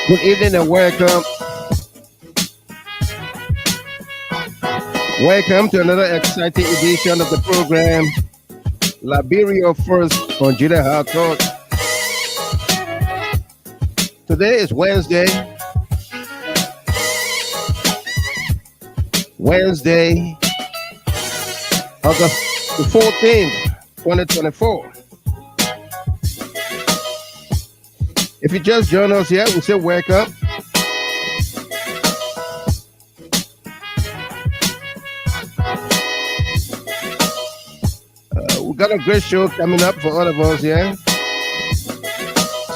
Good evening and welcome. Welcome to another exciting edition of the program, Liberia First on Judicial Hard Talk. Today is Wednesday, August the 14th, 2024. If you just joined us here, we say welcome. We got a great show coming up for all of us here.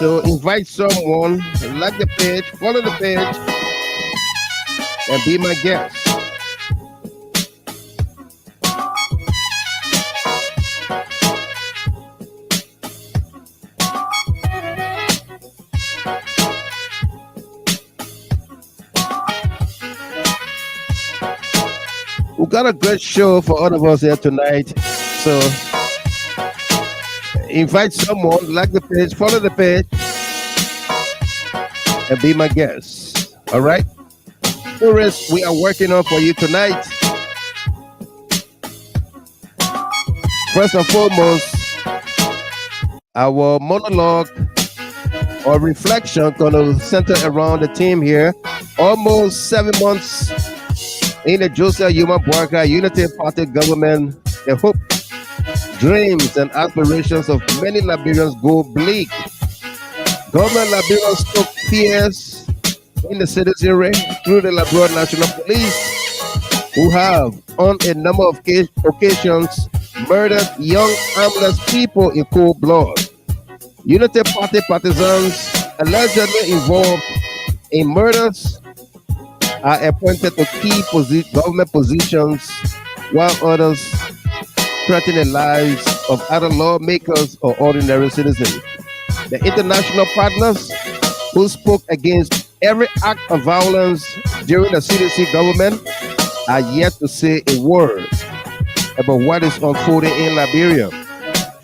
So invite someone, like the page, follow the page, and be my guest. We got a great show for all of us here tonight. So invite someone, like the page, follow the page, and be my guest. All right? The rest we are working on for you tonight. First and foremost, our monologue or reflection gonna center around the team here. Almost 7 months in the Judicial Unity Party Government, the hope, dreams, and aspirations of many Liberians go bleak. Government Liberians took fears in the citizenry through the Liberian National Police, who have, on a number of occasions, murdered young armless people in cold blood. Unity Party partisans allegedly involved in murders are appointed to key government positions, while others threaten the lives of other lawmakers or ordinary citizens. The international partners who spoke against every act of violence during the CDC government are yet to say a word about what is unfolding in Liberia.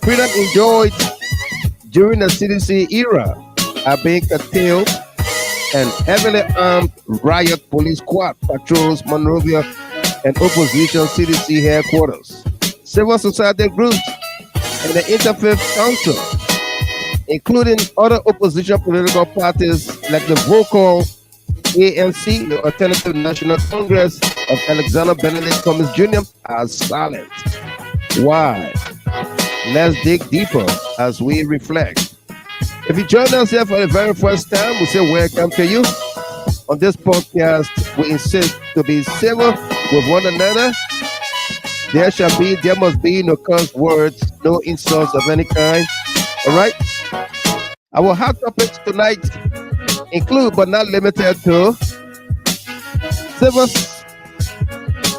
Freedom enjoyed during the CDC era are being curtailed, and heavily armed Riot Police Squad patrols Monrovia and opposition CDC headquarters. Civil society groups and the Interfaith Council, including other opposition political parties like the vocal ANC, the Alternative National Congress of Alexander Benedict Cummings Jr, are silent. Why? Let's dig deeper as we reflect. If you join us here for the very first time, we say welcome to you. On this podcast, we insist to be civil with one another. There must be no curse words, no insults of any kind. All right? Our hot topics tonight include, but not limited to,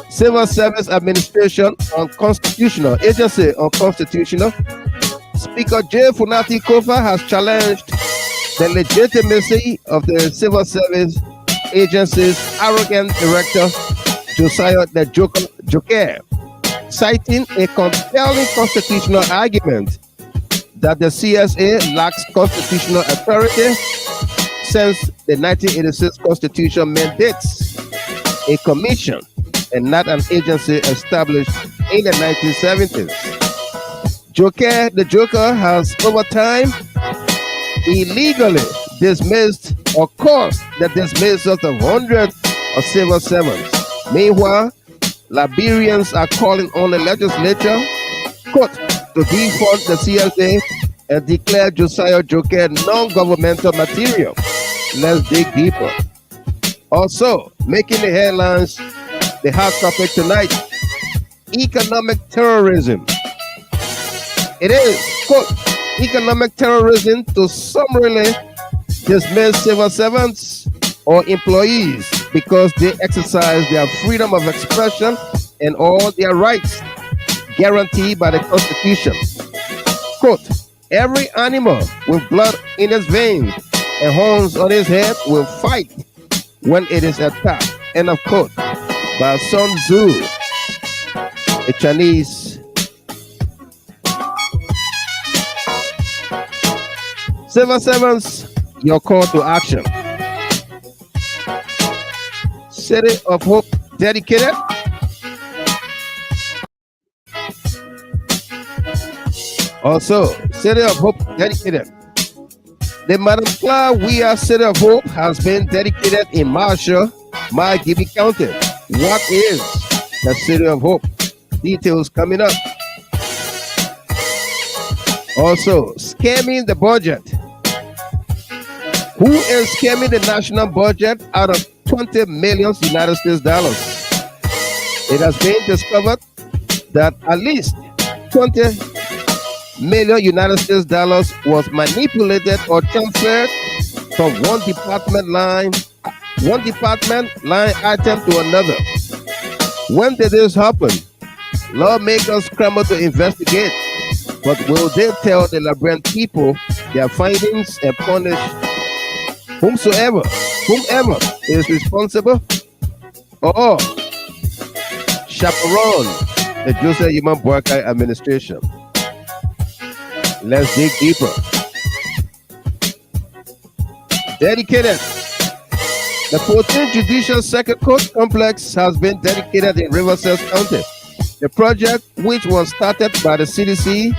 civil service administration unconstitutional, agency unconstitutional. Speaker J. Funati Kofa has challenged the legitimacy of the civil service agency's arrogant director, Josiah the Joker, citing a compelling constitutional argument that the CSA lacks constitutional authority since the 1986 Constitution mandates a commission and not an agency established in the 1970s. The Joker has over time illegally dismissed or caused the dismissal of hundreds of civil servants. Meanwhile, Liberians are calling on the legislature, quote, to defund the CSA and declare Josiah Joker non-governmental material. Let's dig deeper. Also, making the headlines, the hot topic tonight, economic terrorism. It is, quote, economic terrorism to summarily dismiss civil servants or employees because they exercise their freedom of expression and all their rights guaranteed by the Constitution. Quote, every animal with blood in its veins and horns on its head will fight when it is attacked. End of quote. By Sun Tzu, a Chinese civil servants, your call to action. City of Hope dedicated. Also, City of Hope dedicated. The Madam Clara Weir City of Hope has been dedicated in Marshall, Margibi County. What is the City of Hope? Details coming up. Also, scamming the budget. Who is scamming the national budget out of 20 million United States dollars? It has been discovered that at least 20 million United States dollars was manipulated or transferred from one department line item to another. When did this happen? Lawmakers scramble to investigate, but will they tell the Liberian people their findings and punish whomever is responsible, or chaperone the Joseph Human Boakai administration? Let's dig deeper. Dedicated. The 14th Judicial Circuit Court Complex has been dedicated in Riverside County. The project, which was started by the CDC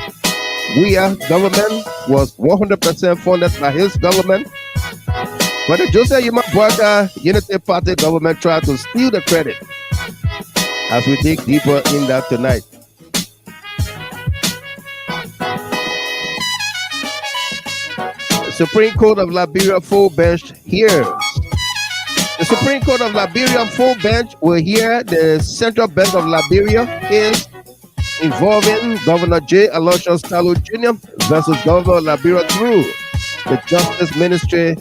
Era government, was 100% funded by his government, but the JNB Unity Party Government tried to steal the credit. As we dig deeper in that tonight. The Supreme Court of Liberia full bench hears. The Supreme Court of Liberia full bench will hear the Central Bank of Liberia case involving Governor J. Aloysius Talu Jr. versus Governor of Liberia through the Justice Ministry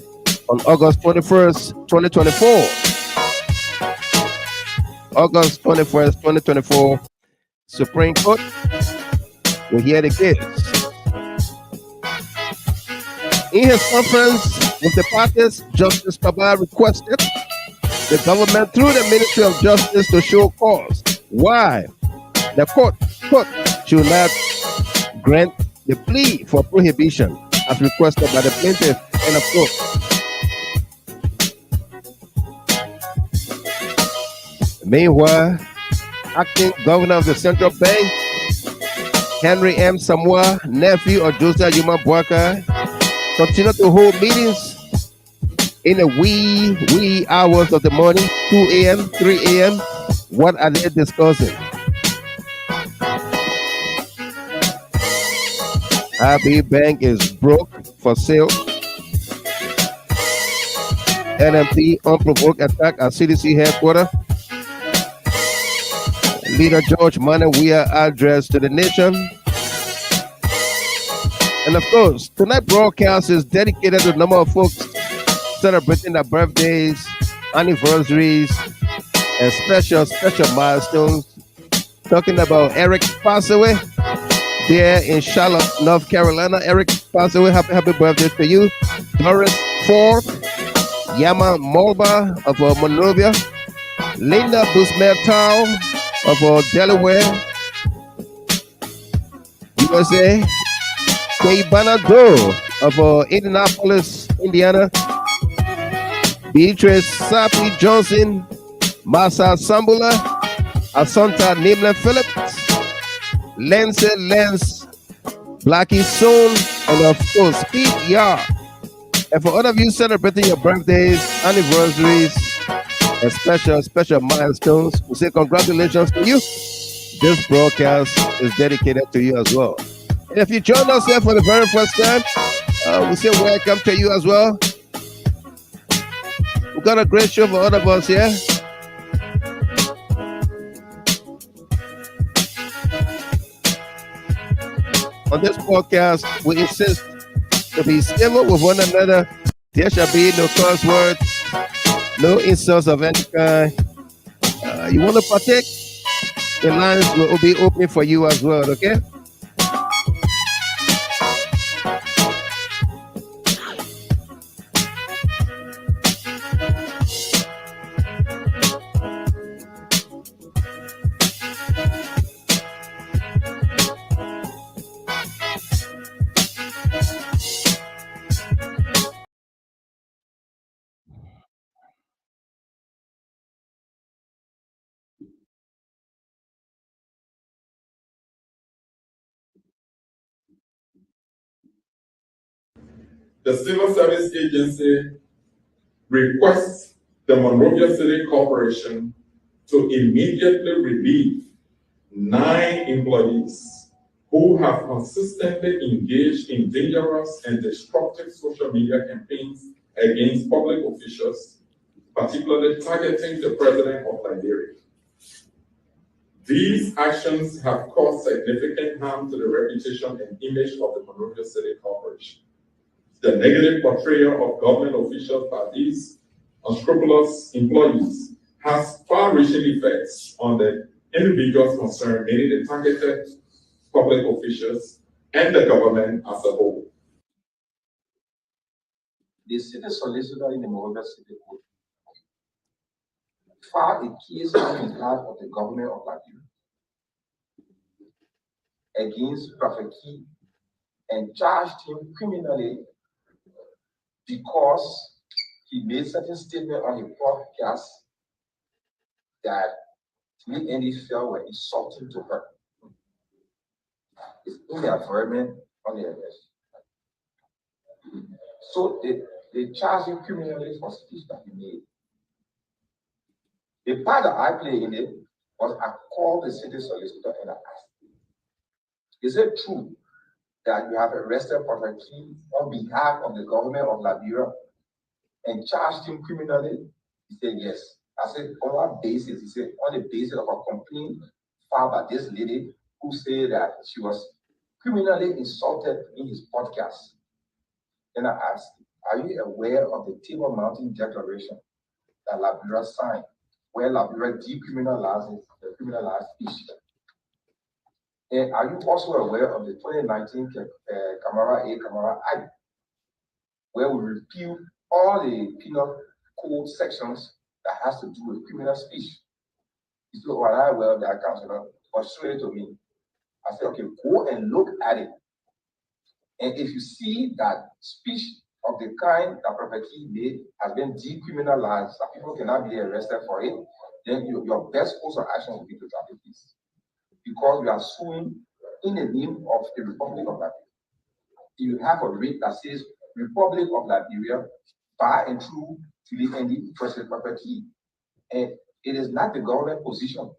on August 21st, 2024. August 21st, 2024, Supreme Court will hear the case. In his conference with the parties, Justice Kabal requested the government through the Ministry of Justice to show cause why the court should not grant the plea for prohibition as requested by the plaintiff. End of quote. Meanwhile, acting governor of the central bank, Henry M. Samoa, nephew of Joseph Yuma Boakai, continued to hold meetings in the wee hours of the morning, 2 a.m., 3 a.m. What are they discussing? RB Bank is broke for sale. NMP unprovoked attack at CDC headquarters. Leader George Monrovia address to the nation. And of course, tonight's broadcast is dedicated to a number of folks celebrating their birthdays, anniversaries, and special milestones. Talking about Eric passed away there in Charlotte, North Carolina. Eric passed away. Happy birthday to you. Doris Ford, Yama Molba of Monrovia, Linda Busmertal of Delaware, USA, Keibana Doe of Indianapolis, Indiana, Beatrice Sapi Johnson, Masa Sambula, Asanta Nimla Phillips, Lance Blackie Soon, and of course Pete Yar. And for all of you celebrating your birthdays, anniversaries, and special milestones, we say congratulations to you. This broadcast is dedicated to you as well. And if you join us here for the very first time, we say welcome to you as well. We've got a great show for all of us here. On this podcast, we insist to be civil with one another. There shall be no curse words, no insults of any kind. You want to partake? The lines will be open for you as well, okay? the Civil Service Agency requests the Monrovia City Corporation to immediately relieve 9 employees who have consistently engaged in dangerous and destructive social media campaigns against public officials, particularly targeting the President of Liberia. These actions have caused significant harm to the reputation and image of the Monrovia City Corporation. The negative portrayal of government officials by these unscrupulous employees has far-reaching effects on the individuals concerned, mainly the targeted public officials and the government as a whole. The city solicitor in the Monrovia City Court filed a case on behalf of the government of Liberia against Prophet Key and charged him criminally because he made certain statements on a podcast that JNB felt were insulting to her. It's in the affirmation on the arrest. So they charged him criminally for speech that he made. The part that I played in it was I called the city solicitor and I asked him, is it true that you have arrested Prophet Key on behalf of the government of Liberia and charged him criminally? He said, yes. I said, on what basis? He said, on the basis of a complaint filed by this lady who said that she was criminally insulted in his podcast. Then I asked, are you aware of the Table Mountain Declaration that Liberia signed, where Liberia decriminalizes the criminalized speech? And are you also aware of the 2019 Camara Act, where we repeal all the penal code sections that has to do with criminal speech? He said, well, I'm aware of that, Councillor, or show it to me. I said, okay, go and look at it. And if you see that speech of the kind that Prophet Key made has been decriminalized, that people cannot be arrested for it, then your best course of action will be to drop the case. Because we are suing in the name of the Republic of Liberia. You have a writ that says Republic of Liberia by and through to the end President Prophet Key. And it is not the government position.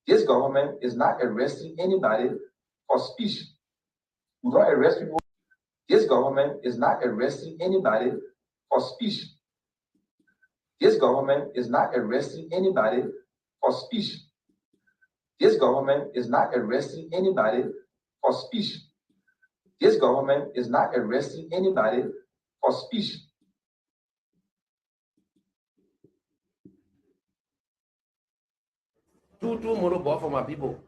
This government is not arresting anybody for speech. We don't arrest people. This government is not arresting anybody for speech. This government is not arresting anybody for speech. This government is not arresting anybody for speech. This government is not arresting anybody for speech. Two more for my people.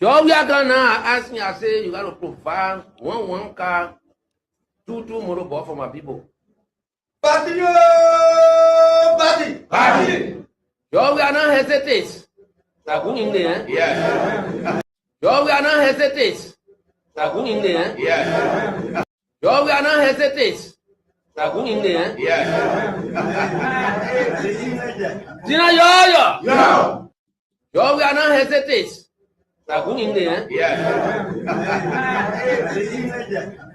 So we are gonna ask me, I say you gotta provide one car, two more for my people. Party! So we are not hesitate. Yes. So we are not hesitate. Yes. So we are not hesitate. Yes. Dina yo. No. So we are not hesitate. Yes.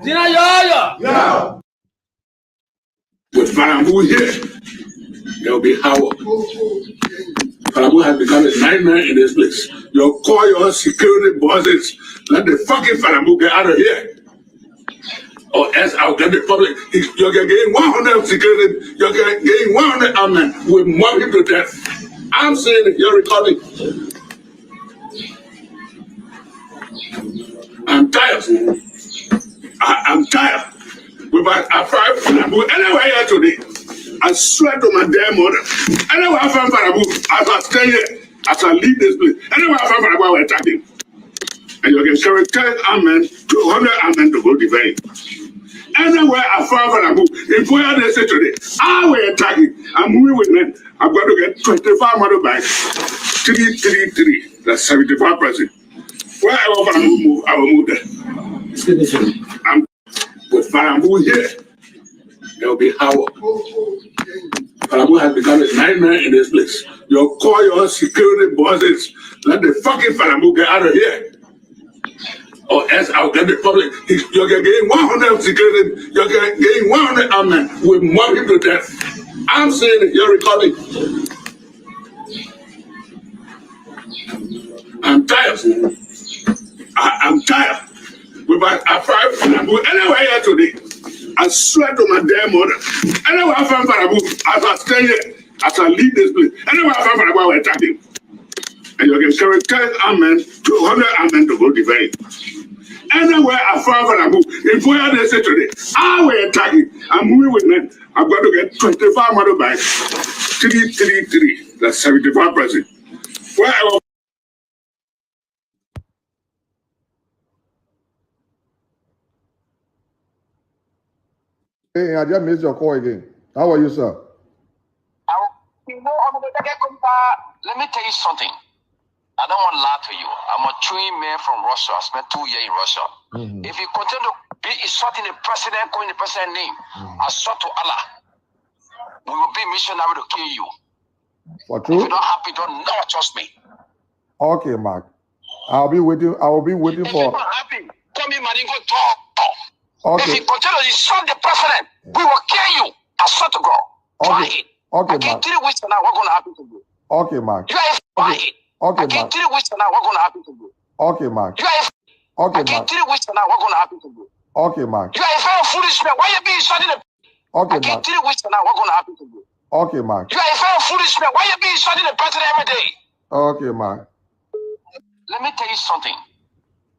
Dina yo. No. With Farambu here, there will be havoc. Farambu has become a nightmare in this place. You call your security bosses, let the fucking Farambu get out of here. Or else I'll get the public. You're getting 100 security, you're getting 100 armed men. We'll mob him to death. I'm saying it, you're recording. I'm tired. I'm tired. With my affair, anywhere here today, I swear to my damn mother, anywhere I found Farabu, as I stay here, as I leave this place, anywhere I found Farabu, I will attack him. And you can carry 10 armed 200 armed to go defend. Anywhere I found Farabu, if we are there today, I will attack him. I'm moving with men. I'm going to get 25 motorbikes, 333, that's 75%. Wherever Farabu move, I will move there. I'm with Farambu here, there will be havoc. Farambu has become a nightmare in this place. You call your security bosses, let the fucking Farambu get out of here. or else I'll get the public. You're getting 100 security, you're getting 100 armed men. We'll mob him to death. I'm saying it, you're recording. I'm tired. I'm tired. Anyway, here today, I swear to my damn mother. Anyway, I found Farabu, as I stay here, as I leave this place. Anyway, I found Farabu, I will attack him. And you can carry 10 armed 200 armed to go defend. Anywhere I found Farabu, in 4 years they say today, I will attack him. I'm moving with men. I'm going to get 25 motorbikes. 333. That's 75%. Where I was. Hey, I just missed your call again. How are you, sir? Let me tell you something. I don't want to lie to you. I'm a trained man from Russia. I spent 2 years in Russia. If you continue to be insulting the president, calling the president's name, I swear to Allah, we will be missionary to kill you. For true? If you're not happy, don't never trust me. Okay, Mark. I'll be waiting. I will be waiting If for. you're not happy, tell me, Madingo, talk. Okay. If you continue to insult the president, we will kill you. I swear to God. Try it. Okay, I give Mark. 3 weeks from now, what's going to happen to you? Okay, Mark. You are fired. Okay, I give Mark. 3 weeks from now, what's going to happen to you? Okay, Mark. You are Okay, I give Mark. 3 weeks from now, what's going to happen to you? Okay, Mark. You are a very foolish man. Why you being insulting the Okay, I give Mark. 3 weeks from now, what's going to happen to you? Okay, Mark. You are a very foolish man. Why you being insulting the president every day? Okay, Mark. Let me tell you something.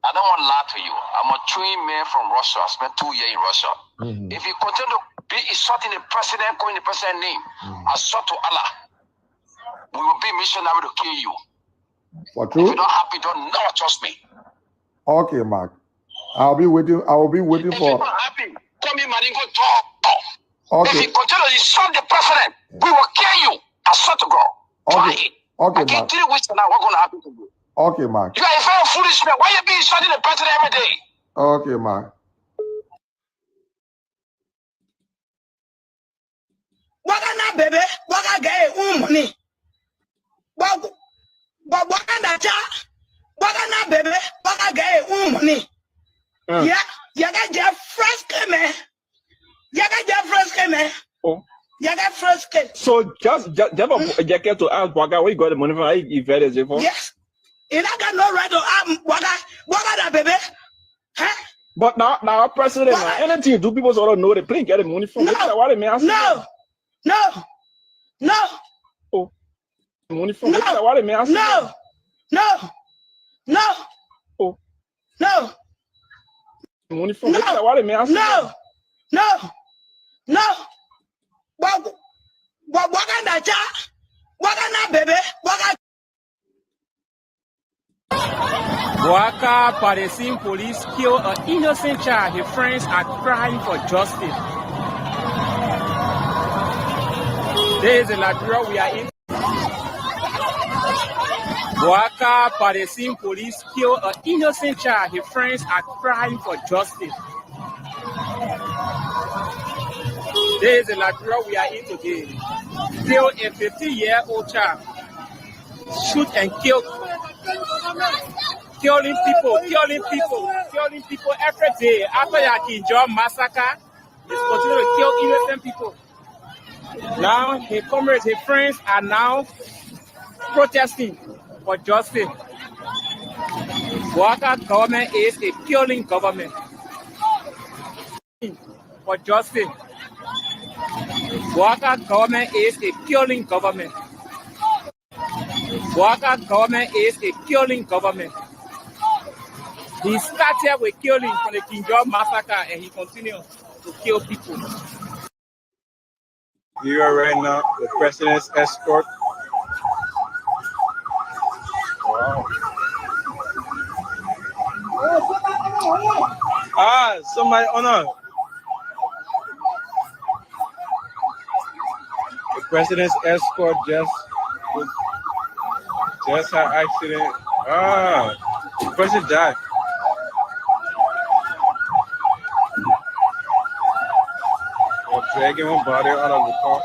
I don't want to lie to you. I'm a trained man from Russia. I spent 2 years in Russia. If you continue to be insulting the president, calling the president's name, I swear to Allah, we will be missionary to kill you. For If true? you're not happy, don't never trust me. Okay, Mark. I'll be waiting. I will be waiting If you're for. not happy, tell me, Madingo, talk. If Okay. you continue to insult the president, we will kill you. I swear to God. Try Okay. it. Okay, I give Mark. 3 weeks from now, what's going to happen to you? Okay, Mark. You are a very foolish man. Why you being insulting the president every day? Okay, Mark. Wagana baby, waga get money. Wagana cha, wagana baby, waga get money. Yeah, yaga get fresh man. Yaga get fresh man. Oh. Yaga fresh came. So just a jacket to ask Waga where you got the money from? I invest it for? Yes. And I got no right to waga that baby. Huh? But now president, now, anything you do, people sort of know the plane get the money from. No. Why they may ask No. Oh, money from. No. Why they may ask No. Oh, No. money from. No. Why they may ask No. Wagana cha, wagana baby, waga. Waka Partisans police kill an innocent child. His friends are crying for justice. There is a Liberia we are in. Waka Partisans police kill an innocent child. His friends are crying for justice. There is a Liberia we are in today. Kill a 15-year-old child. Shoot and kill. Killing people every day. After Yaki John massacre, he's continuing to kill innocent people. Now his comrades, his friends are now protesting for justice. Waka government is a killing government. For justice. Waka government is a killing government. Waka government is a killing government. He started with killing from the King John massacre and he continues to kill people. You are right now the president's escort. Wow. Somebody, oh no. The president's escort just had accident. The president died. They're dragging one body out of the car.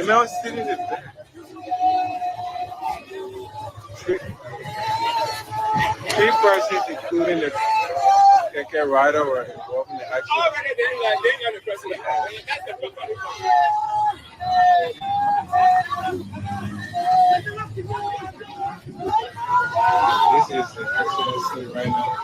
man sitting is there. Three persons, including the keke rider, were involved in the action. This is the accident scene right now.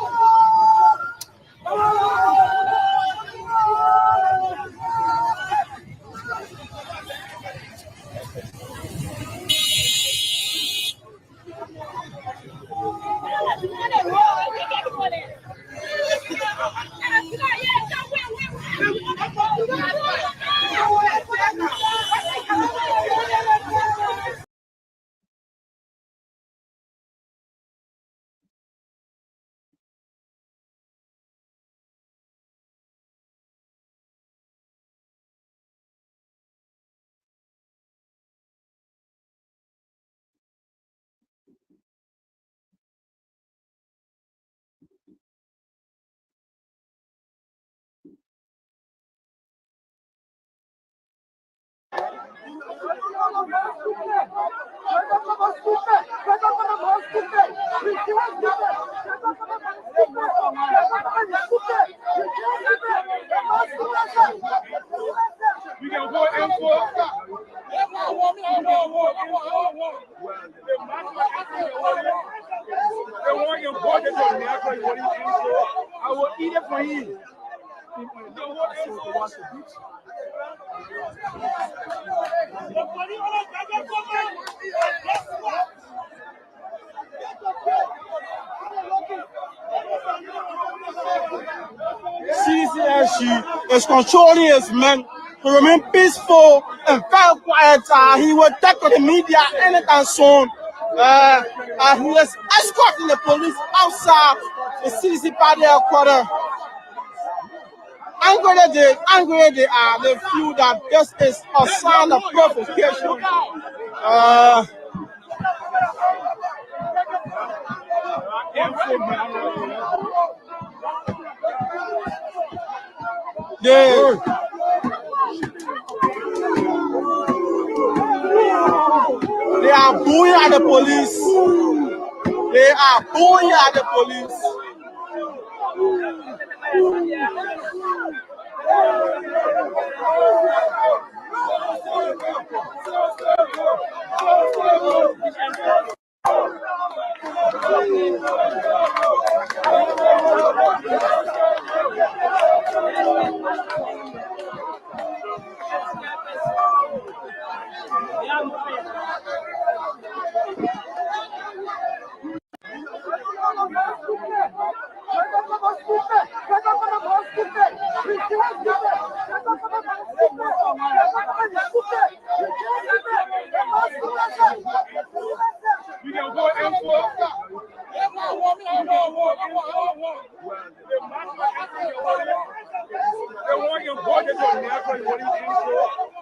I will eat it for you. CDC HQ is controlling his men to remain peaceful and very quiet. He will take to the media anytime soon. He is escorting the police outside the CDC party headquarters. Angry they are, they feel that this is a sign of provocation. They are booing at the police. They are booing at the police.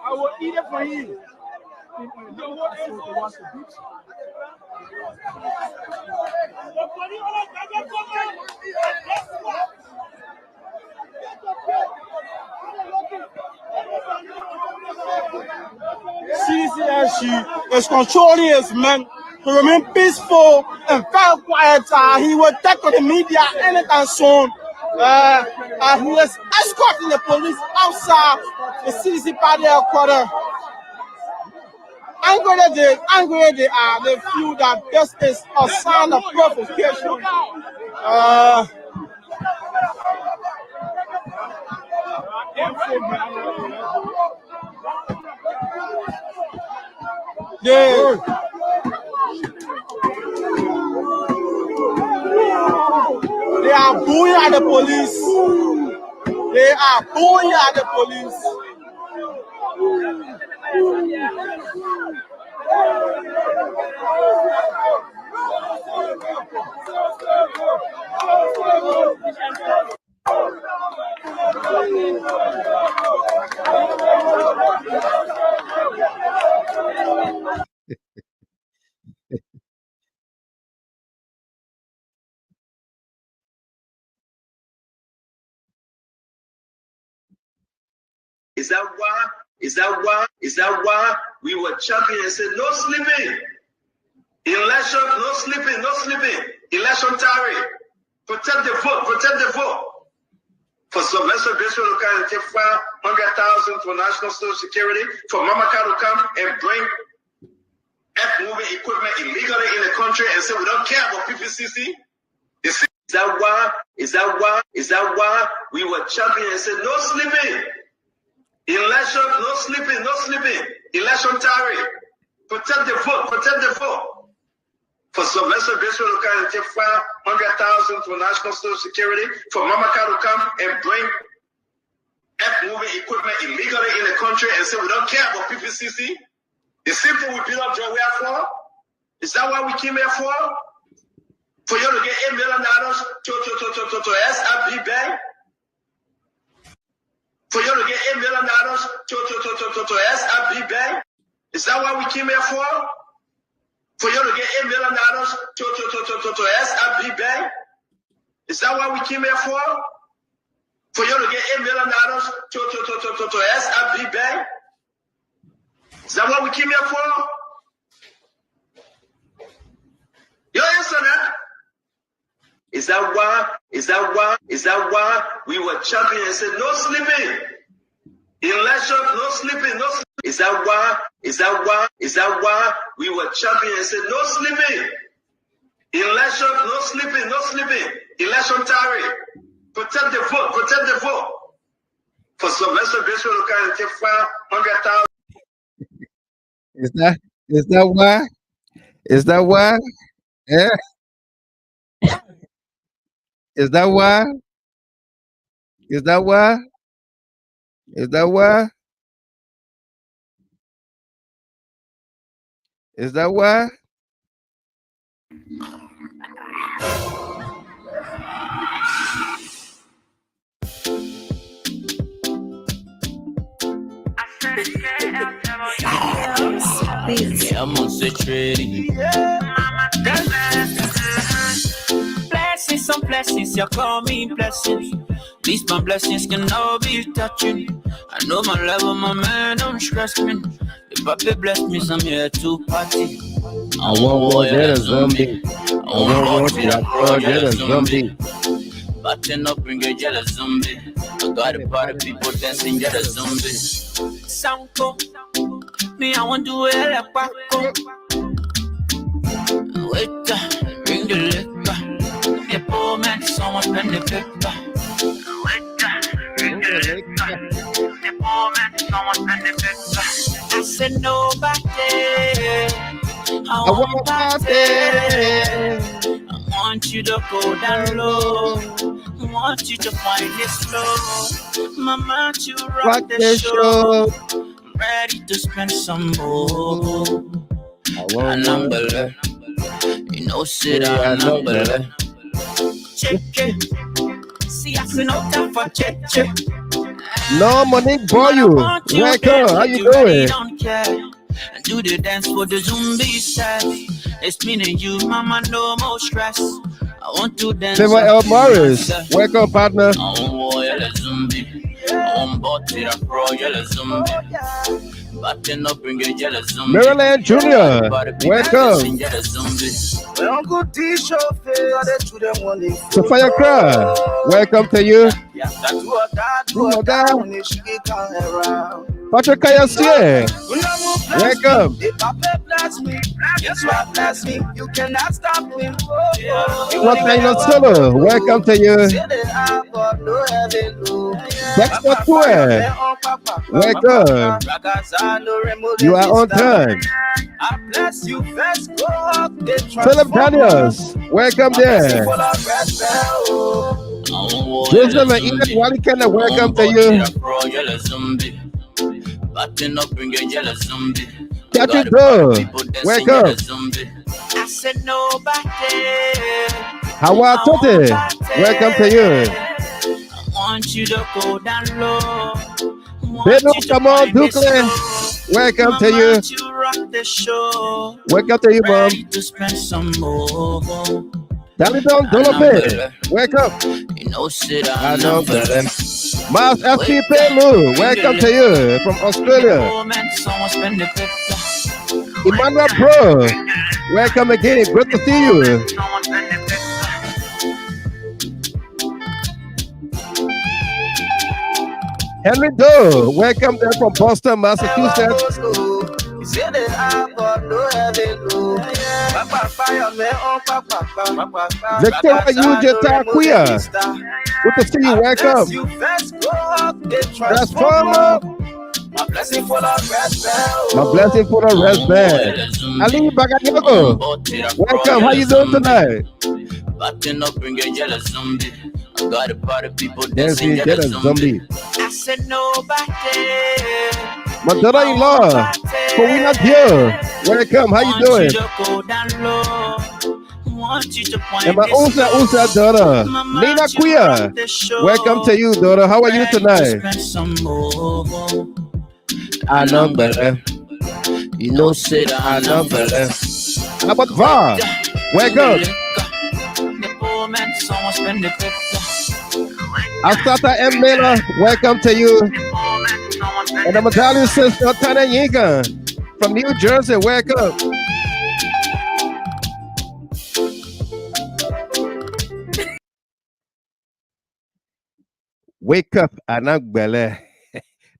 I will eat it for you. CDC HQ is controlling his men to remain peaceful and very quiet. He will take to the media anytime soon. He is escorting the police outside the CDC party headquarters. Angry they are, they feel that this is a sign of provocation. They are booing at the police. They are booing at the police. Is that why we were champions and said, no sleeping. Election, no sleeping, no sleeping. Election tarry. Protect the vote, protect the vote. For Sylvester Graceful to come and take 500,000 for national social security, for Mamaka to come and bring F-moving equipment illegally in the country and say we don't care about PPCC. Is that why we were champions and said no sleeping. Election, no sleeping, no sleeping. Election tarry. Protect the vote, protect the vote. For Sylvester Graceful to come and take 500,000 for national social security, for Mamaka to come and bring F-moving equipment illegally in the country and say we don't care about PPCC. The same thing we built up Joya for. Is that what we came here for? For you to get $8 million to SRB Bank? For you to get $8 million to SRB Bank? Is that what we came here for? For you to get $8 million to SRB Bank? Is that what we came here for? For you to get $8 million to SRB Bank? Is that what we came here for? You answer that? Is that why we were champions and said no sleeping? Election, no sleeping, no sleeping. Is that why we were champions and said no sleeping? Election, no sleeping, no sleeping. Election tarry. Protect the vote, protect the vote. For Sylvester Graceful to come and take 500,000. Is that why? Is that why? Yeah. Is that why? Is that why? Is that why? Is that why? Yeah, I'm on saturated. Blessings on blessings, you're calling blessings. These my blessings can all be touching. I know my level, my man, don't stress me. If Papa bless me, I'm here to party. I want more than a zombie. I want more than a zombie. Button up, bring a jealous zombie. I got a party people dancing jealous zombie. Sanko, me I want to wear a paco. Wait, bring the liquor. Be a poor man, someone spend the paper. Wait, bring the liquor. Be a poor man, someone spend the paper. I said nobody. I want party. I want you to go down low. I want you to find it slow. Mama, you rock the show. I'm ready to spend some more. I number it. You know, sit down, number it. Check it. See, I see no time for check. No, Monique, boy, you. Welcome. How you doing? And do the dance for the zombie set. It's me and you, mama, no more stress. I want to dance. Silver L. Morris. Welcome, partner. I want yellow zombie. I want body a pro yellow zombie. Button up, bring a yellow zombie. Maryland Jr. Welcome. Uncle T show So Fire Cry. Welcome to you. Patrick Kayasie. Welcome. You cannot stop me. What kind of solo? Welcome to you. Dexter Tour. Welcome. You are on time. Philip Daniels. Welcome there. Joseph and Edith Walikena. Welcome to you. Button up, bring a yellow zombie. Cathy Bro, welcome. I said nobody. Howard Tote, welcome to you. I want you to go down low. Pedro Camon Ducle, welcome to you. Welcome to you, Mom. To spend some more. Davidon Dolope, welcome. You know, sit down. I know, Mas SP Pelu, welcome to you from Australia. Emmanuel Bro, welcome again. Good to see you. Henry Doe, welcome there from Boston, Massachusetts. Victoria Ujetakuya, good to see you. Welcome. Transformer. My blessing for the rest band. Ali Bagayogo, welcome. How you doing tonight? Button up and get yellow zombie. I got a part of people dancing yellow zombie. I said nobody. My daughter-in-law, Kowina Dio, welcome. How you doing? And my Usa daughter, Nina Kuya, welcome to you, daughter. How are you tonight? I know better. You know, say that I know better. How about VAR? Welcome. Astata M. Miller, welcome to you. And the medallion sister, Tana Yinka from New Jersey, welcome. Wake up, Anagbele.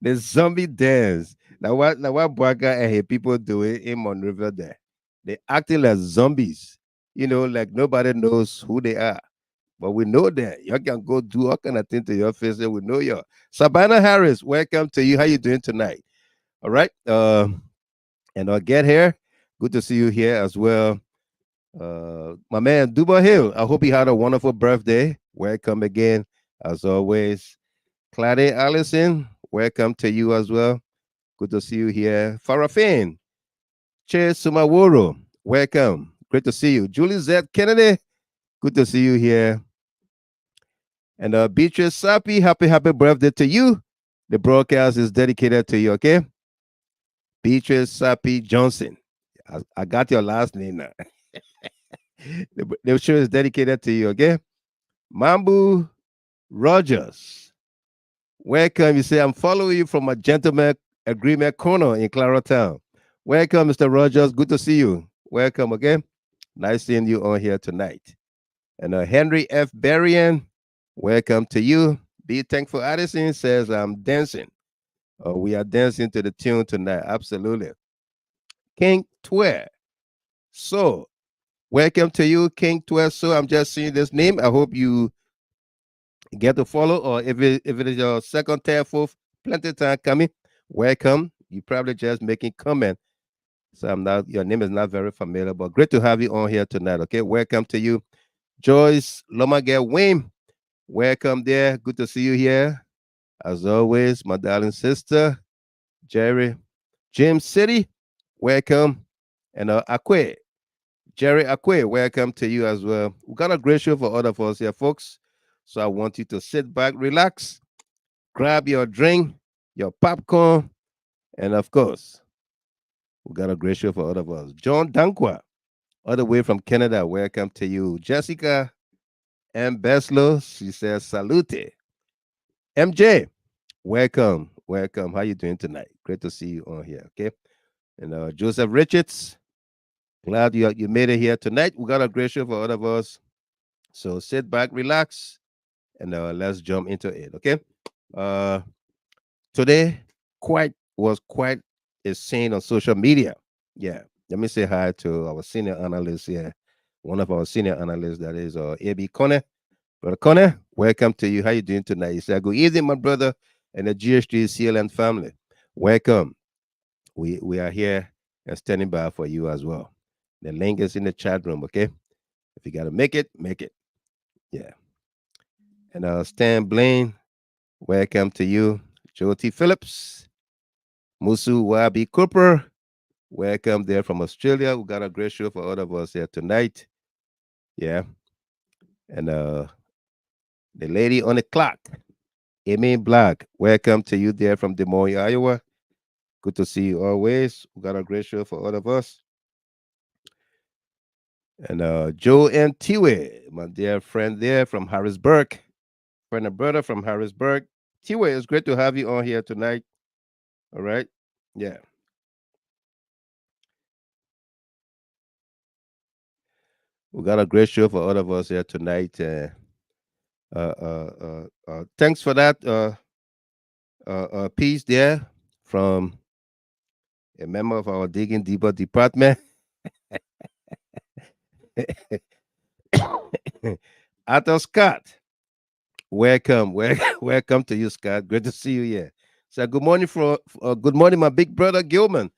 The zombie dance. Now what Bwaga and her people do it in Monrovia there? They acting like zombies. You know, like nobody knows who they are. But we know that. You can go do all kind of things to your face and we know you. Sabana Harris, welcome to you. How you doing tonight? All right. And I'll get here. Good to see you here as well. My man Duba Hill. I hope you had a wonderful birthday. Welcome again, as always. Claudia Allison, welcome to you as well. Good to see you here. Farafin, Che Sumaworo, welcome. Great to see you. Julie Z. Kennedy, good to see you here. And Beatrice Sapi, happy birthday to you. The broadcast is dedicated to you, okay? Beatrice Sapi Johnson. I got your last name now. The show is dedicated to you, okay? Mambu Rogers, welcome. You say, I'm following you from a gentleman agreement corner in Claratown. Welcome, Mr. Rogers. Good to see you. Welcome again. Nice seeing you on here tonight. And Henry F. Berrien, welcome to you. Be Thankful Addison says, I'm dancing. We are dancing to the tune tonight. Absolutely. King Twer. So, welcome to you, King Twer. So, I'm just seeing this name. I hope you get to follow, or if it is your second, third, fourth, plenty time coming, welcome. You probably just making comment. So your name is not very familiar, but great to have you on here tonight. Okay, welcome to you. Joyce Lomage Wim, welcome there. Good to see you here. As always, my darling sister, Jerry, James City, welcome. And Akwe, Jerry Akwe, welcome to you as well. We got a great show for all of us here, folks. So I want you to sit back, relax, grab your drink, your popcorn, and of course, we got a great show for all of us. John Dankwa, all the way from Canada, welcome to you. Jessica M. Beslow, she says, salute. MJ, welcome. How you doing tonight? Great to see you on here, okay? And Joseph Richards, glad you made it here tonight. We got a great show for all of us. So sit back, relax, and let's jump into it, okay? Today was quite a scene on social media. Yeah, let me say hi to our senior analyst here, one of our senior analysts, that is AB Kone. Brother Kone, welcome to you. How you doing tonight? You say, good evening, my brother, and the GHT CLN family. Welcome. We are here and standing by for you as well. The link is in the chat room, okay? If you got to make it, make it. Yeah. And Stan Blaine, welcome to you. Joe T. Phillips, Musu Wabi Cooper, welcome there from Australia. We got a great show for all of us here tonight. Yeah. And the lady on the clock, Amy Black, welcome to you there from Des Moines, Iowa. Good to see you always. We got a great show for all of us. And Joe and Tiwe, my dear friend there from Harrisburg, friend and brother from Harrisburg. Tiwa, it's great to have you on here tonight. All right. Yeah. We got a great show for all of us here tonight. Thanks for that piece there from a member of our Digging Deeper department. Arthur Scott. Welcome, welcome to you, Scott. Great to see you here. So good morning good morning, my big brother Gilman.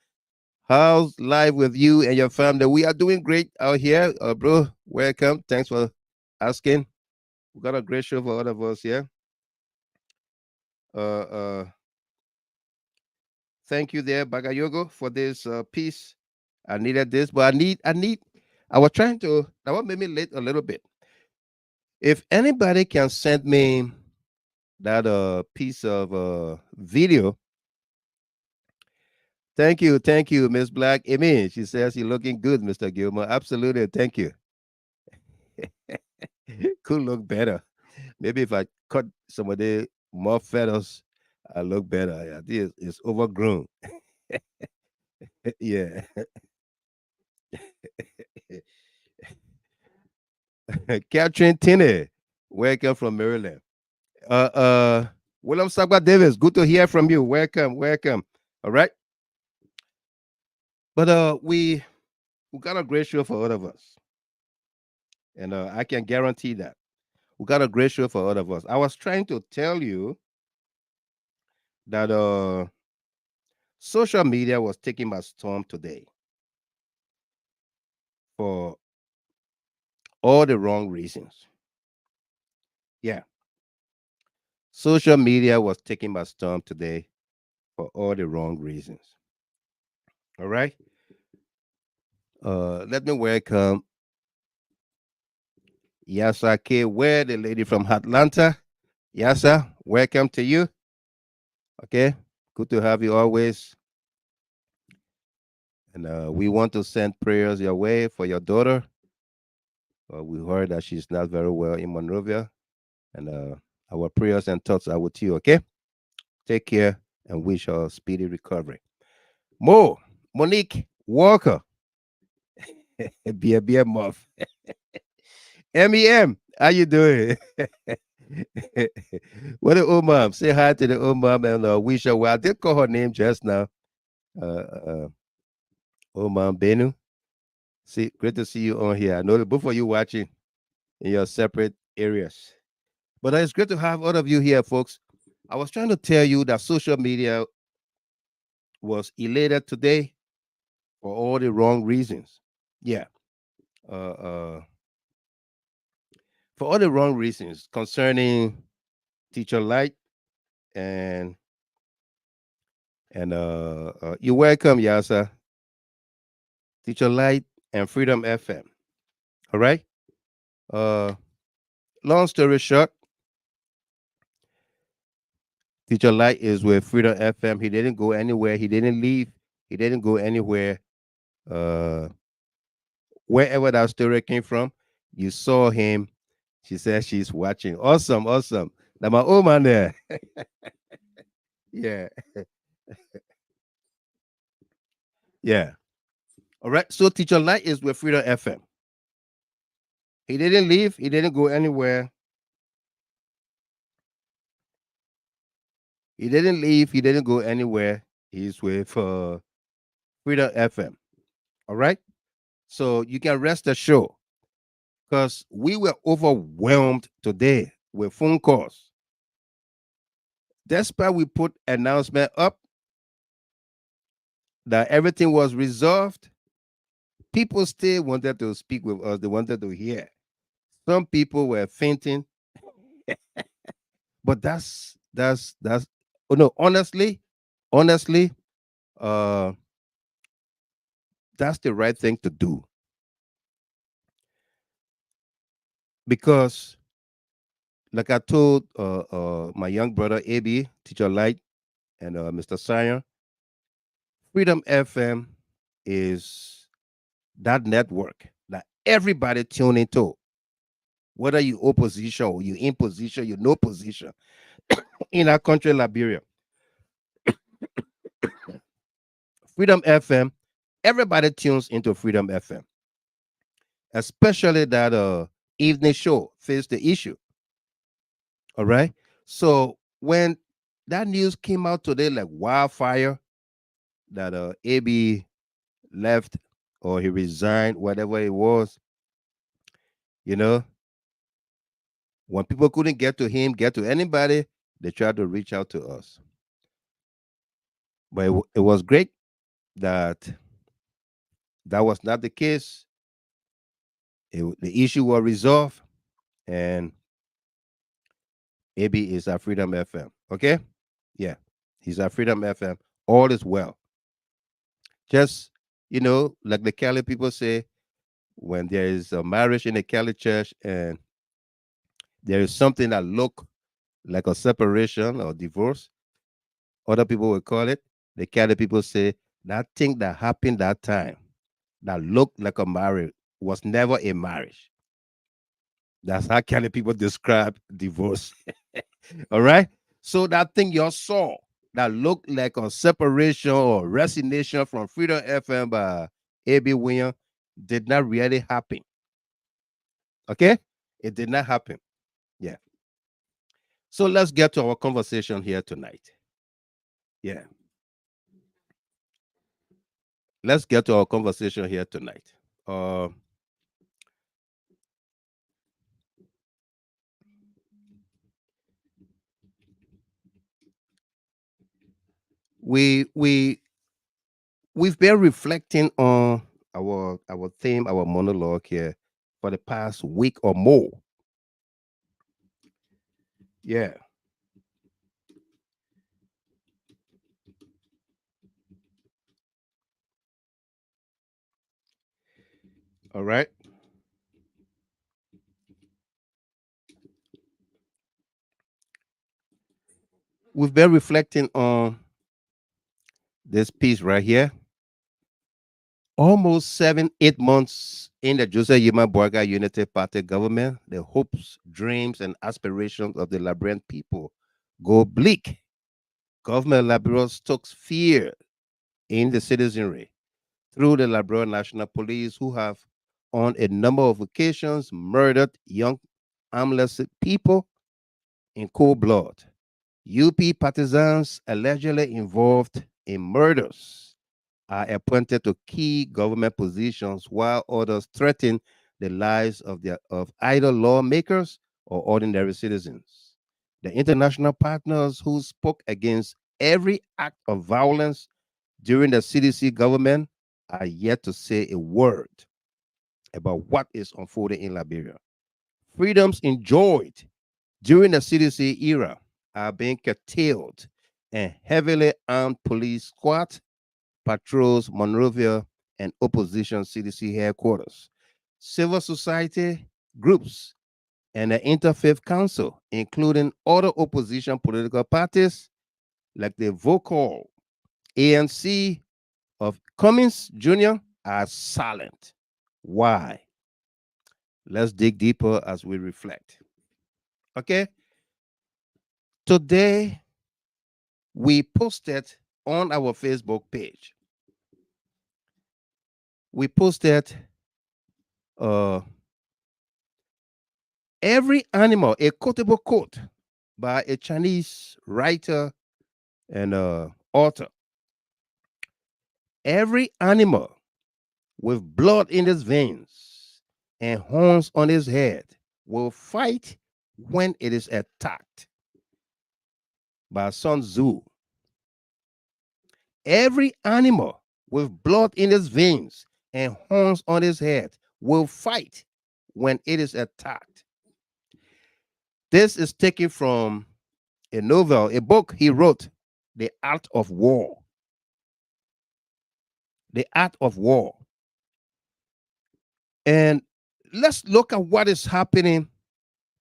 How's life with you and your family? We are doing great out here, bro. Welcome. Thanks for asking. We got a great show for all of us here. Thank you there, Bagayogo, for this piece. I needed this, but I was trying to, that what made me late a little bit. If anybody can send me that piece of video. Thank you, Miss Black. Amy, she says you're looking good, Mr. Gilmer. Absolutely, thank you. Could look better. Maybe if I cut some of the more feathers, I look better. I think it's overgrown. Yeah. Catherine Tinney, welcome from Maryland. William Sagba Davis, good to hear from you. Welcome. All right. But we got a great show for all of us. And I can guarantee that. We got a great show for all of us. I was trying to tell you that social media was taken by storm today for all the wrong reasons. Yeah. Social media was taken by storm today for all the wrong reasons. All right. Let me welcome Yasa K. Ware, the lady from Atlanta. Yasa, welcome to you. Okay. Good to have you always. And we want to send prayers your way for your daughter. We heard that she's not very well in Monrovia. And our prayers and thoughts are with you, okay? Take care and wish her speedy recovery. Monique Walker. Be a muff. MEM, how you doing? What the old mom? Say hi to the old mom and wish her well. I did call her name just now. Old mom Benu. See, great to see you on here. I know that both of you watching in your separate areas. But it's great to have all of you here, folks. I was trying to tell you that social media was elated today for all the wrong reasons. Yeah. For all the wrong reasons concerning Teacher Light and you're welcome, Yasa. Teacher Light and Freedom FM. All right. Long story short, Teacher Light is with Freedom FM. He didn't go anywhere. He didn't leave. He didn't go anywhere. Wherever that story came from, you saw him. She says she's watching. Awesome. Now my old man there. Yeah. Yeah. All right. So Teacher Light is with Freedom FM. He didn't leave. He didn't go anywhere. He didn't leave. He didn't go anywhere. He's with Freedom FM. All right. So you can rest assured because we were overwhelmed today with phone calls. Despite we put announcement up that everything was resolved, people still wanted to speak with us. They wanted to hear. Some people were fainting. But that's oh no, honestly, that's the right thing to do. Because like I told my young brother AB, Teacher Light, and Mr. Sire, Freedom FM is that network that everybody tune into. whether you opposition or you in position, you no position in our country, Liberia. Freedom FM, everybody tunes into Freedom FM, especially that evening show, Face the Issue. All right. So when that news came out today like wildfire that AB left or he resigned, whatever it was, you know, when people couldn't get to him, get to anybody, they tried to reach out to us. But it was great that that was not the case. The issue was resolved, and AB is our Freedom FM. Okay? Yeah, he's our Freedom FM. All is well. Just, like the Cali people say, when there is a marriage in the Cali church and there is something that look like a separation or divorce, other people will call it. The Cali people say that thing that happened that time that looked like a marriage was never a marriage. That's how Cali people describe divorce. All right. So that thing you saw that looked like a separation or resignation from Freedom FM by A.B. Williams did not really happen. Okay? It did not happen. Yeah. So let's get to our conversation here tonight. Yeah. Let's get to our conversation here tonight. We've been reflecting on our theme, our monologue here for the past week or more. Yeah. All right. We've been reflecting on this piece right here. Almost 7-8 months in the JNB Unity Party Government, the hopes, dreams, and aspirations of the Liberian people go bleak. Government Liberia stokes fear in the citizenry through the Liberian National Police, who have on a number of occasions murdered young armless people in cold blood. UP partisans allegedly involved in murders are appointed to key government positions, while others threaten the lives of either lawmakers or ordinary citizens. The international partners who spoke against every act of violence during the CDC government are yet to say a word about what is unfolding in Liberia. Freedoms enjoyed during the CDC era are being curtailed, and heavily armed police squad patrols Monrovia and opposition CDC headquarters. Civil society groups and the Interfaith Council, including other opposition political parties like the vocal ANC of Cummings Jr., are silent. Why? Let's dig deeper as we reflect. Okay? Today, we posted on our Facebook page. We posted every animal, a quotable quote by a Chinese writer and author. Every animal with blood in its veins and horns on its head will fight when it is attacked. By Sun Tzu. Every animal with blood in its veins and horns on its head will fight when it is attacked. This is taken from a novel, a book he wrote, The Art of War. The Art of War. And let's look at what is happening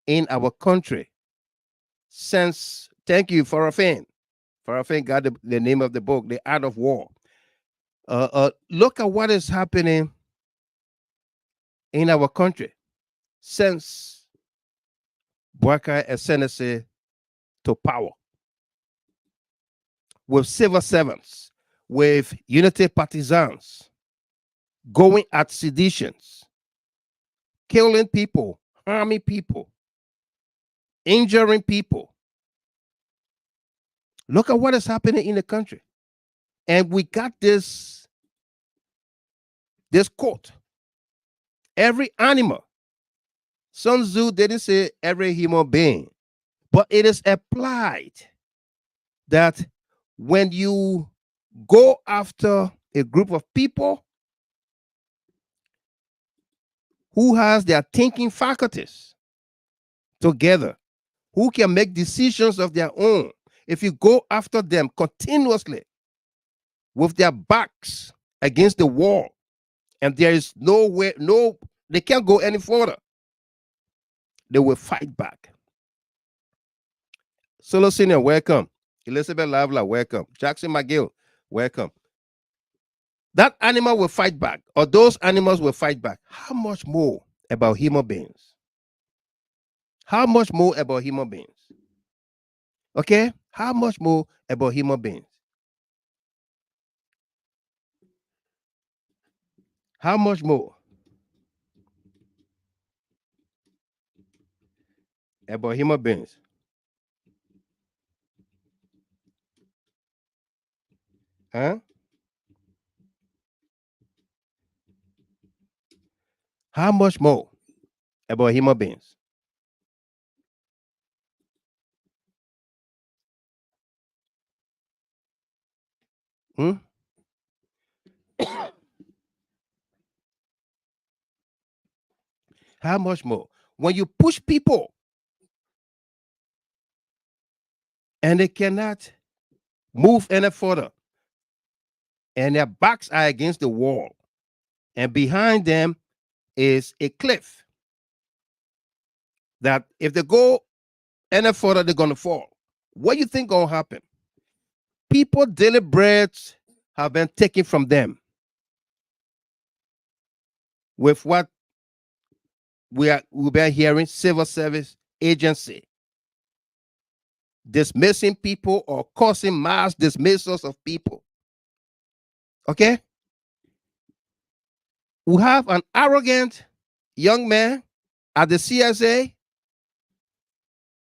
in our country since, thank you, Farafin. Farafin got the name of the book, The Art of War. Look at what is happening in our country since Boakai Senese to power with civil servants, with unity partisans going at seditions, killing people, harming people, injuring people. Look at what is happening in the country. And we got this quote. Every animal. Sun Tzu didn't say every human being, but it is applied that when you go after a group of people who has their thinking faculties together, who can make decisions of their own, if you go after them continuously with their backs against the wall, and there is no way, they can't go any further, they will fight back. Solo Senior, welcome. Elizabeth Lavla, welcome. Jackson McGill, welcome. That animal will fight back, or those animals will fight back. How much more about human beings? How much more about human beings? Okay? How much more about human beings? How much more about human beings? Huh? How much more about human beings? Hmm? How much more? When you push people and they cannot move any further, and their backs are against the wall, and behind them is a cliff that if they go any further, they're going to fall. What do you think going to happen? People daily breads have been taken from them with what we've been hearing, civil service agency dismissing people or causing mass dismissals of people. Okay? We have an arrogant young man at the CSA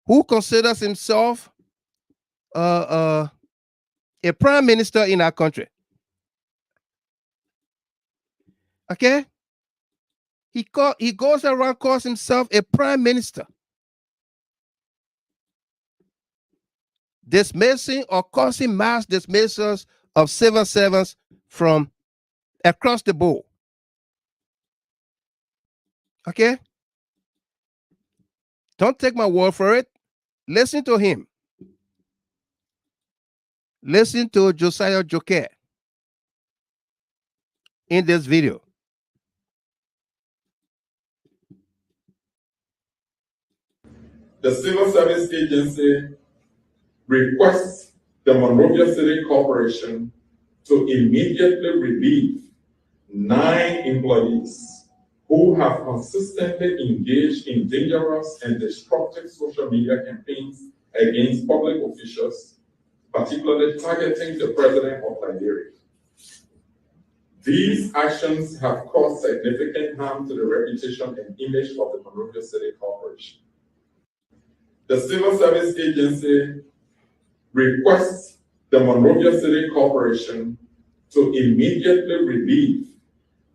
who considers himself a prime minister in our country. Okay? He goes around, calls himself a prime minister, dismissing or causing mass dismissals of civil servants from across the board. Okay? Don't take my word for it. Listen to him. Listen to Josiah Joker in this video. The Civil Service Agency requests the Monrovia City Corporation to immediately relieve 9 employees who have consistently engaged in dangerous and destructive social media campaigns against public officials, particularly targeting the President of Liberia. These actions have caused significant harm to the reputation and image of the Monrovia City Corporation. The Civil Service Agency requests the Monrovia City Corporation to immediately relieve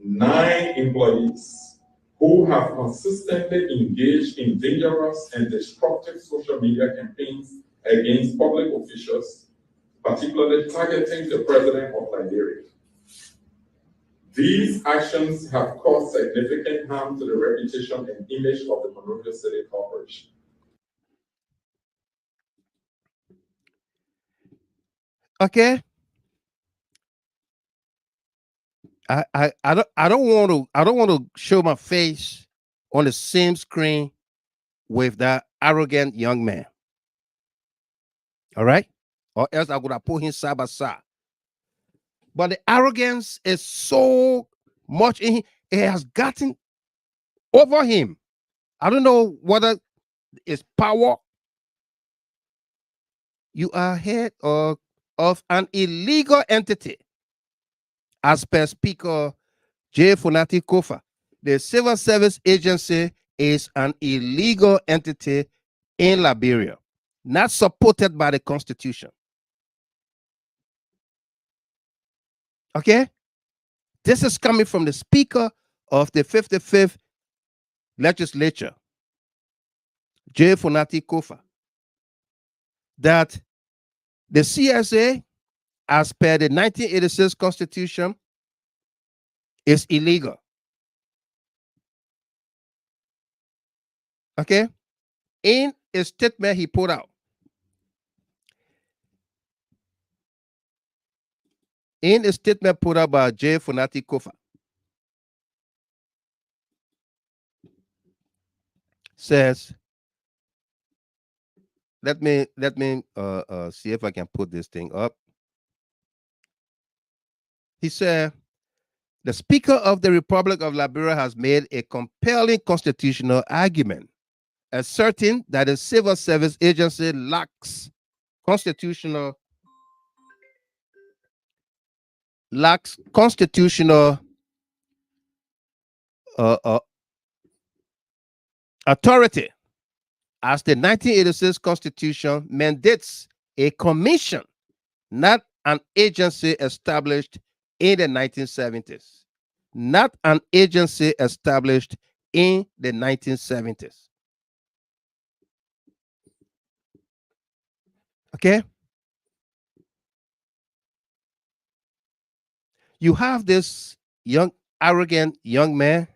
9 employees who have consistently engaged in dangerous and destructive social media campaigns against public officials, particularly targeting the President of Liberia. These actions have caused significant harm to the reputation and image of the Monrovia City Corporation. Okay. I don't want to show my face on the same screen with that arrogant young man. All right? Or else I would have put him side by side. But the arrogance is so much in him, it has gotten over him. I don't know whether is power. You are head of an illegal entity. As per Speaker J. Funati Kofa, the Civil Service Agency is an illegal entity in Liberia, not supported by the Constitution. Okay? This is coming from the Speaker of the 55th Legislature, J. Funati Kofa, that the CSA, as per the 1986 Constitution, is illegal. Okay? In a statement he put out, by J. Funati Kofa, says, let me see if I can put this thing up. He said, the Speaker of the Republic of Liberia has made a compelling constitutional argument, asserting that the Civil Service Agency lacks constitutional authority, as the 1986 Constitution mandates a commission, not an agency established in the 1970s. Not an agency established in the 1970s. Okay? You have this arrogant young man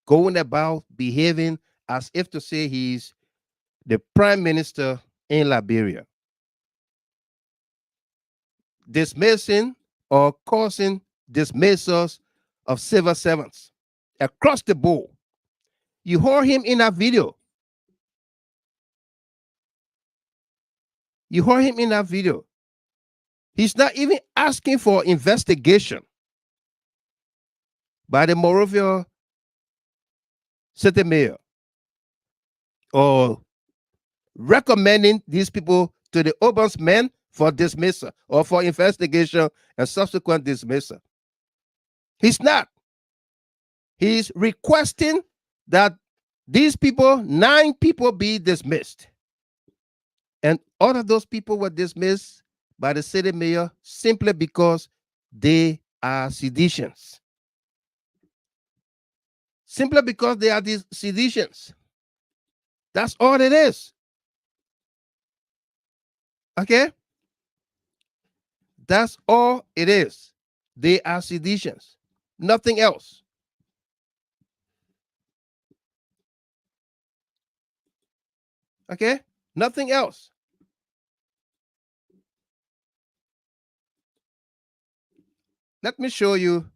going about behaving as if to say he's the prime minister in Liberia, dismissing or causing dismissals of civil servants across the board. You heard him in that video. He's not even asking for investigation by the Monrovia city mayor or recommending these people to the ombudsman for dismissal or for investigation and subsequent dismissal. He's not. He's requesting that these people, 9 people, be dismissed. And all of those people were dismissed by the city mayor simply because they are seditions. Simply because they are these seditions. That's all it is. Okay? That's all it is. They are seditions. Nothing else. Okay? Nothing else. Let me show you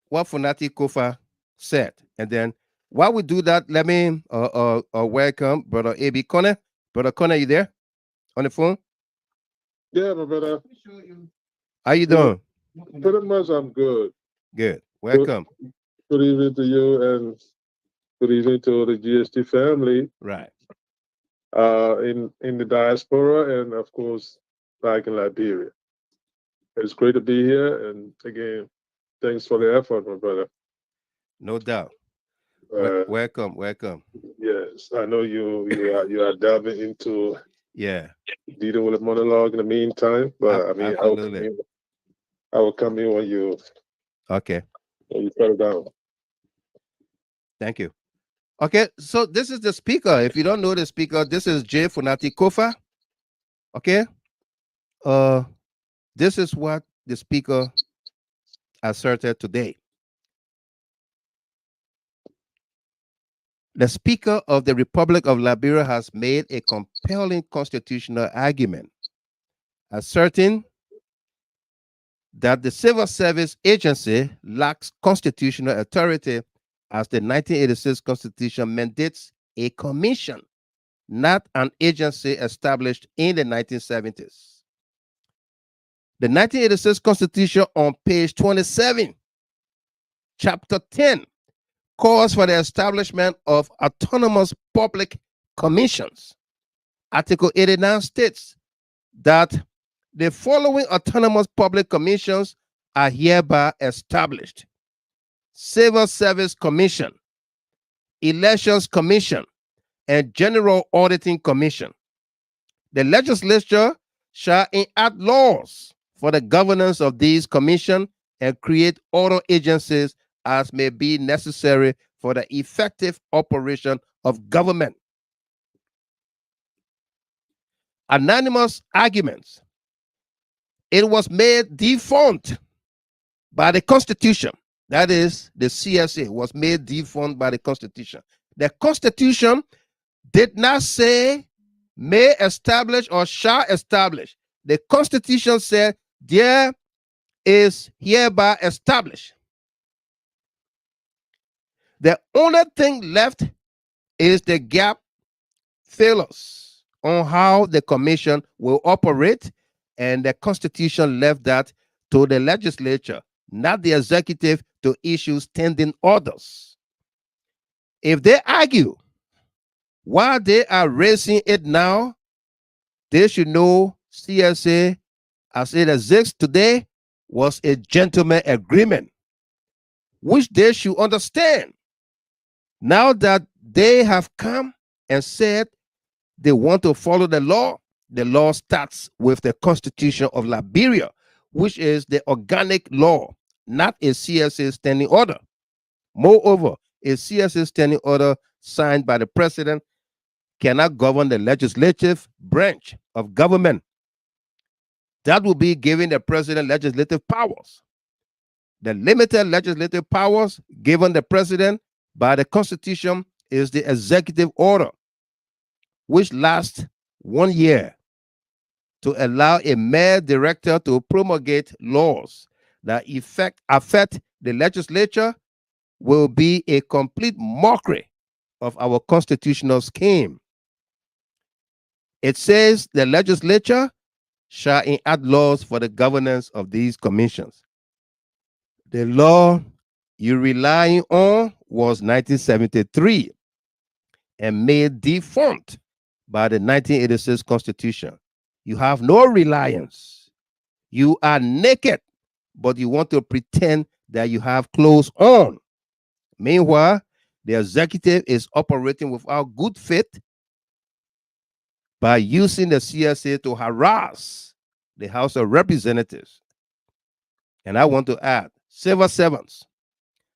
what Funati Kofa said. And then while we do that, let me welcome Brother A.B. Connor. Brother Connor, you there on the phone? Yeah, my brother. How you doing? Pretty much I'm good. Good. Welcome. Good evening to you and good evening to the GHT family. Right. In the diaspora and of course back in Liberia. It's great to be here, and again, thanks for the effort, my brother. No doubt. Welcome. Yes, I know you are delving into dealing with a monologue in the meantime, but I mean, I will come in when you settle down. Thank you. Okay, so this is the speaker. If you don't know the speaker, this is J. Funati Kofa. Okay. This is what the speaker asserted today. The Speaker of the Republic of Liberia has made a compelling constitutional argument, asserting that the Civil Service Agency lacks constitutional authority as the 1986 Constitution mandates a commission, not an agency established in the 1970s. The 1986 Constitution on page 27, chapter 10, calls for the establishment of autonomous public commissions. Article 89 states that the following autonomous public commissions are hereby established: Civil Service Commission, Elections Commission, and General Auditing Commission. The legislature shall enact laws for the governance of these commissions and create other agencies as may be necessary for the effective operation of government. Anonymous arguments. It was made defunct by the Constitution. That is, the CSA was made defunct by the Constitution. The Constitution did not say may establish or shall establish. The Constitution said there is hereby established. The only thing left is the gap fillers on how the commission will operate, and the Constitution left that to the legislature, not the executive, to issue standing orders. If they argue while they are raising it now, they should know CSA, as it exists today, was a gentleman agreement, which they should understand. Now that they have come and said they want to follow the law starts with the Constitution of Liberia, which is the organic law, not a CSA standing order. Moreover, a CSA standing order signed by the president cannot govern the legislative branch of government. That will be giving the president legislative powers. The limited legislative powers given the president by the Constitution is the executive order, which lasts 1 year, to allow a mayor director to promulgate laws that affect the legislature, will be a complete mockery of our constitutional scheme. It says the legislature shall enact laws for the governance of these commissions. The law you're relying on was 1973 and made defunct by the 1986 Constitution. You have no reliance. You are naked, but you want to pretend that you have clothes on. Meanwhile, the executive is operating without good faith by using the CSA to harass the House of Representatives. And I want to add, civil servants,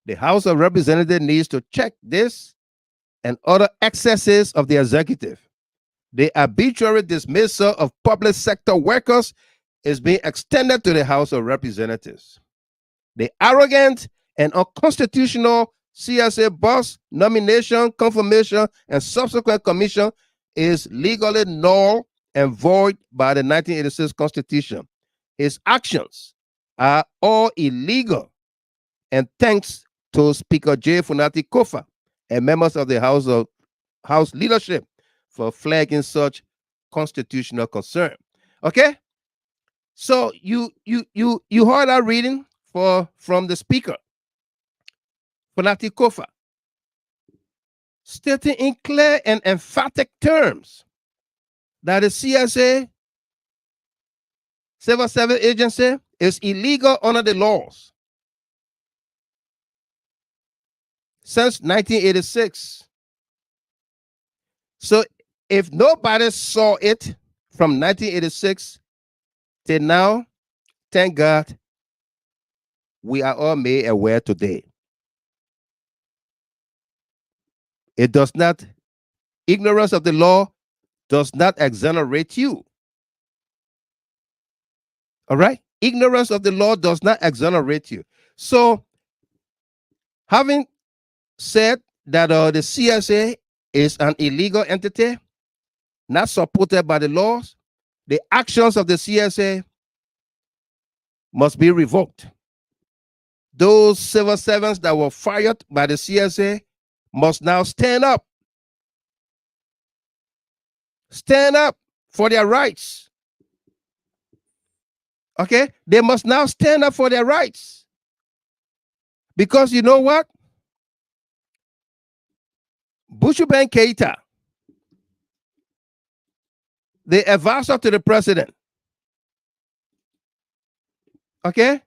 the House of Representatives needs to check this and other excesses of the executive. The arbitrary dismissal of public sector workers is being extended to the House of Representatives. The arrogant and unconstitutional CSA boss nomination, confirmation, and subsequent commission is legally null and void by the 1986 Constitution. His actions are all illegal, and thanks to Speaker J. Funati Kofa and members of the House leadership for flagging such constitutional concern. Okay, so you heard our reading from the Speaker Funati Kofa, stating in clear and emphatic terms that the CSA, Civil Service Agency, is illegal under the laws. Since 1986. So if nobody saw it from 1986 till now, thank God we are all made aware today. It does not, ignorance of the law does not exonerate you. All right? Ignorance of the law does not exonerate you. So, having said that the CSA is an illegal entity, not supported by the laws, the actions of the CSA must be revoked. Those civil servants that were fired by the CSA must now stand up. Stand up for their rights. Okay? They must now stand up for their rights. Because you know what? Bushman Keita the advisor to the president. Okay?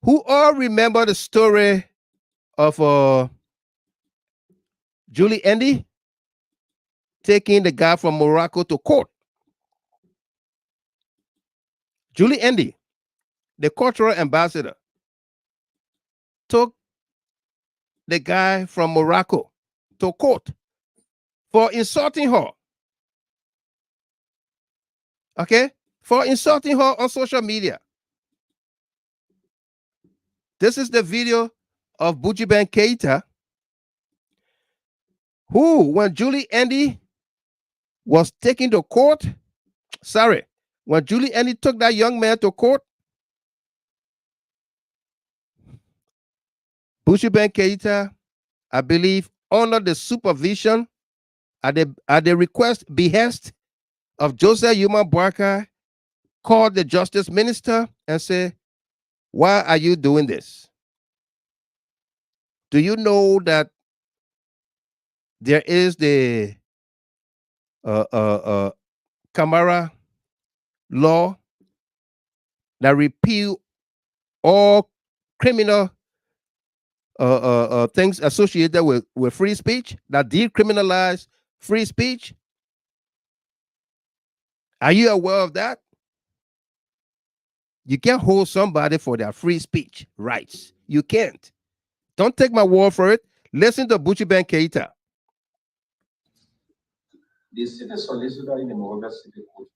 Who all remember the story of Julie Andy taking the guy from Morocco to court? Julie Andy, the cultural ambassador, took the guy from Morocco to court for insulting her. Okay? For insulting her on social media. This is the video of Bujiben Keita, who, when Julie Andy was taken to court, when Julie Andy took that young man to court, Bujiben Keita, I believe, under the supervision, at the request, behest of Joseph Yuma Boakai, called the justice minister and said, why are you doing this? Do you know that there is the Camara law that repeal all criminal things associated with free speech, that decriminalize free speech? Are you aware of that? You can't hold somebody for their free speech rights. You can't. Don't take my word for it. Listen to Bujiben Keita. The city solicitor in the Monrovia City Court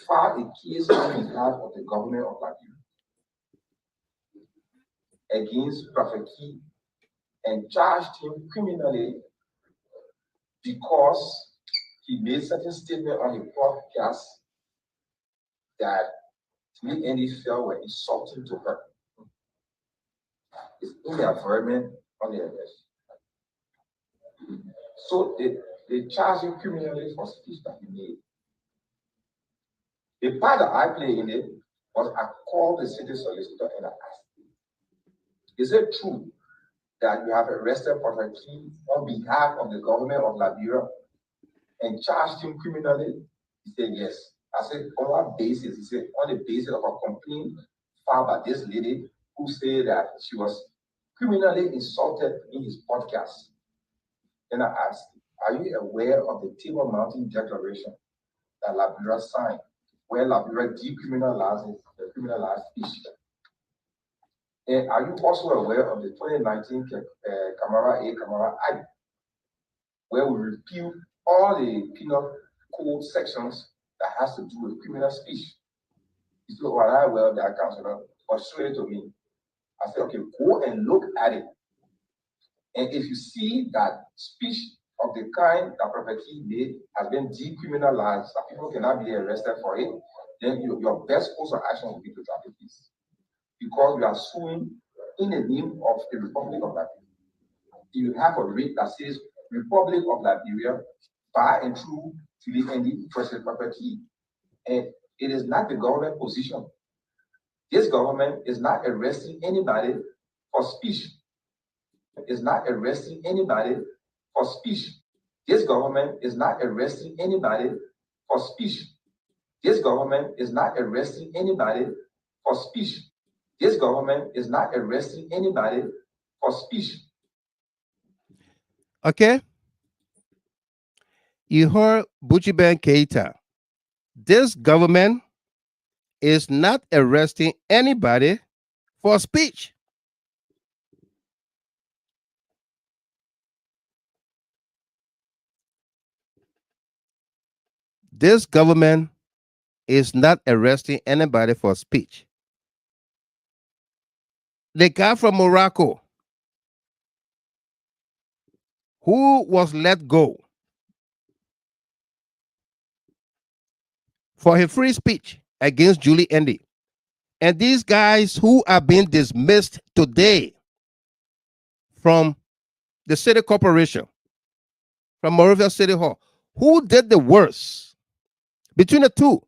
filed a case on behalf of the government of Liberia against Prophet Key and charged him criminally because he made certain statement on a podcast that me and his fellow were insulting to her. It's in the environment on the arrest. So they charge him criminally for speech that he made. The part that I play in it was I called the city solicitor and I asked him, is it true that you have arrested Prophet Key on behalf of the government of Liberia and charged him criminally? He said, yes. I said, on what basis? He said, on the basis of a complaint filed by this lady who said that she was criminally insulted in his podcast. Then I asked, are you aware of the Table Mountain Declaration that Liberia signed, where Liberia decriminalizes the criminalized speech? And are you also aware of the 2019 Camara A. Camara Act, where we repeal all the penal code sections that has to do with criminal speech? He said, well, I will, that counselor, or show it to me. I said, okay, go and look at it. And if you see that speech of the kind that Prophet Key made has been decriminalized, that people cannot be arrested for it, then your best course of action will be to drop the case. Because you are suing in the name of the Republic of Liberia. You have a writ that says Republic of Liberia by and through to the end President Prophet Key. And it is not the government position. This government is not arresting anybody for speech. Is not arresting anybody for speech. This government is not arresting anybody for speech. This government is not arresting anybody for speech. This government is not arresting anybody for speech. Okay? You heard Bujiben Keita. This government is not arresting anybody for speech. This government is not arresting anybody for speech. The guy from Morocco who was let go for his free speech against Julie Andy, and these guys who are being dismissed today from the city corporation, from Monrovia City Hall, who did the worst between the two?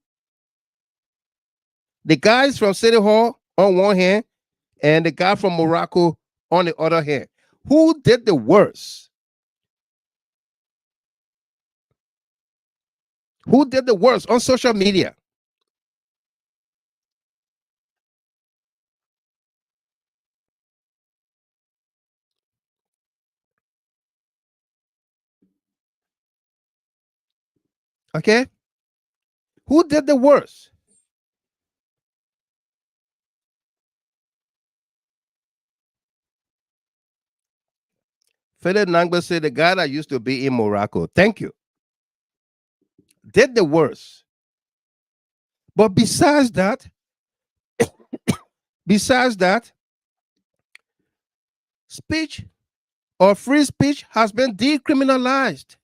The guys from City Hall on one hand and the guy from Morocco on the other hand. Who did the worst? Who did the worst on social media? Okay? Who did the worst? Philip Nangba said, the guy that used to be in Morocco, thank you, did the worst. But besides that, speech or free speech has been decriminalized.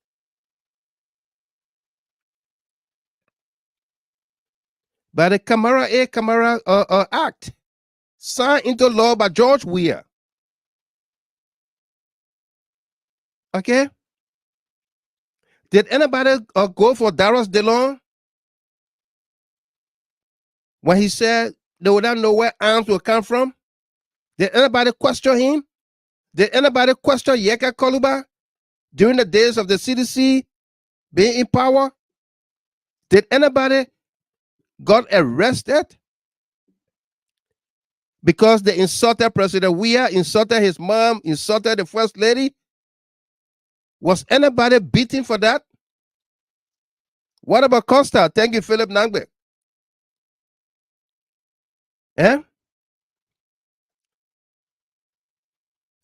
By the Camara Act, signed into law by George Weah. Okay? Did anybody go for Darius DeLong when he said they would not know where arms will come from? Did anybody question him? Did anybody question Yeka Koluba during the days of the CDC being in power? Did anybody got arrested because they insulted President Weah, insulted his mom, insulted the First Lady? Was anybody beaten for that? What about Costa? Thank you, Philip Nangbe. Eh?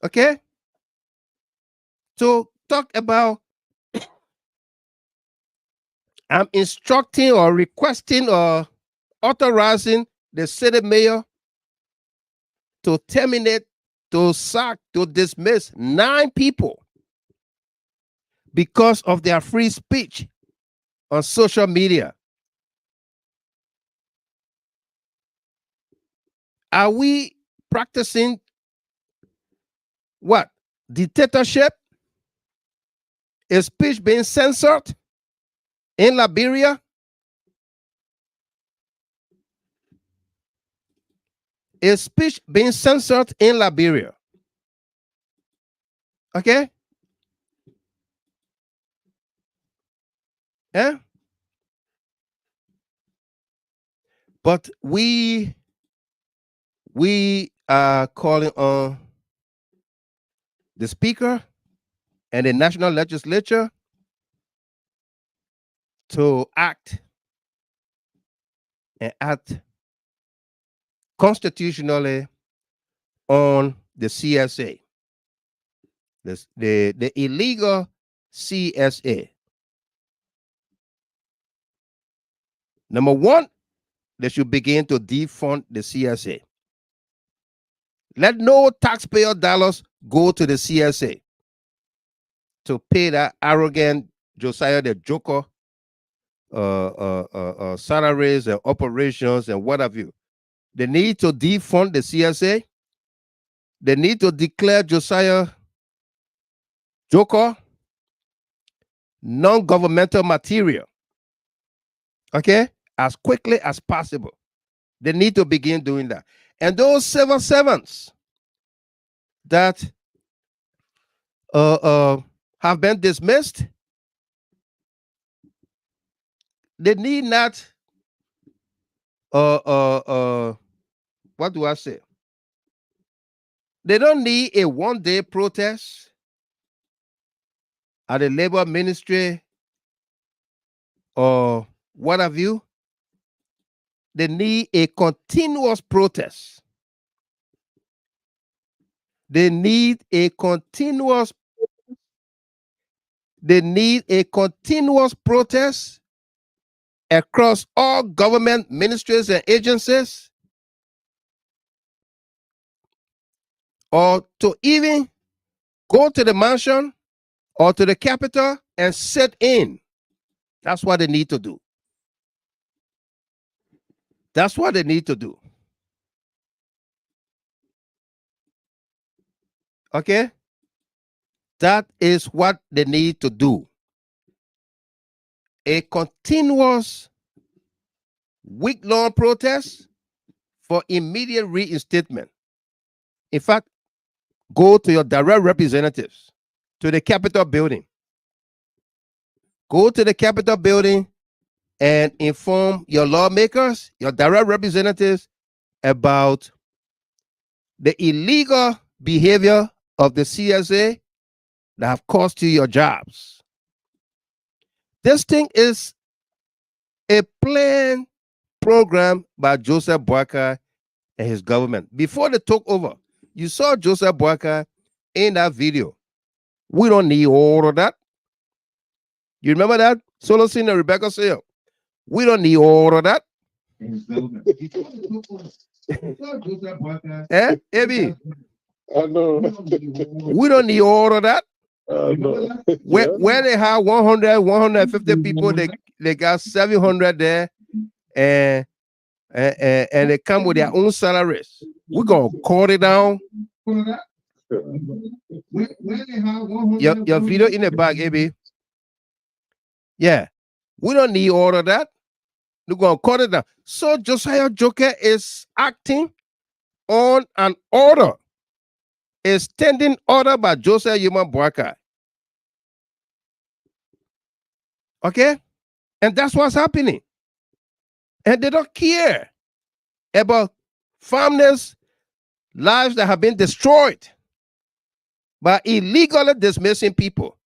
Okay? So talk about I'm instructing or requesting or authorizing the city mayor to terminate, to sack, to dismiss 9 people because of their free speech on social media. Are we practicing what? Dictatorship? Is speech being censored in Liberia? Is speech being censored in Liberia? Okay? Yeah? But we are calling on the Speaker and the National Legislature to act and act constitutionally on the CSA, the illegal CSA. Number one, they should begin to defund the CSA. Let no taxpayer dollars go to the CSA to pay that arrogant Josiah the Joker salaries and operations and what have you. They need to defund the CSA. They need to declare Josiah Joker non-governmental material. Okay? As quickly as possible. They need to begin doing that. And those civil servants that have been dismissed, they need not what do I say? They don't need a one-day protest at the labor ministry or what have you. They need a continuous protest. They need a continuous protest across all government ministries and agencies, or to even go to the mansion or to the Capitol and sit in. That's what they need to do. That's what they need to do. Okay? That is what they need to do. A continuous week-long protest for immediate reinstatement. In fact, go to your direct representatives, to the Capitol building. Go to the Capitol building and inform your lawmakers, your direct representatives about the illegal behavior of the CSA that have cost you your jobs. This thing is a planned program by Joseph Boakai and his government. Before they took over, you saw Joseph Boakai in that video. We don't need all of that. You remember that? Solocene and Rebecca Sale. We don't need all of that. Eh, Abby? I know. We don't need all of that. No. Where they have 100, 150 people, they got 700 there, and they come with their own salaries. We're gonna cut it down. Your video in the back, Abby. Yeah, we don't need all of that. We're gonna cut it down. So Josiah Joker is acting on an order, a standing order by Joseph Yuma Boakai. Okay? And that's what's happening. And they don't care about farmers' lives that have been destroyed by illegally dismissing people.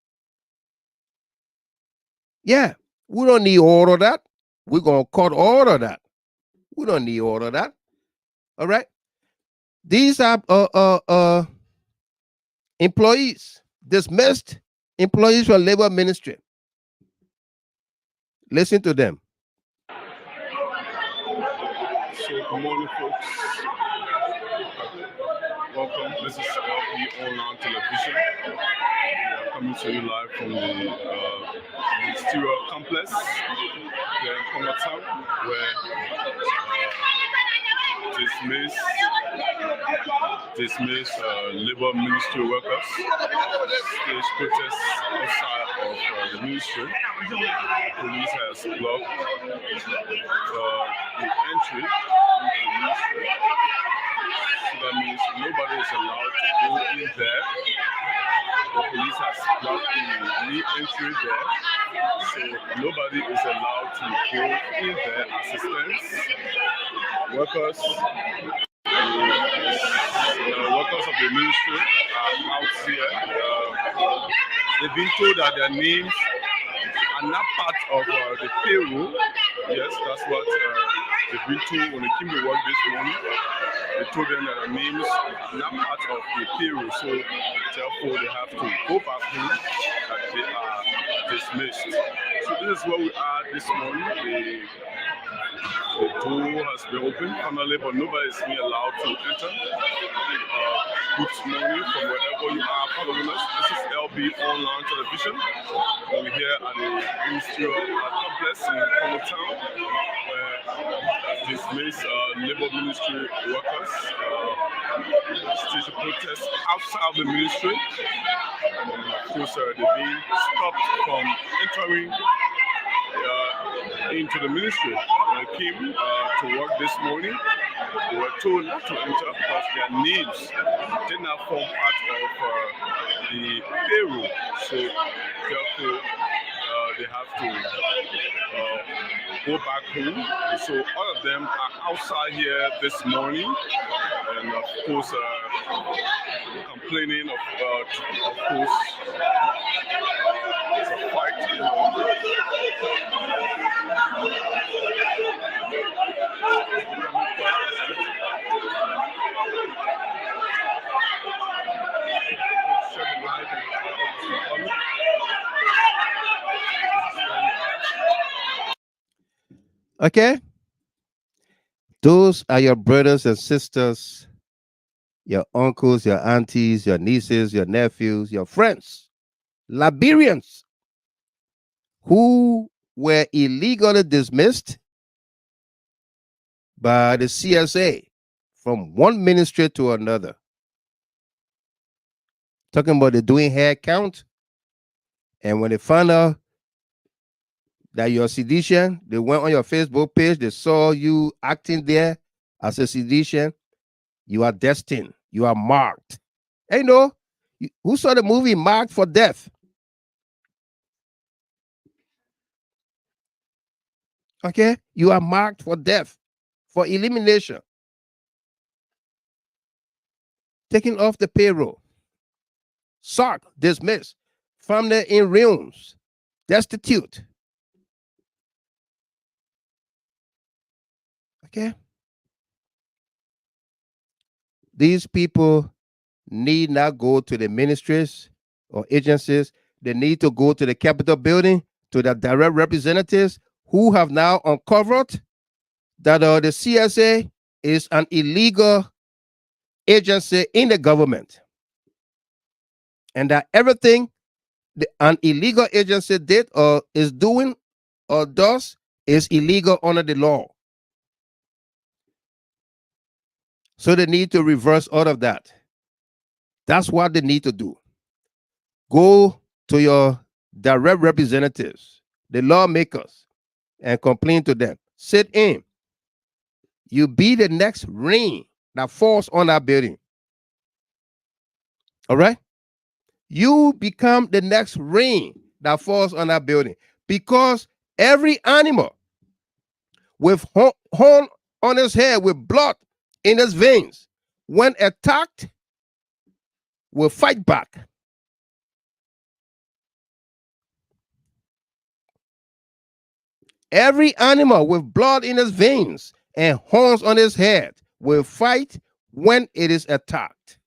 Yeah, we don't need all of that. We're going to cut all of that. We don't need all of that. All right? These are employees, dismissed employees from labor ministry. Listen to them. So, good morning, folks. Welcome. This is LP Online Television. We are coming to you live from the Ministerial Complex here in Congo, where dismissed labor ministry workers stage protests outside of the ministry. Police has blocked the entry into the ministry. So that means nobody is allowed to go in there. The police has blocked the entry there. So nobody is allowed to go in there. Assistants, workers, workers of the ministry are out here. They've been told that their names are not part of the payroll. Yes, that's what they've been told when they came to work this morning. They told them that their names are not part of the payroll, so therefore they have to go back home, that they are dismissed. So this is where we are this morning. The door has been opened finally, but nobody is being allowed to enter. Good morning from wherever you are following us. This is LB Online Television. We're here at the Ministerial Complex in Congo Town, where dismissed labor ministry workers stage a protest outside of the ministry. Of course, they're being stopped from entering into the ministry. When they came to work this morning, they were told not to enter because their names did not form part of the payroll. So therefore, they have to go back home. So all of them are outside here this morning, and of course complaining about, of course, it's a fight, you know. Okay? Those are your brothers and sisters, your uncles, your aunties, your nieces, your nephews, your friends, Liberians, who were illegally dismissed by the CSA from one ministry to another. Talking about the doing head count. And when they found out that you're a seditious, they went on your Facebook page, they saw you acting there as a seditious, you are destined, you are marked. Hey, no, who saw the movie Marked for Death? Okay? You are marked for death, for elimination, taken off the payroll, sacked, dismissed, family in ruins, destitute. Okay? These people need not go to the ministries or agencies. They need to go to the Capitol building, to the direct representatives who have now uncovered that the CSA is an illegal agency in the government, and that everything an illegal agency did or is doing or does is illegal under the law. So they need to reverse all of that. That's what they need to do. Go to your direct representatives, the lawmakers, and complain to them. Sit in. You be the next rain that falls on that building. All right? You become the next rain that falls on that building, because every animal with horn on his head, with blood in his veins, when attacked, will fight back. Every animal with blood in his veins and horns on his head will fight when it is attacked.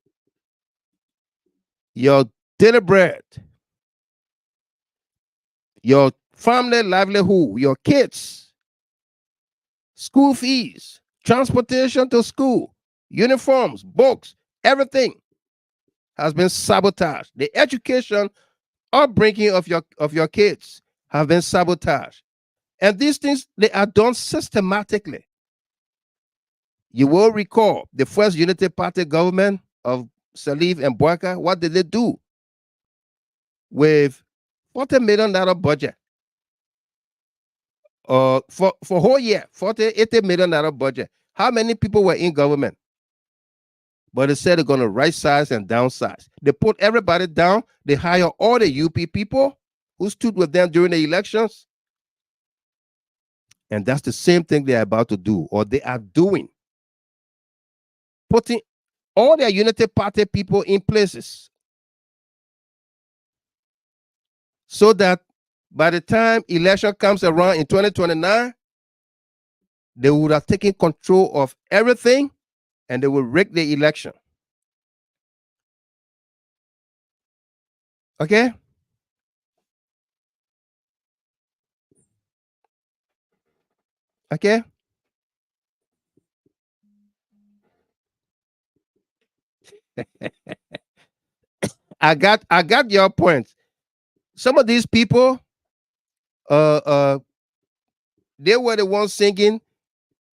Your daily bread, your family livelihood, your kids, school fees, transportation to school, uniforms, books, everything has been sabotaged. The education, upbringing of your kids have been sabotaged. And these things, they are done systematically. You will recall the first Unity Party government of Salif and Boaka. What did they do? With $40 million budget. For whole year, $80 million budget. How many people were in government? But they said they're going to right size and downsize. They put everybody down. They hire all the UP people who stood with them during the elections. And that's the same thing they're about to do, or they are doing. Putting all their Unity Party people in places, so that by the time election comes around in 2029, they would have taken control of everything and they will rig the election. Okay? Okay? I got your point. Some of these people, they were the ones singing,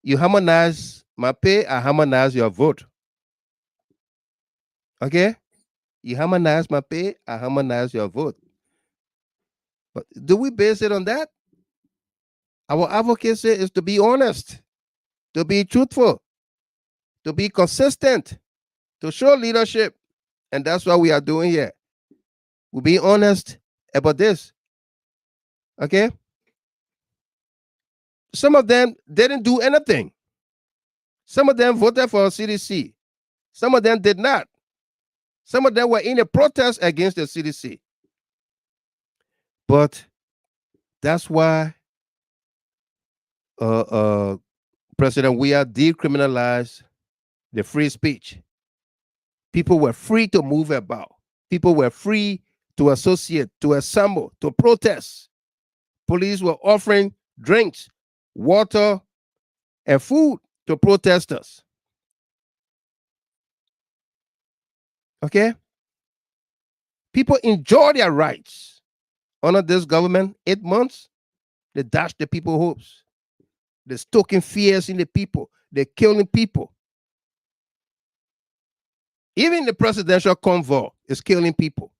"You harmonize my pay, I harmonize your vote." Okay? You harmonize my pay, I harmonize your vote. But do we base it on that? Our advocacy is to be honest, to be truthful, to be consistent, to show leadership. And that's what we are doing here. We'll be honest about this. Okay? Some of them didn't do anything. Some of them voted for CDC. Some of them did not. Some of them were in a protest against the CDC. But that's why President Weah decriminalized the free speech. People were free to move about. People were free to associate, to assemble, to protest. Police were offering drinks, water, and food to protesters. Okay? People enjoy their rights. Under this government, 8 months, they dashed the people's hopes. They're stoking fears in the people. They're killing people. Even the presidential convoy is killing people.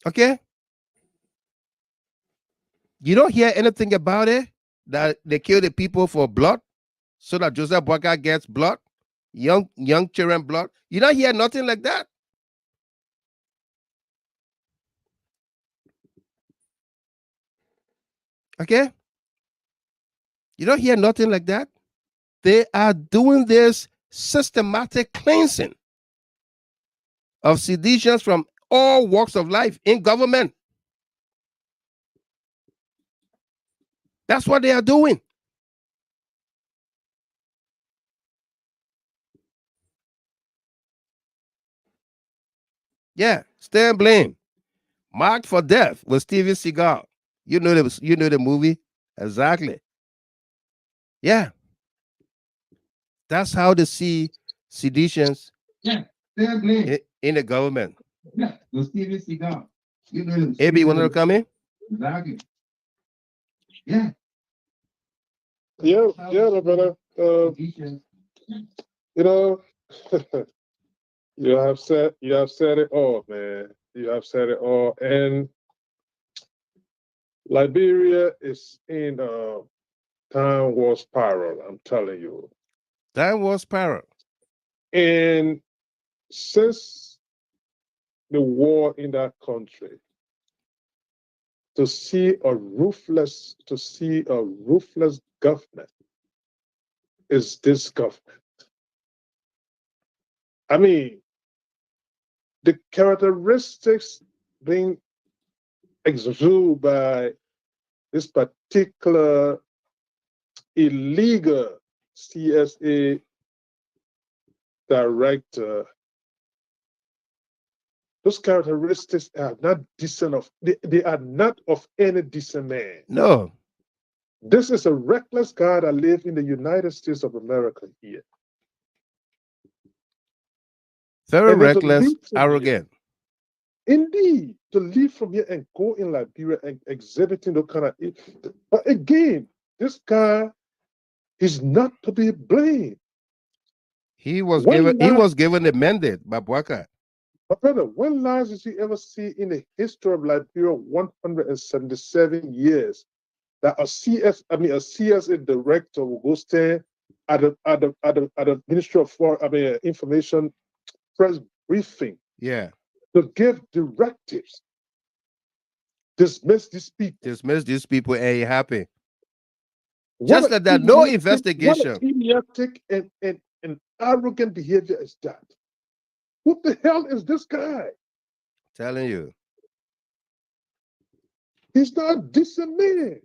Okay? You don't hear anything about it, that they kill the people for blood, so that Joseph Boakai gets blood, young children blood. You don't hear nothing like that. Okay? You don't hear nothing like that. They are doing this systematic cleansing of seditious from all walks of life in government. That's what they are doing. Yeah, stand blame. Marked for Death with Steven Seagal. You know the movie? Exactly. Yeah. That's how they see seditions in the government. Yeah, with Steven Seagal. You know him. AB, you want to come in? Exactly. Yeah. Yeah, my brother. You know, you have said it all, man. You have said it all. And Liberia is in time war spiral, I'm telling you. Time war spiral. And since the war in that country, to see a ruthless government is this government. I mean, the characteristics being exuded by this particular illegal CSA director, those characteristics are not decent they are not of any decent man. No. This is a reckless guy that lives in the United States of America here. Very reckless, arrogant. Indeed, to leave from here and go in Liberia and exhibiting the kind of. But again, this guy is not to be blamed. He was given a mandate by Bwaka. But brother, when lies did you ever see in the history of Liberia 177 years that a CSA director will go stand at the Ministry of Information press briefing? Yeah. To give directives. Dismiss these people. Dismiss these people and you're happy. Just like that, no investigation. What idiotic and arrogant behavior is that? What the hell is this guy? Telling you. He's not a decent man.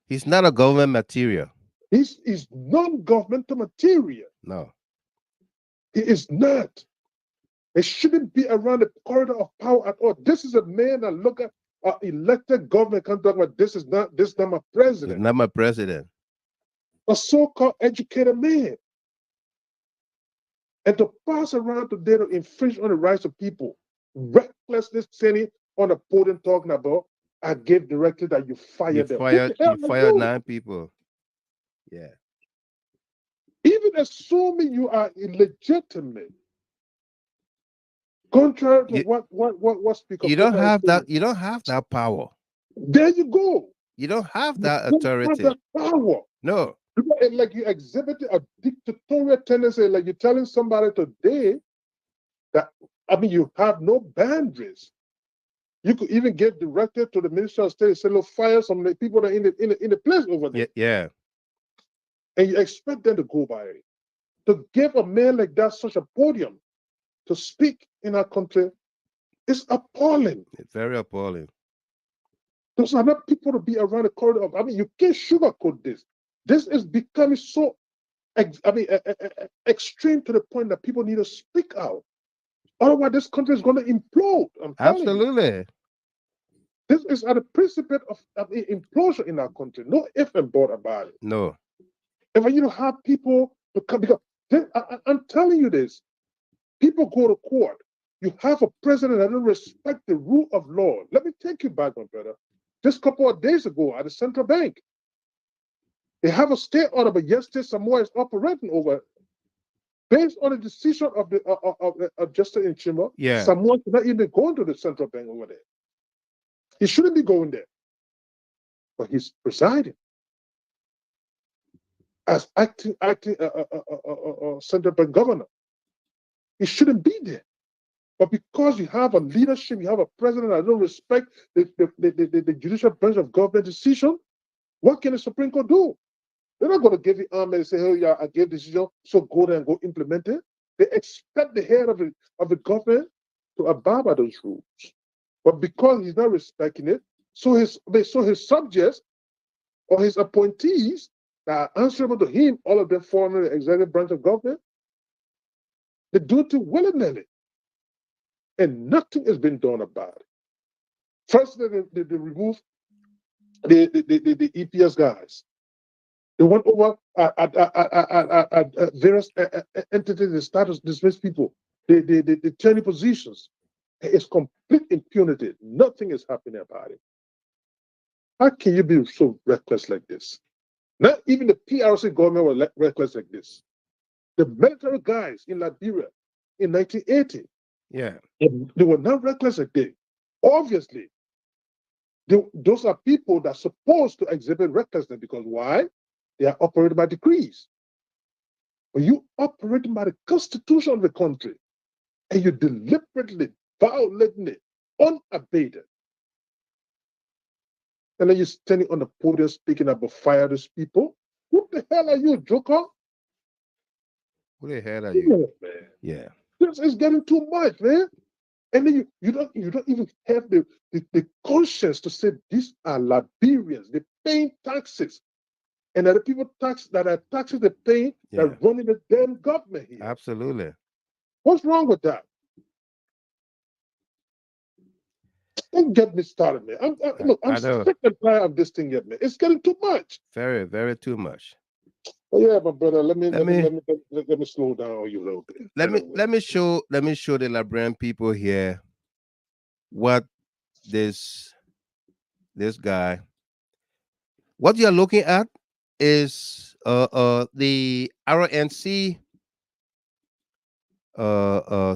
He's not a government material. He's non-governmental material. No. He is not. It shouldn't be around the corridor of power at all. This is a man that look at elected government can talk about this is not my president. Not my president. A so-called educated man. And to pass around today to infringe on the rights of people, recklessness standing on the podium talking about, I gave directive that you fire them. You fired 9 people. Yeah. Even assuming you are illegitimate. Contrary to what Speaker. You don't have that. You don't have that power. There you go. You don't have that authority. You don't have that power. No. Like you exhibited a dictatorial tendency. Like you're telling somebody today that you have no boundaries. You could even get directed to the Minister of State and say, "Look, fire some of the people that are in the place over there." Yeah. And you expect them to go by it. To give a man like that such a podium to speak in our country is appalling. It's very appalling. Those are not people to be around the corridor of. You can't sugarcoat this. This is becoming so, extreme to the point that people need to speak out. Otherwise, this country is going to implode. Absolutely. This is at the precipice of implosion in our country. No if and but about it. No. If you don't have people to come, because I'm telling you this, people go to court. You have a president that doesn't respect the rule of law. Let me take you back, my brother. Just a couple of days ago at the central bank, they have a state order, but yesterday Samoa is operating over it. Based on the decision of the Justice in Chima, Samoa should not even go into the central bank over there. He shouldn't be going there, but he's presiding as acting central bank governor. He shouldn't be there. But because you have a leadership, you have a president that don't respect the judicial branch of government decision, What can the Supreme Court do? They're not going to give the army and say, "Oh yeah, I gave decision, so go there and go implement it." They expect the head of the government to abide by those rules. But because he's not respecting it, so his subjects or his appointees that are answerable to him, all of them fall under the executive branch of government, they do it willy-nilly. And nothing has been done about it. First, they remove the EPS guys. They went over at various entities and started to dismiss people. They turn positions. It's complete impunity. Nothing is happening about it. How can you be so reckless like this? Not even the PRC government was reckless like this. The military guys in Liberia in 1980, they were not reckless like this. Obviously, those are people that are supposed to exhibit recklessness because why? They are operated by decrees. When you operating by the constitution of the country and you deliberately violating it unabated, and then you're standing on the podium speaking about fire these people, what the hell are you, joker? Who the hell are you? Yeah, man. Yeah. This is getting too much, man. And then you don't even have the conscience to say these are Liberians. They're paying taxes. And that the people that are taxes they pay that are running the damn government here. Absolutely. What's wrong with that? Don't get me started, man. I'm sick and tired of this thing yet, man. It's getting too much. Very, very too much. Oh, yeah, my brother. Let me slow down on you a little bit. Let me show the Liberian people here what this guy. What you're looking at is the RNC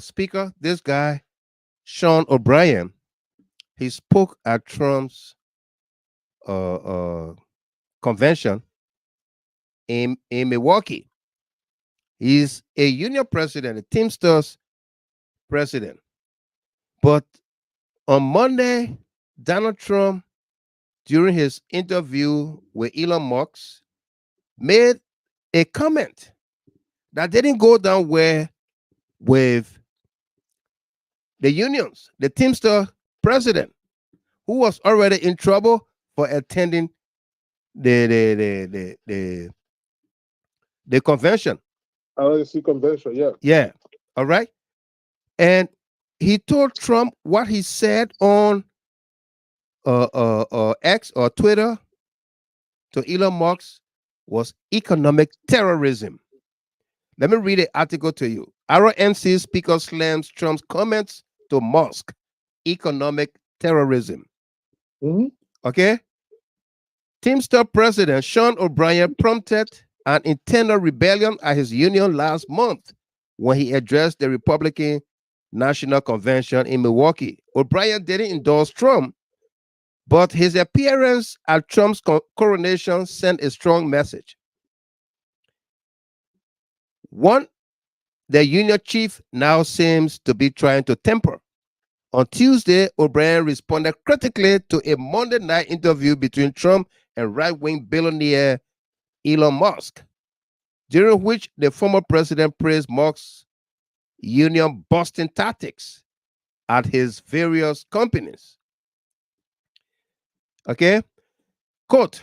speaker. This guy, Sean O'Brien. He spoke at Trump's convention in Milwaukee. He's a union president, a Teamsters president. But on Monday, Donald Trump, during his interview with Elon Musk, made a comment that didn't go down well with the unions, the Teamster president, who was already in trouble for attending the convention. RNC convention, yeah. Yeah. All right. And he told Trump what he said on X or Twitter to Elon Musk was economic terrorism. Let me read the article to you. RNC speaker slams Trump's comments to Musk. Economic terrorism. Okay. Teamster president Sean O'Brien prompted an internal rebellion at his union last month when he addressed the Republican National Convention in Milwaukee. O'Brien didn't endorse Trump, but his appearance at Trump's coronation sent a strong message. One, the union chief now seems to be trying to temper. On Tuesday, O'Brien responded critically to a Monday night interview between Trump and right-wing billionaire Elon Musk, during which the former president praised Musk's union-busting tactics at his various companies. Okay? Quote,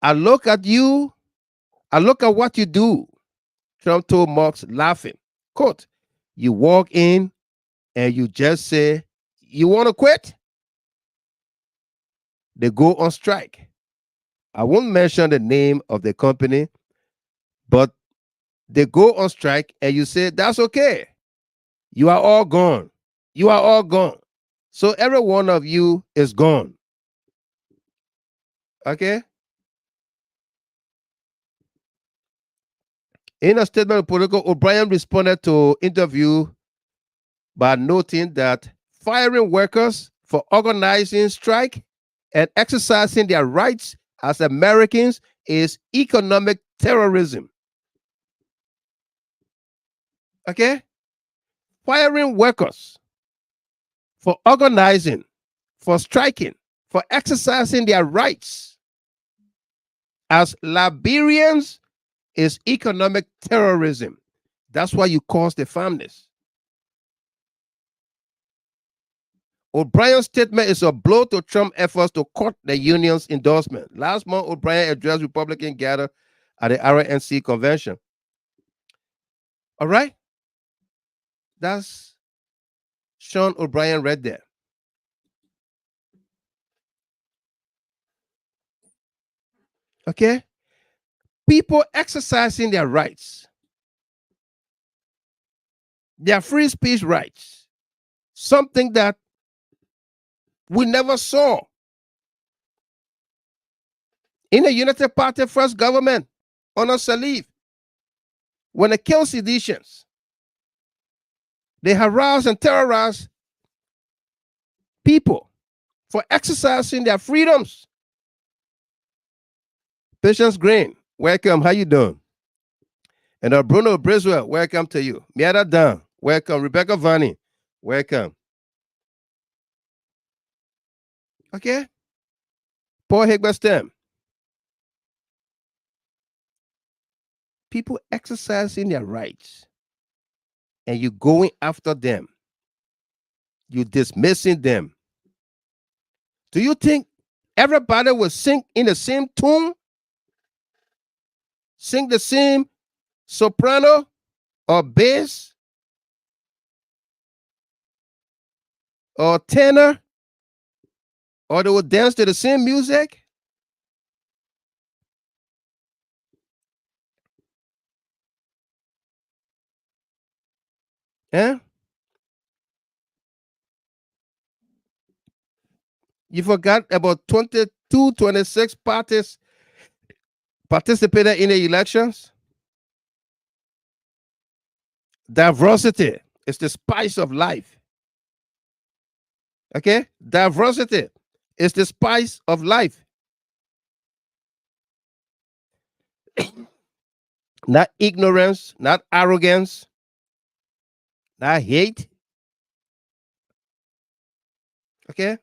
I look at what you do, Trump told Musk, laughing. Quote, you walk in and you just say, you want to quit? They go on strike. I won't mention the name of the company, but they go on strike and you say, that's okay. You are all gone. You are all gone. So every one of you is gone. Okay? In a statement of political, O'Brien responded to interview by noting that firing workers for organizing strike and exercising their rights as Americans is economic terrorism. Okay? Firing workers for organizing, for striking, for exercising their rights as Liberians is economic terrorism. That's why you cause the families. O'Brien's statement is a blow to Trump's efforts to cut the union's endorsement. Last month, O'Brien addressed Republicans gathered at the RNC convention. All right? That's Sean O'Brien right there. Okay? People exercising their rights, their free speech rights, something that we never saw in the Unity Party first government under Salif. When they killed seditionists, they harass and terrorize people for exercising their freedoms. Patience Green, welcome. How you doing? And Bruno Briswell, welcome to you. Miada Dan, welcome. Rebecca Vanni, welcome. Okay. Paul Higberstem. People exercising their rights and you going after them. You dismissing them. Do you think everybody will sing in the same tune? Sing the same soprano or bass or tenor? Or they will dance to the same music? Yeah? You forgot about 22, 26 parties participated in the elections? Diversity is the spice of life. Okay? Diversity is the spice of life. Not ignorance, not arrogance, not hate. Okay?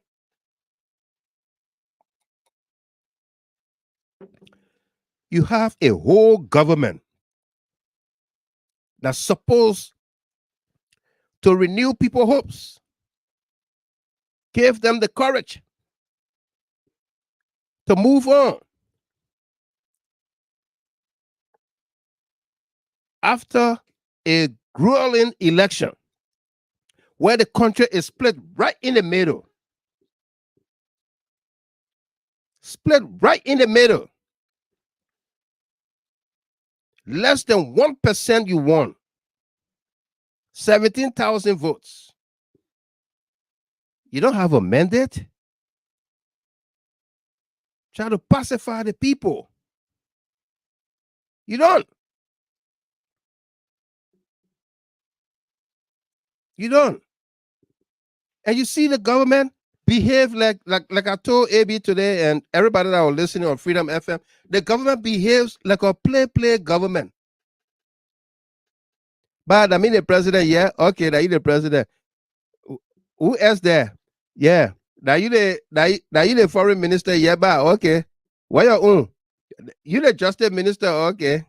You have a whole government that's supposed to renew people's hopes, give them the courage to move on. After a grueling election where the country is split right in the middle, less than 1% you won, 17,000 votes. You don't have a mandate? Try to pacify the people. You don't. You don't. And you see the government behave like I told AB today and everybody that was listening on Freedom FM, the government behaves like a play government. But I mean the president, yeah, okay, now you the president. Who else there? Yeah. Now you the foreign minister, yeah, but okay. Why your own? You the justice minister, okay.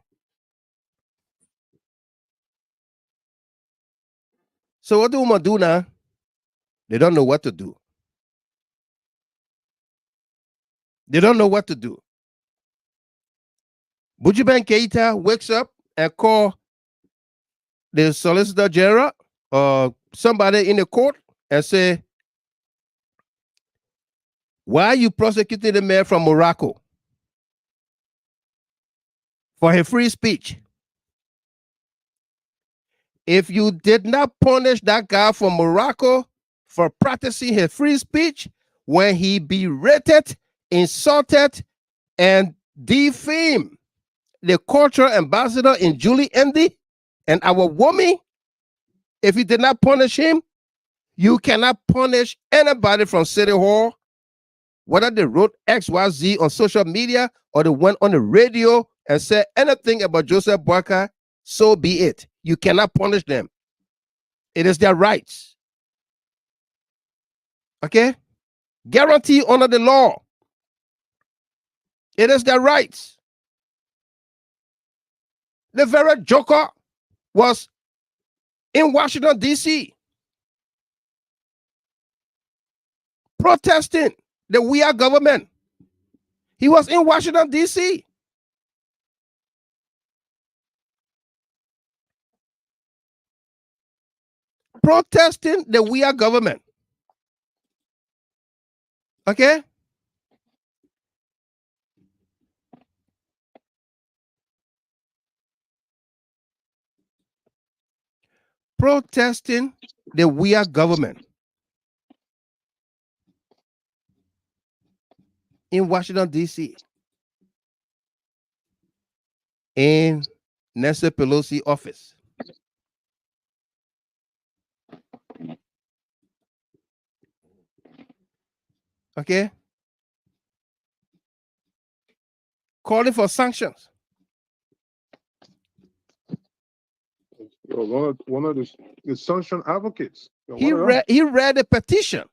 So what do we do now? They don't know what to do. They don't know what to do. Bujuban Keita wakes up and call the Solicitor General or somebody in the court and say, why are you prosecuting the man from Morocco for his free speech? If you did not punish that guy from Morocco for practicing his free speech when he berated, insulted, and defamed the cultural ambassador in Julie Andy and our woman, if you did not punish him, you cannot punish anybody from City Hall, whether they wrote XYZ on social media or they went on the radio and said anything about Joseph Boakai, so be it. You cannot punish them. It is their rights. Okay? Guarantee under the law. It is their rights. The very joker was in Washington, D.C. protesting the We Are government. He was in Washington, D.C. protesting the We Are government. Okay? Protesting the We Are government in Washington, D.C. in Nancy Pelosi office. Okay? Calling for sanctions. One of the sanction advocates. He read the petition.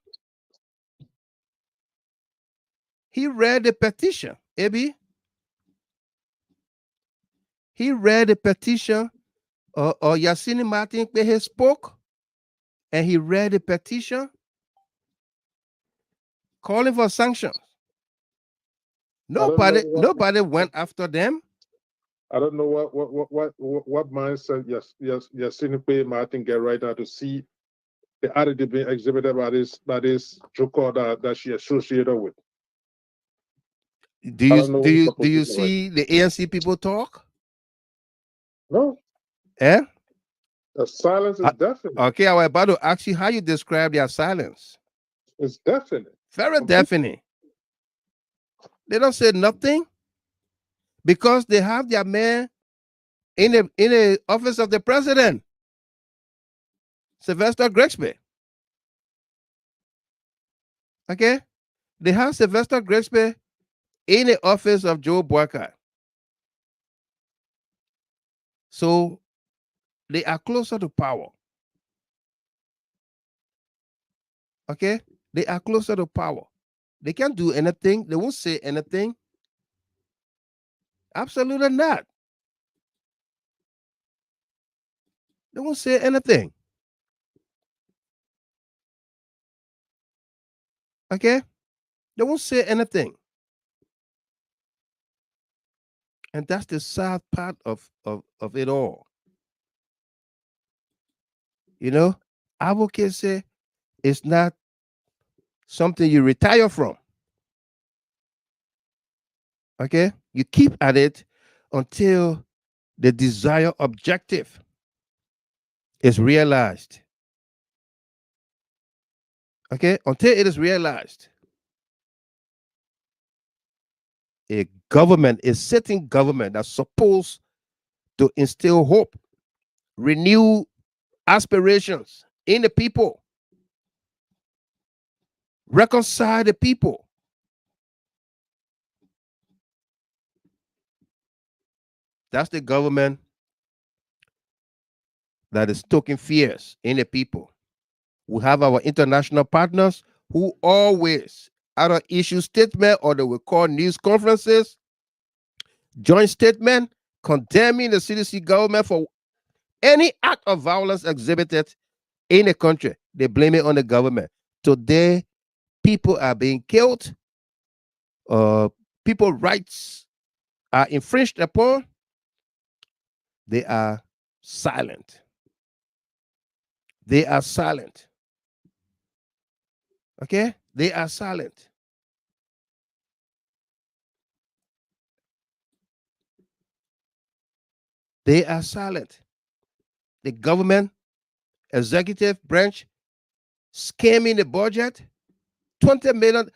He read the petition, Abi. He read the petition, or Yasini Martin he spoke, and he read the petition calling for sanctions. Nobody went after them. I don't know what mindset Yasini Martin get right now to see the attitude being exhibited by this joker that she associated with. Do you see the ANC people talk? No. Eh? The silence is definite. Okay, I was about to ask you how you describe their silence. It's definite. Very definite. They don't say nothing because they have their man in the office of the president, Sylvester Grigsby. Okay? They have Sylvester Grigsby in the office of Joe Boycott. So they are closer to power. Okay? They are closer to power. They can't do anything. They won't say anything. Absolutely not. They won't say anything. Okay? They won't say anything. And that's the sad part of it all. You know, advocacy is not something you retire from. Okay? You keep at it until the desired objective is realized. Okay? Until it is realized. A government, a sitting government that's supposed to instill hope, renew aspirations in the people, reconcile the people. That's the government that is stoking fears in the people. We have our international partners who always either issue statement or they will call news conferences, joint statement condemning the CDC government for any act of violence exhibited in the country. They blame it on the government. Today, people are being killed. People's rights are infringed upon. They are silent. They are silent. Okay? They are silent. They are silent. The government, executive branch, scamming the budget, $20 million.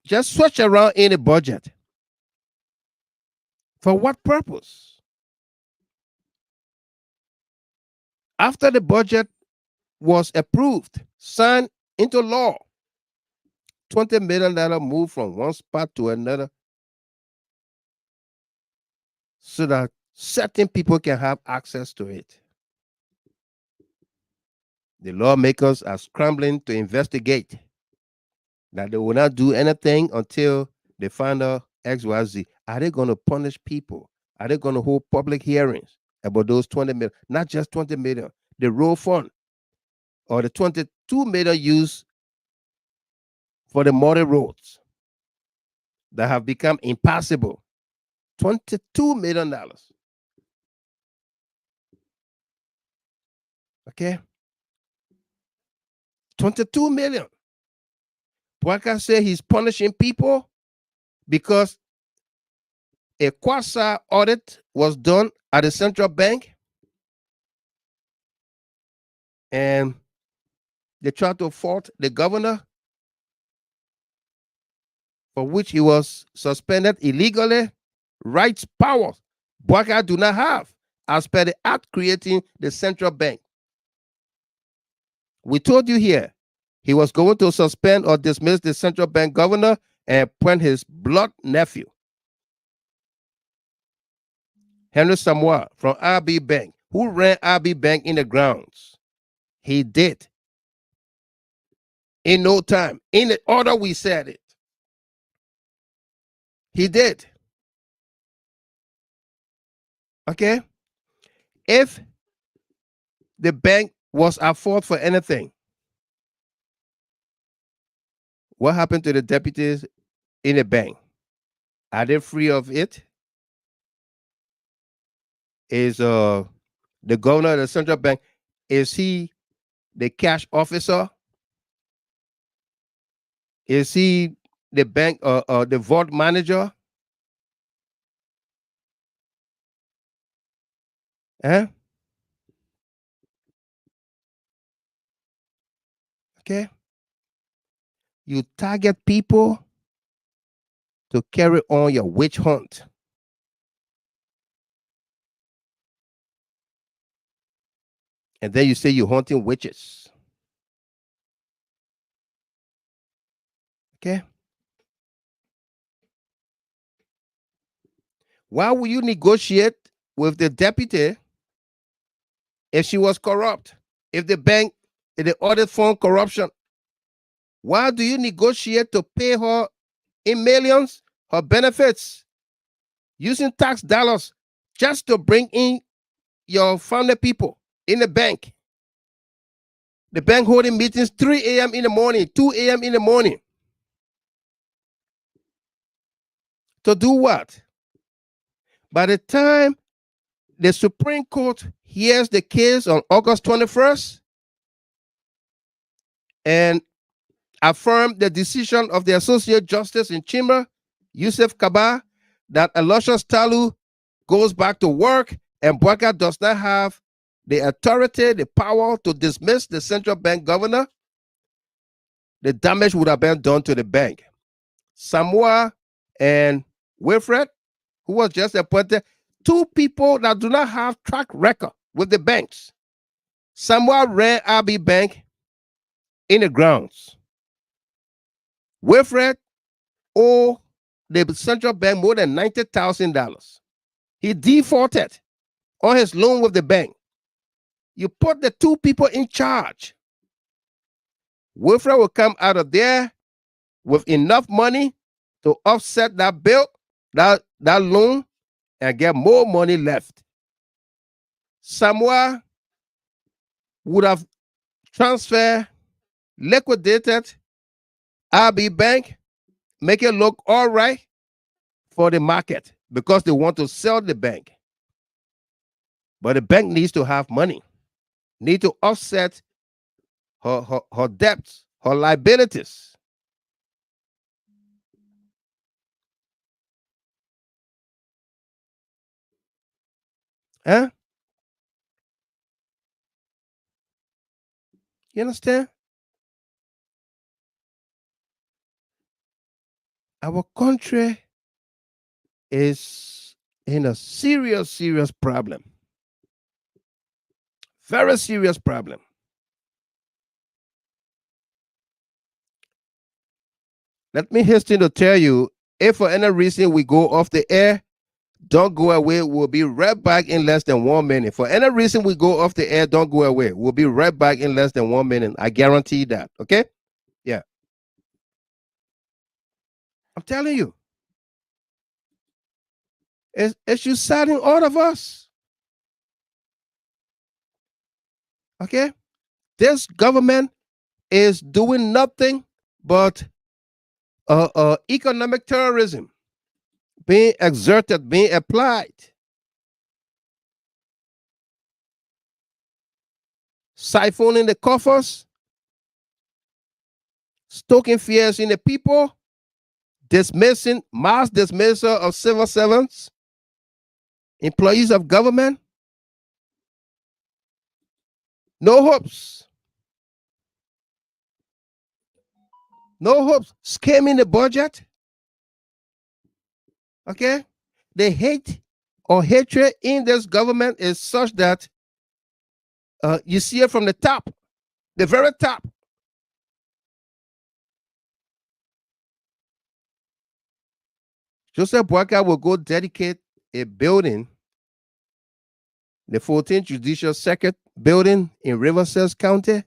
Just switch around in the budget. For what purpose? After the budget was approved, signed into law, $20 million moved from one spot to another so that certain people can have access to it. The lawmakers are scrambling to investigate that they will not do anything until they find out XYZ. Are they going to punish people? Are they going to hold public hearings about those 20 million? Not just 20 million, the road fund, or the 22 million used for the muddy roads that have become impassable. $22 million. Okay? 22 million. Bwaka said he's punishing people because a quasi audit was done at the central bank and they tried to fault the governor, for which he was suspended illegally. Rights powers Bwaka do not have as per the act creating the central bank. We told you here he was going to suspend or dismiss the central bank governor and appoint his blood nephew, Henry Samoa from RB Bank, who ran RB Bank in the grounds. He did. In no time. In the order we said it. He did. Okay? If the bank was at fault for anything, what happened to the deputies in the bank? Are they free of it? Is the governor of the central bank, is he the cash officer? Is he the bank the vault manager? Okay. You target people to carry on your witch hunt. And then you say you're hunting witches. Okay. Why would you negotiate with the deputy if she was corrupt? If the bank, if the audit found corruption, why do you negotiate to pay her in millions her benefits using tax dollars just to bring in your family people in the bank? The bank holding meetings 3 a.m. in the morning, 2 a.m. in the morning. To do what? By the time the Supreme Court hears the case on August 21st and affirm the decision of the Associate Justice in Chimba, Yusuf Kaba, that Aloysius Talu goes back to work and Bwaka does not have the authority, the power to dismiss the central bank governor, the damage would have been done to the bank. Samoa and Wilfred, who was just appointed, two people that do not have track record with the banks. Samoa ran RB Bank in the grounds. Wilfred owed the central bank more than $90,000. He defaulted on his loan with the bank. You put the two people in charge. Wilfred will come out of there with enough money to offset that bill, that loan, and get more money left. Samoa would have transferred, liquidated RB Bank, make it look all right for the market because they want to sell the bank. But the bank needs to have money, need to offset her debts, her liabilities. Huh? You understand? Our country is in a serious, serious problem. Very serious problem. Let me hasten to tell you, if for any reason we go off the air, don't go away. We'll be right back in less than 1 minute. For any reason we go off the air, don't go away. We'll be right back in less than 1 minute. I guarantee that. Okay? Yeah. I'm telling you. It should sadden all of us. Okay? This government is doing nothing but economic terrorism being exerted, being applied. Siphoning the coffers, stoking fears in the people, mass dismissal of civil servants, employees of government. No hopes. No hopes. Scamming the budget. Okay? The hate or hatred in this government is such that you see it from the top, the very top. Joseph Boakai will go dedicate a building, the 14th Judicial Circuit building in Riverside County,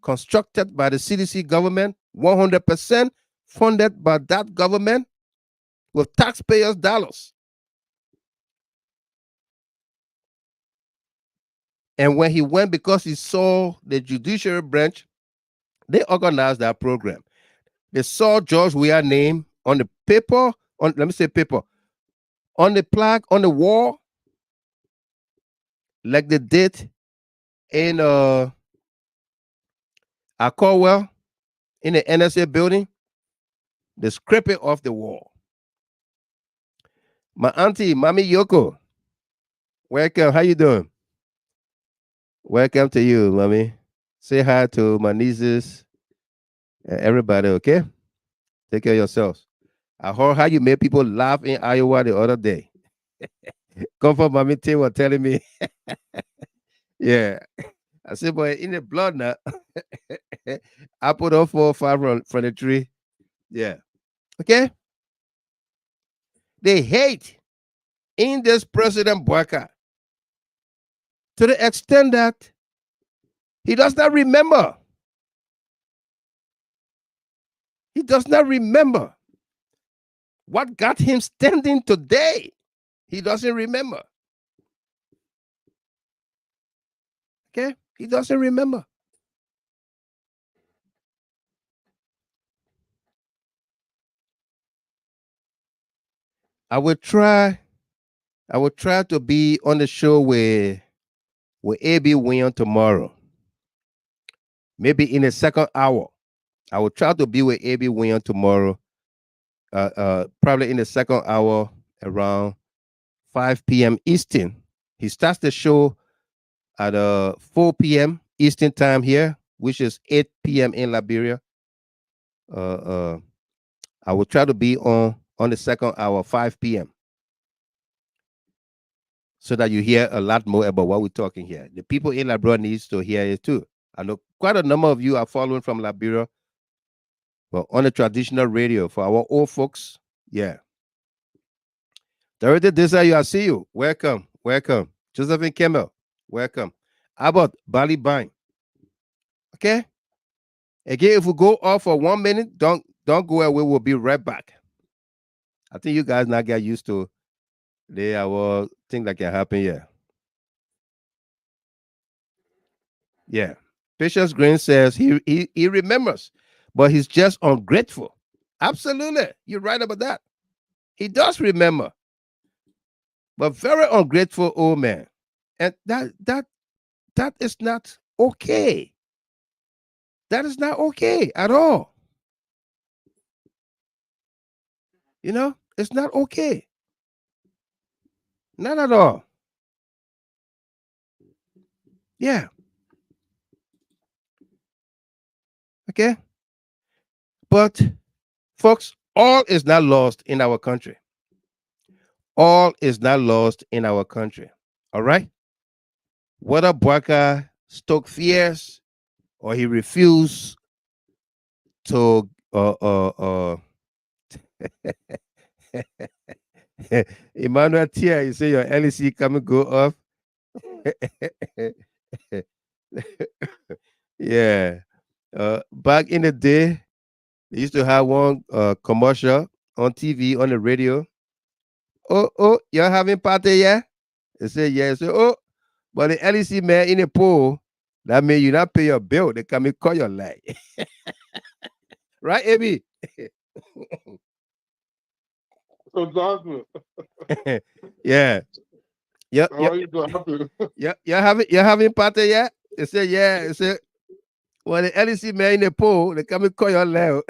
constructed by the CDC government, 100% funded by that government with taxpayers' dollars. And when he went, because he saw the judiciary branch, they organized that program. They saw George Weah's name on the paper, let me say paper, on the plaque, on the wall, like they did in Caldwell, in the NSA building. They scrape it off the wall. My auntie, Mami Yoko, welcome. How you doing? Welcome to you, Mommy. Say hi to my nieces and everybody, okay? Take care of yourselves. I heard how you made people laugh in Iowa the other day. Comfort Mommy Tim was telling me. Yeah. I said, boy, in the blood now. I put on 4 or 5 from the tree. Yeah. Okay? They hate in this President Boakai to the extent that he does not remember. He does not remember what got him standing today. He doesn't remember. Okay? He doesn't remember. I will try to be on the show with A.B. Williams tomorrow. Maybe in the second hour. I will try to be with A.B. Williams tomorrow. Probably in the second hour around 5 p.m. Eastern. He starts the show at 4 p.m. Eastern time here, which is 8 p.m. in Liberia. I will try to be on the second hour, 5 p.m. so that you hear a lot more about what we're talking here. The people in Liberia needs to hear it too. I know quite a number of you are following from Liberia, but on the traditional radio for our old folks, yeah. Dorothy Desai, I see you. Welcome, welcome. Josephine Kemmel, welcome. Abbott Bali Bine. Okay. Again, if we go off for 1 minute, don't go away. We'll be right back. I think you guys now get used to our thing that can happen here. Yeah. Patience Green says he remembers, but he's just ungrateful. Absolutely. You're right about that. He does remember, but very ungrateful old man. And that is not okay. That is not okay at all. You know, it's not okay. Not at all. Yeah. Okay. But folks, all is not lost in our country. All is not lost in our country. All right. Whether Boakai stoked fears or he refused to Emmanuel Tia, you say your LEC come and go off. Yeah. Back in the day, they used to have one commercial on TV, on the radio. Oh, you're having party, yeah? They say, yeah. They say, oh, but the LEC man in the pool, that means you not pay your bill. They come and call your lie. Right, Abby? Exactly. Yeah. Yeah. You're having party, yeah? They say, yeah. They say, well, the LEC man in the pool, they come and call your lie.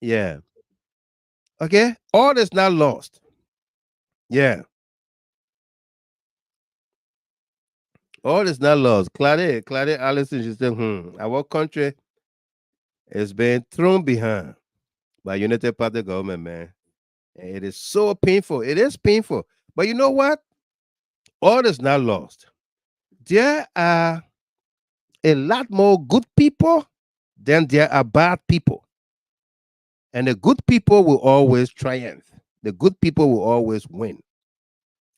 Yeah. Okay. All is not lost. Yeah. All is not lost. Claudia Allison, she said, our country is being thrown behind by Unity Party government, man. And it is so painful. It is painful. But you know what? All is not lost. There are a lot more good people than there are bad people. And the good people will always triumph. The good people will always win.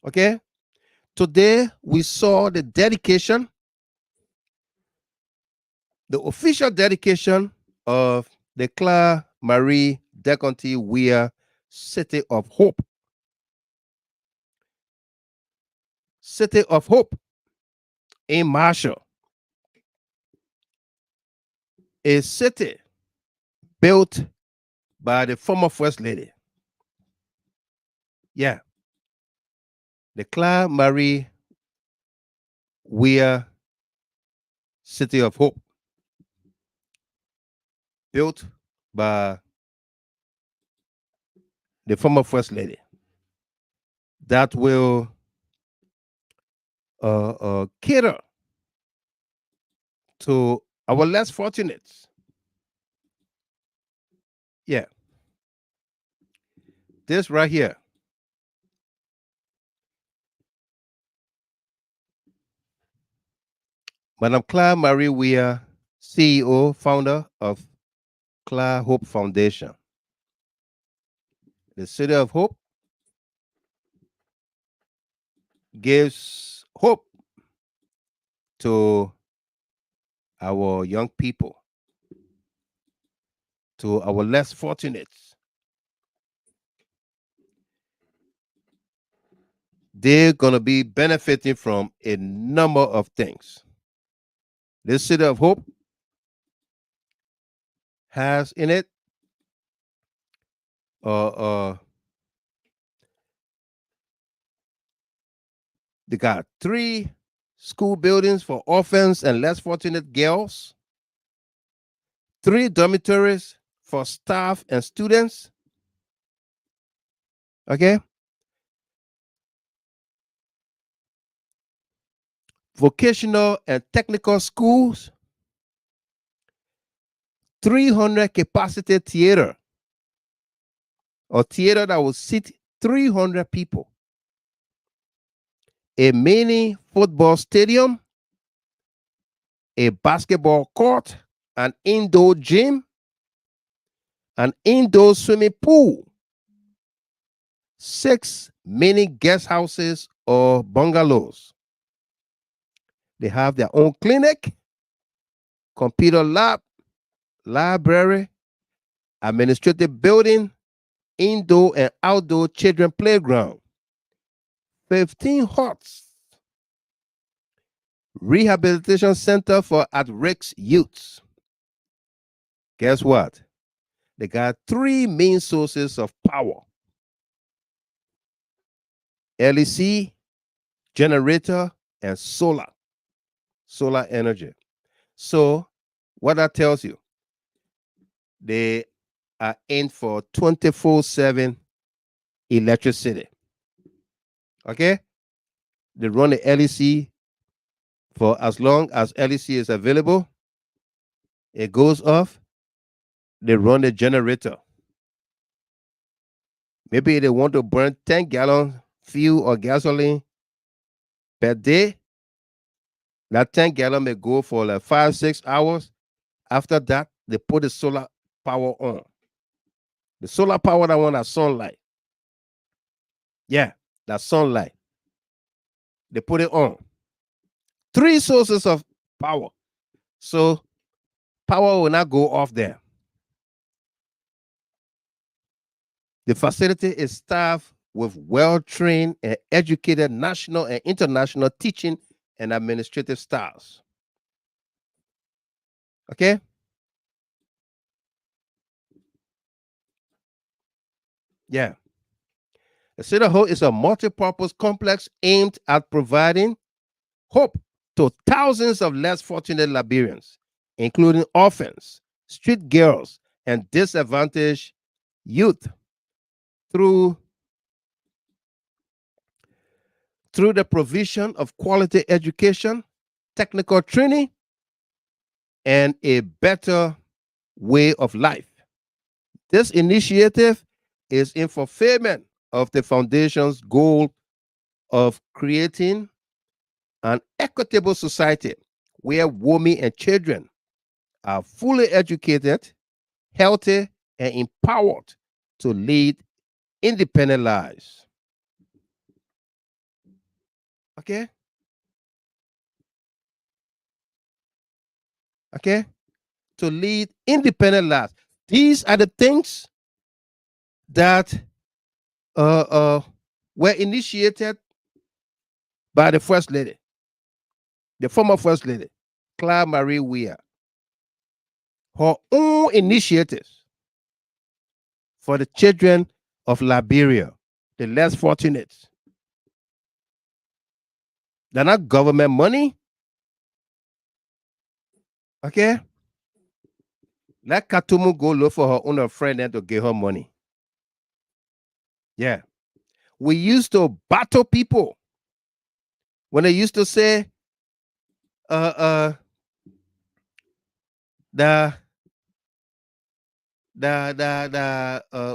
Okay? Today, we saw the dedication, the official dedication of the Claire Marie Deconti Weir City of Hope. City of Hope in Marshall. A city built by the former First Lady. Yeah. The Claire Marie Weir City of Hope. Built by the former First Lady. That will cater to our less fortunate. Yeah. This right here. Madam Claire Marie Weir, CEO, founder of Claire Hope Foundation. The City of Hope gives hope to our young people, to our less fortunate. They're going to be benefiting from a number of things. This City of Hope has in it they got 3 school buildings for orphans and less fortunate girls, 3 dormitories for staff and students. Okay. Vocational and technical schools, 300 capacity theater, or theater that will seat 300 people, a mini football stadium, a basketball court, an indoor gym, an indoor swimming pool, 6 mini guest houses or bungalows. They have their own clinic, computer lab, library, administrative building, indoor and outdoor children playground, 15 huts, rehabilitation center for at-risk youths. Guess what? They got 3 main sources of power: LEC, generator, and solar energy. So what that tells you, they are in for 24/7 electricity. Okay? They run the LEC for as long as LEC is available. It goes off. They run the generator. Maybe they want to burn 10 gallons fuel or gasoline per day. That 10 gallon may go for like 5-6 hours. After that, they put the solar power on. The solar power, that one, that's sunlight. Yeah, that's sunlight. They put it on. 3 sources of power. So power will not go off there. The facility is staffed with well-trained and educated national and international teaching and administrative staffs. Okay? Yeah. The City Hall is a multi-purpose complex aimed at providing hope to thousands of less fortunate Liberians, including orphans, street girls, and disadvantaged youth through the provision of quality education, technical training, and a better way of life. This initiative is in fulfillment of the foundation's goal of creating an equitable society where women and children are fully educated, healthy, and empowered to lead independent lives. Okay? Okay? To lead independent lives. These are the things that were initiated by the First Lady, the former First Lady, Claire Marie Weir. Her own initiatives for the children of Liberia, the less fortunate. They're not government money. Okay? Let Katumu go look for her own friend and to give her money. Yeah. We used to battle people when they used to say the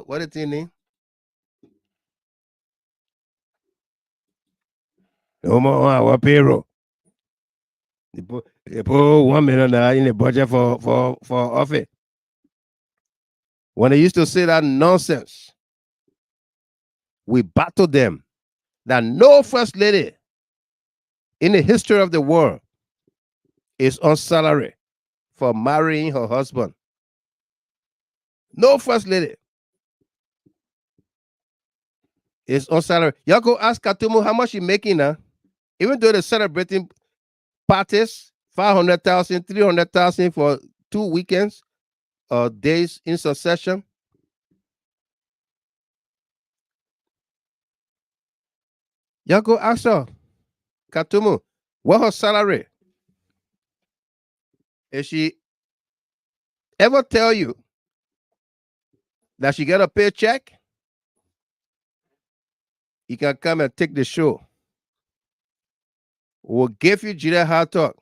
what is it name? No more our payroll. They put $1 million in the budget for office. When they used to say that nonsense, we battled them. That no first lady in the history of the world is on salary for marrying her husband. No first lady is on salary. Y'all go ask Katumu how much she making now. Even though they're celebrating parties, 500,000, 300,000 for 2 weekends or days in succession. Y'all go ask her, Katumu, what her salary? If she ever tell you that she get a paycheck, you can come and take the show. We'll give you Judicial Hard Talk,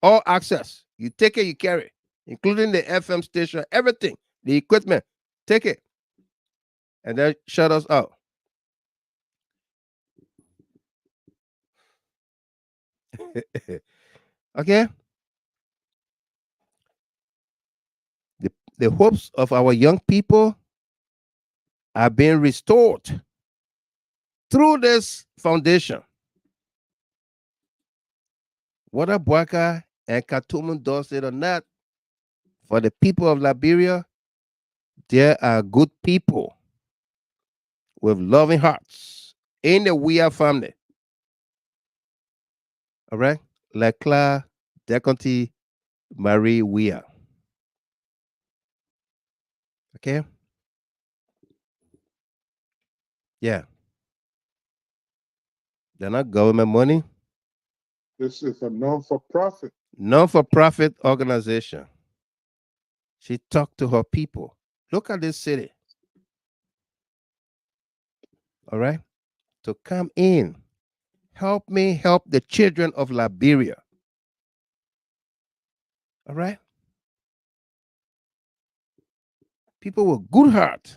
all access. You take it, you carry, including the FM station, everything, the equipment. Take it, and then shut us out. Okay? The hopes of our young people are being restored through this foundation. Whether Boaka and Katumu does it or not, for the people of Liberia, there are good people with loving hearts in the Weir family. All right? Like Claire Deconti Marie Weir. Okay? Yeah. They're not government money. This is a non-for-profit. Non-for-profit organization. She talked to her people. Look at this city. All right? To come in. Help me help the children of Liberia. All right? People with good heart.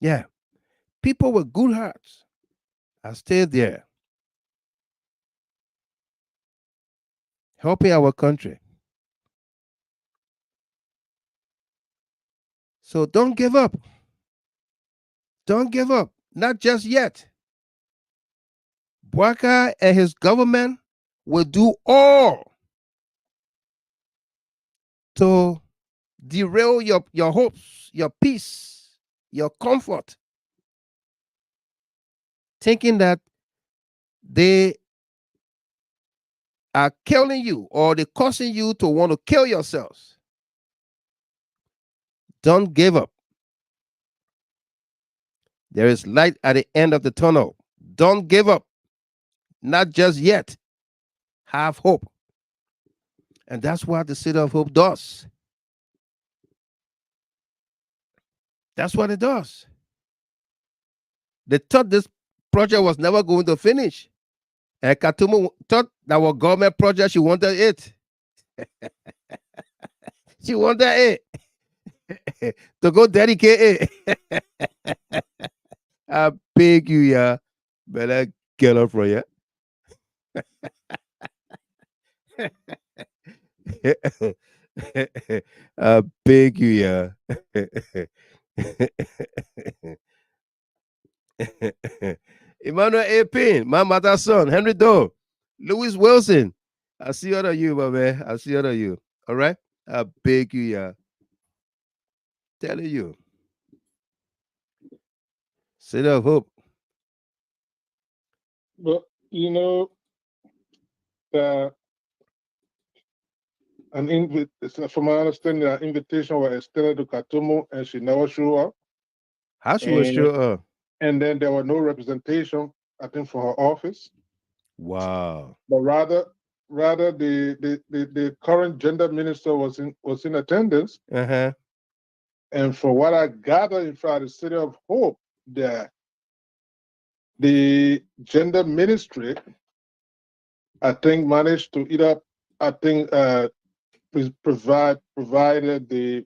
Yeah. People with good hearts are still there. Helping our country. So don't give up. Don't give up. Not just yet. Bwaka and his government will do all to derail your hopes, your peace, your comfort, thinking that they are killing you or they're causing you to want to kill yourselves. Don't give up. There is light at the end of the tunnel. Don't give up. Not just yet. Have hope. And that's what the City of Hope does. That's what it does. They thought this project was never going to finish. And Katumu thought that was government project. She wanted it. She wanted it. To go dedicate it. I beg you, yeah. Better get up from here. I beg you, yeah. Emmanuel A. Payne, my mother's son, Henry Doe, Louis Wilson. I see all of you, my man. I see all of you. All right? I beg you, yeah. Telling you. City of Hope. But you know, from my understanding, an invitation was extended to Katumu, and she never showed up. How she was show up? And then there was no representation, I think, for her office. Wow. But rather the current gender minister was in attendance. Uh-huh. And for what I gather inside the City of Hope, the gender ministry, I think, managed to provided the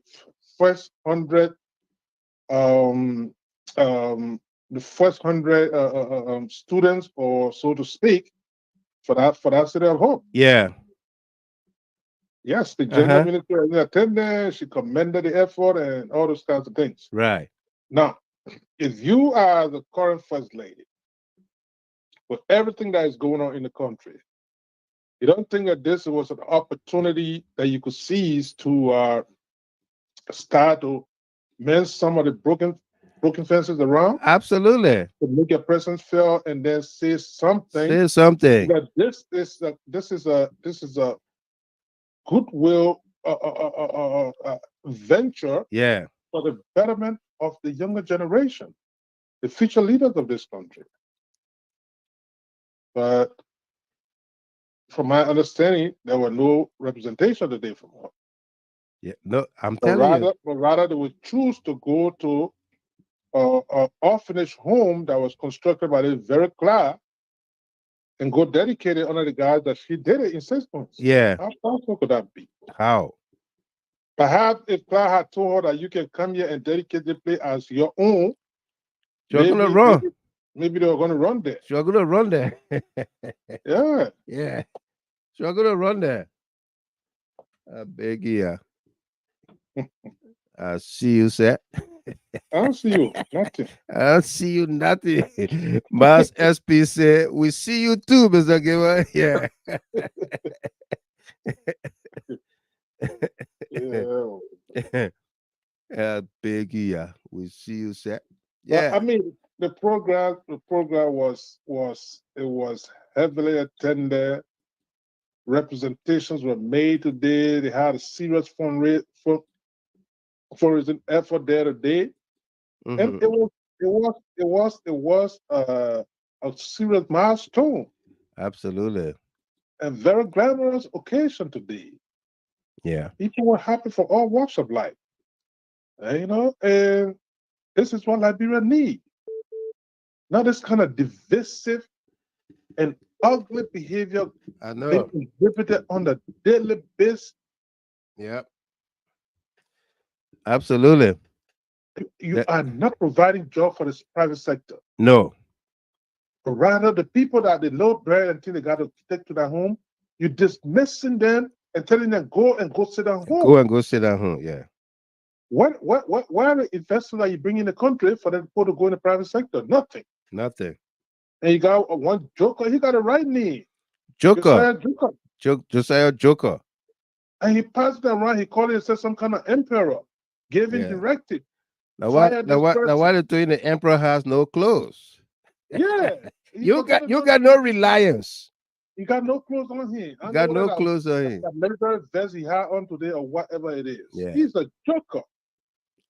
first 100 students, or so to speak, for that City of Hope. Yeah. Yes, the gender minister was in attendance. She commended the effort and all those kinds of things. Right. Now, if you are the current First Lady, with everything that is going on in the country, you don't think that this was an opportunity that you could seize to start to mend some of the broken fences around? Absolutely. To make your presence felt, and then say something. Say something. That this is a goodwill venture. Yeah. For the betterment of the younger generation, the future leaders of this country. But from my understanding, there were no representation today from her. Yeah, no, I'm telling you. But rather, they would choose to go to an orphanage home that was constructed by this very class and go dedicate it under the guise that she did it in 6 months. Yeah. How possible could that be? How? Perhaps if Clara had told her that you can come here and dedicate the place as your own, you're going to run. Maybe they were going to run there. You're going to run there. Yeah. Yeah. You're going to run there. I beg you. I see you, sir. I don't see you. Nothing. I don't see you, nothing. Mass SP said, we see you too, Mr. Giver. Yeah. Yeah. Big yeah. We see you, sir. Yeah. Well, I mean, the program was heavily attended. Representations were made today. They had a serious fundraising effort there today, and it was a serious milestone. Absolutely. A very glamorous occasion today. Yeah. People were happy for all walks of life. And this is what Liberia needs. Not this kind of divisive and ugly behavior being exhibited on the daily basis. Yeah. Absolutely. You are not providing jobs for this private sector. No. But rather, the people that they low bread until they got to take to their home, you're dismissing them and telling them go sit down home. Go sit down home, yeah. What are the investors that you bring in the country for them to go in the private sector? Nothing. Nothing. And you got one Joker, he got a right knee. Josiah Joker. And he passed it around, he called himself some kind of emperor, gave him directive. Now why they doing the emperor has no clothes? Yeah. you got no reliance. You got no clothes on him. You got no clothes on him. That military vest he had on today or whatever it is. Yeah. He's a joker.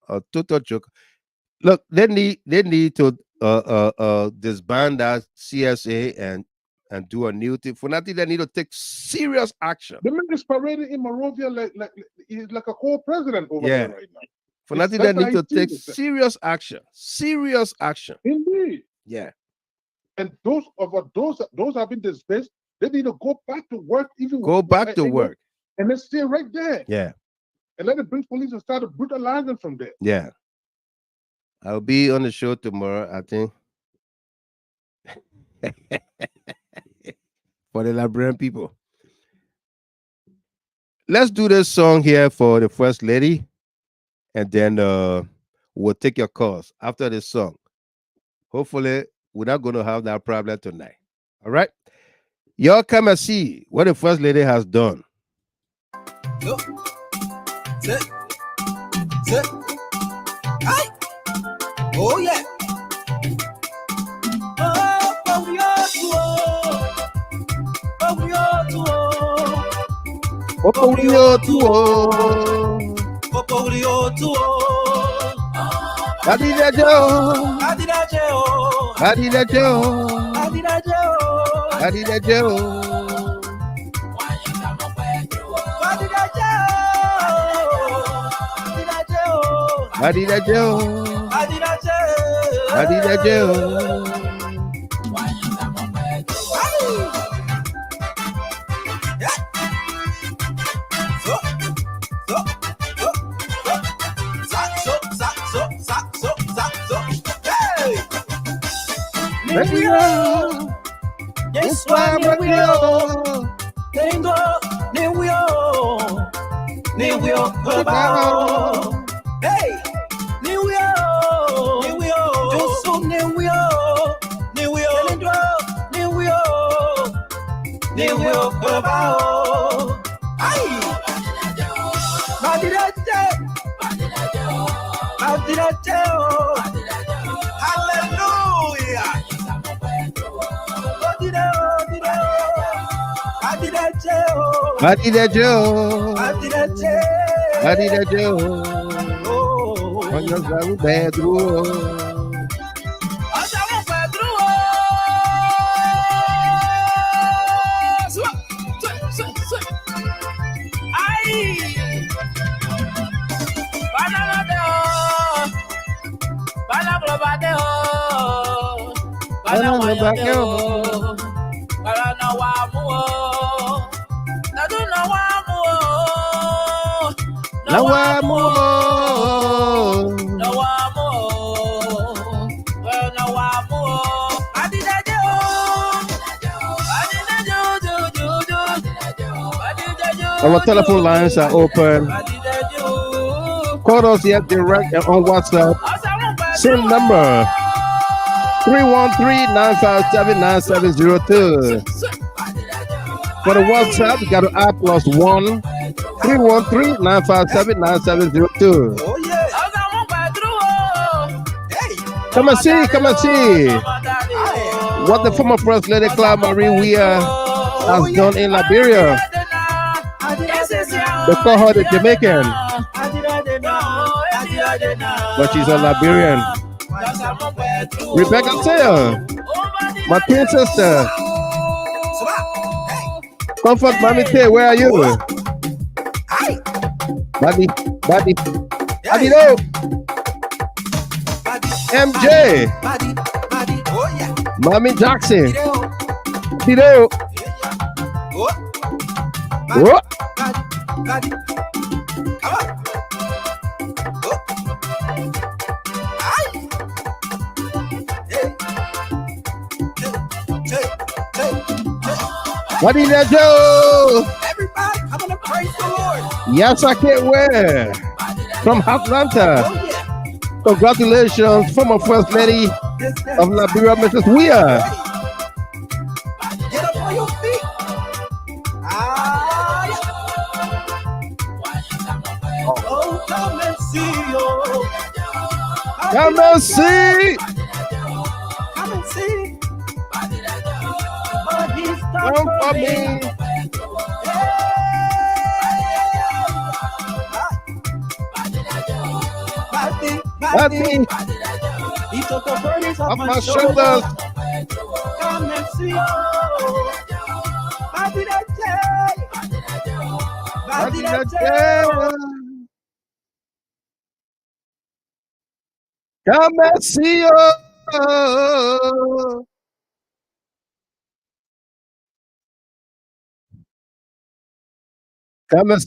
A total joker. Look, they need to disband that CSA and do a new thing. For nothing, they need to take serious action. The man is parading in Monrovia he's like a co-president over there right now. For nothing, they need to take serious action. Serious action. Indeed. Yeah. And those have been displaced. They need to go back to work. Go back to work. And then stay right there. Yeah. And let the British police and start brutalizing from there. Yeah. I'll be on the show tomorrow, I think. For the Liberian people. Let's do this song here for the First Lady. And then we'll take your calls after this song. Hopefully, we're not going to have that problem tonight. All right? Y'all come and see what the First Lady has done. Oh, yeah. Yes, tengo Newio, hey, Newio, Josu Newio, Babao, ay, hallelujah. Our telephone lines are open. Call us here direct and on WhatsApp. Same number 313-957-9702. For the WhatsApp, you got to add +1 313-957-9702. Come and see what the former First Lady Cloud Marie Weir has done in Liberia. They call her the Jamaican, but she's a Liberian. Rebecca Taylor, my twin sister. Comfort Mommy Tay, where are you? Buddy. No. MJ. Mommy Jackson. Tito. What? What did I do? Everybody, I'm gonna praise the Lord. Yes, I can't wear. from Atlanta. Congratulations, former First Lady of Liberia, Mrs. Weir. Get up on your feet. Oh, come and see, oh. Come and see. Come and see. But he's Come for me. He took the burdens off my shoulders. Come and see, oh. Come and see, oh. Come and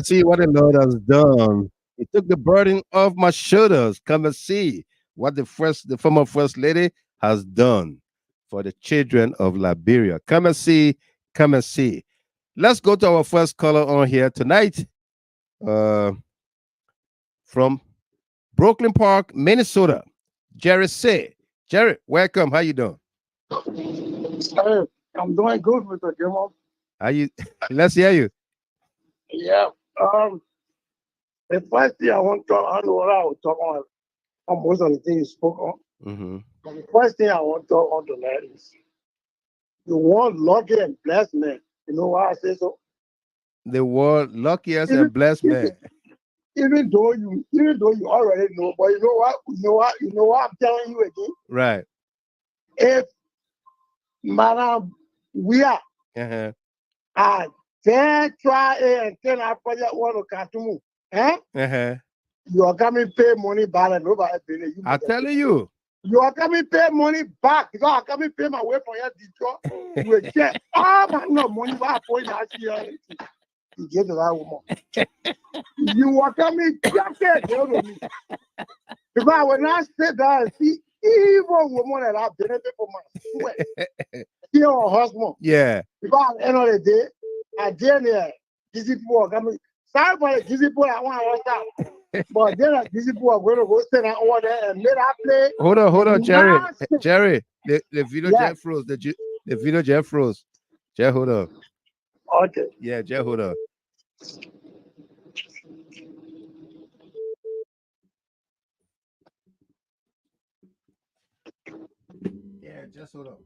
see what the Lord has done. He took the burden off my shoulders. Come and see what the former First Lady has done for the children of Liberia. Come and see, come and see. Let's go to our first caller on here tonight. From Brooklyn Park, Minnesota. Jerry say. Jerry, welcome. How you doing? Hey, I'm doing good, Mr. Jimmo. How you? Let's hear you. Yeah. The first thing I want to what I was talking on most of the things you spoke on. The first thing I want to talk on tonight is the one lucky and blessed man. You know why I say so? The world luckiest and blessed man. Even though you already know, but you know what I'm telling you again. Right. If Madam we are at 10 try and 10 after that one to Katumu, you are coming pay money back and nobody pay you. I'm telling you. You are coming pay money back because I coming pay my way for your Detroit. You will get all my money back for that year. You get the right woman. You are coming jacket. If I will not sit down and see evil woman that I benefit from my sweat. Kill her husband. Yeah. Because at the end of the day, I dare there. These people are coming. Sorry for the these people I want to watch out. But then these people are going to go stand over there and let her play. Hold on, Jerry. Jerry, the video jet froze. The video jet froze. Jet, hold on. Okay. Yeah, Jet, hold on. Yeah, just hold on.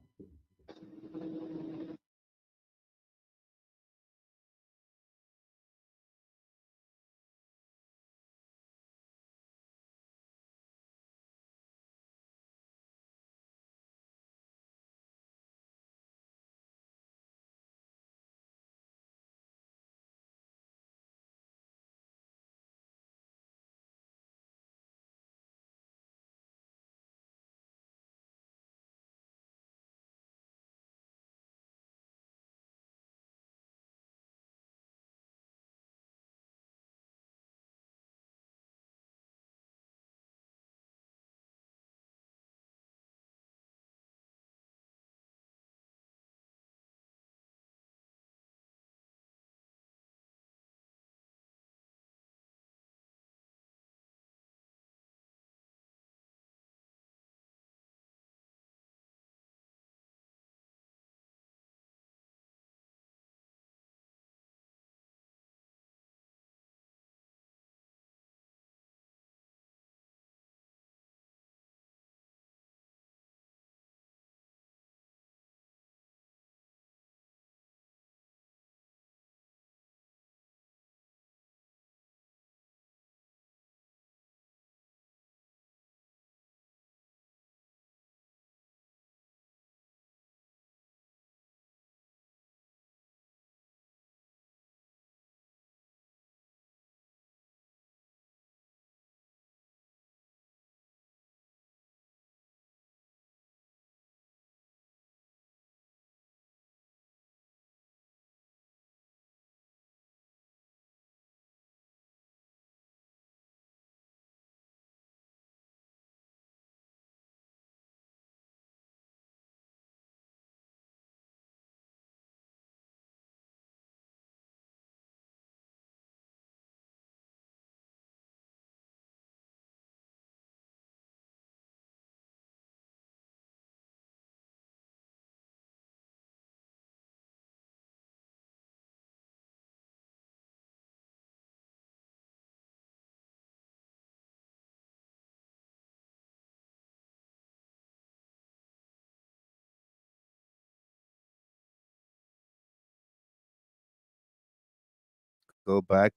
go back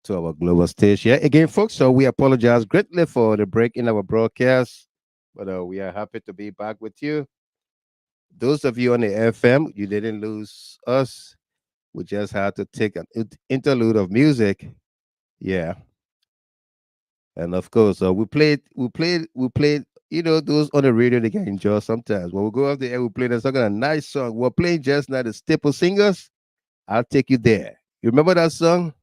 to our global stage. Yeah, again, folks. So we apologize greatly for the break in our broadcast, but we are happy to be back with you. Those of you on the FM, you didn't lose us. We just had to take an interlude of music. Yeah, and of course, we played. You know, those on the radio they can enjoy sometimes. When we go off the air, we play a nice song. We're playing just now the Staple Singers. I'll take you there. You remember that song?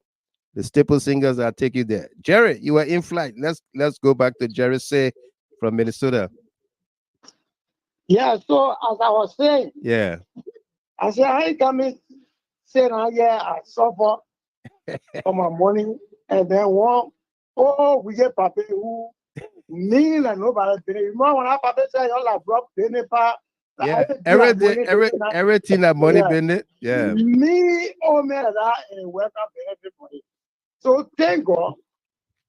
The Staple Singers. I'll take you there. Jerry, you are in flight. Let's go back to Jerry Say from Minnesota. Yeah. So as I was saying, Yeah. I said I ain't coming. Saying I suffer for my money, and then we get Papa who me like nobody. You know when I Papa say you like bro, yeah, everything that money Bennett. Yeah. Me, man, that welcome everybody. So thank God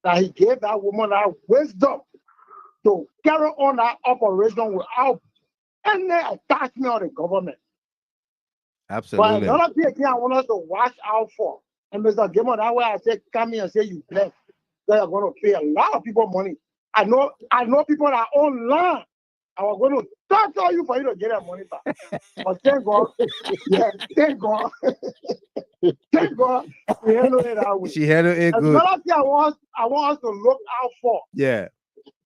that he gave that woman that wisdom to carry on that operation without any attachment of the government. Absolutely. But another thing I want us to watch out for, and Mr. Gilmore, that way I say, come here and say you bless. They're going to pay a lot of people money. I know people that own land. I was going to torture you for you to get that money back. But thank God, thank God, thank God, she handled it that way. She handled it good. Another thing I want us to look out for. Yeah.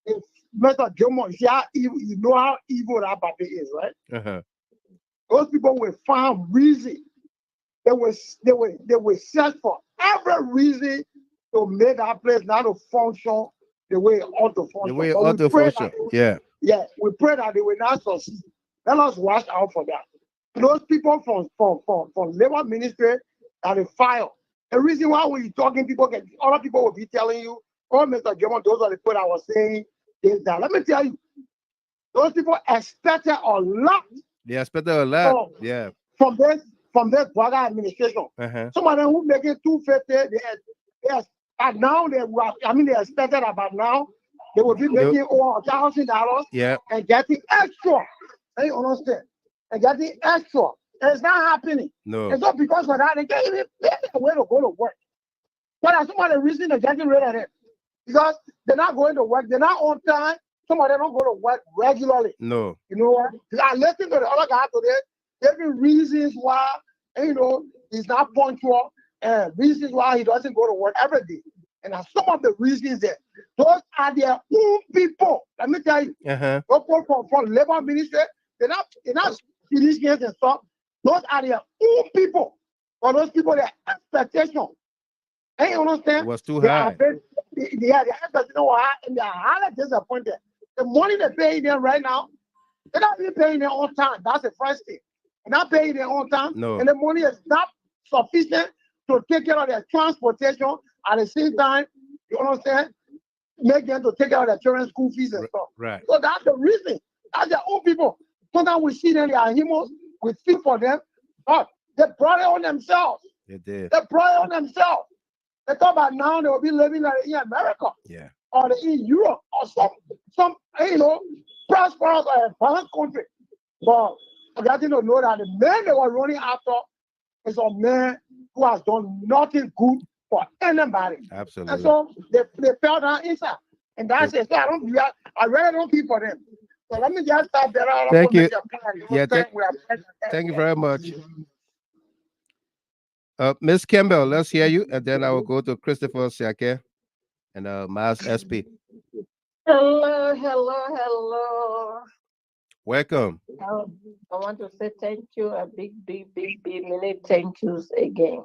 Is Mr. Gilmore, you know how evil that Papa is, right? Uh-huh. Those people will find reason. They will search for every reason to make our place not to function the way it ought to function. The way it ought to function. Yeah. Yeah, we pray that they will not succeed. Let us watch out for that. Those people from labor ministry that they file. The reason why we're talking, other people will be telling you, oh, Mr. German, those are the people that was saying this, that. Let me tell you, those people expected a lot. They expected a lot. Yeah. From this Braga administration. Uh-huh. Some of them who make it 250, they expected about now they will be making over $1,000 and getting extra. You understand? And getting extra. And it's not happening. No. It's not because of that. They can't even find a way to go to work. But that's some of the reason they're getting rid of it. Because they're not going to work. They're not on time. Some of them don't go to work regularly. No. You know what? I listened to the other guy today. Giving reasons why, he's not punctual and reasons why he doesn't go to work every day. And some of the reasons there, those are their own people. Let me tell you, people from labor ministry, they're not citizens and stuff. Those are their own people. For those people, their expectation. You understand? It was too high. Their expectation was high, and they're highly disappointed. The money they're paying them right now, they're not even paying them on time. That's the first thing. They're not paying them on time. No. And the money is not sufficient to take care of their transportation. At the same time, you understand? Make them to take care of their children's school fees and stuff. Right. So that's the reason. That's their own people. Sometimes we see them, they are humans, we feel for them, but they brought it on themselves. They did. They brought it on themselves. They thought about now they will be living like in America. Yeah. Or in Europe or some prosperous or advanced country. But I got to know that the man they were running after is a man who has done nothing good for anybody. Absolutely. And so they fell down inside. And that's it. So I really don't feel for them. So let me just stop there. Thank you. Yeah, thank you very much. Miss Campbell, let's hear you, and then I will go to Christopher Siake and Miles SP. Hello. Welcome. I want to say thank you, a big, many thank yous again.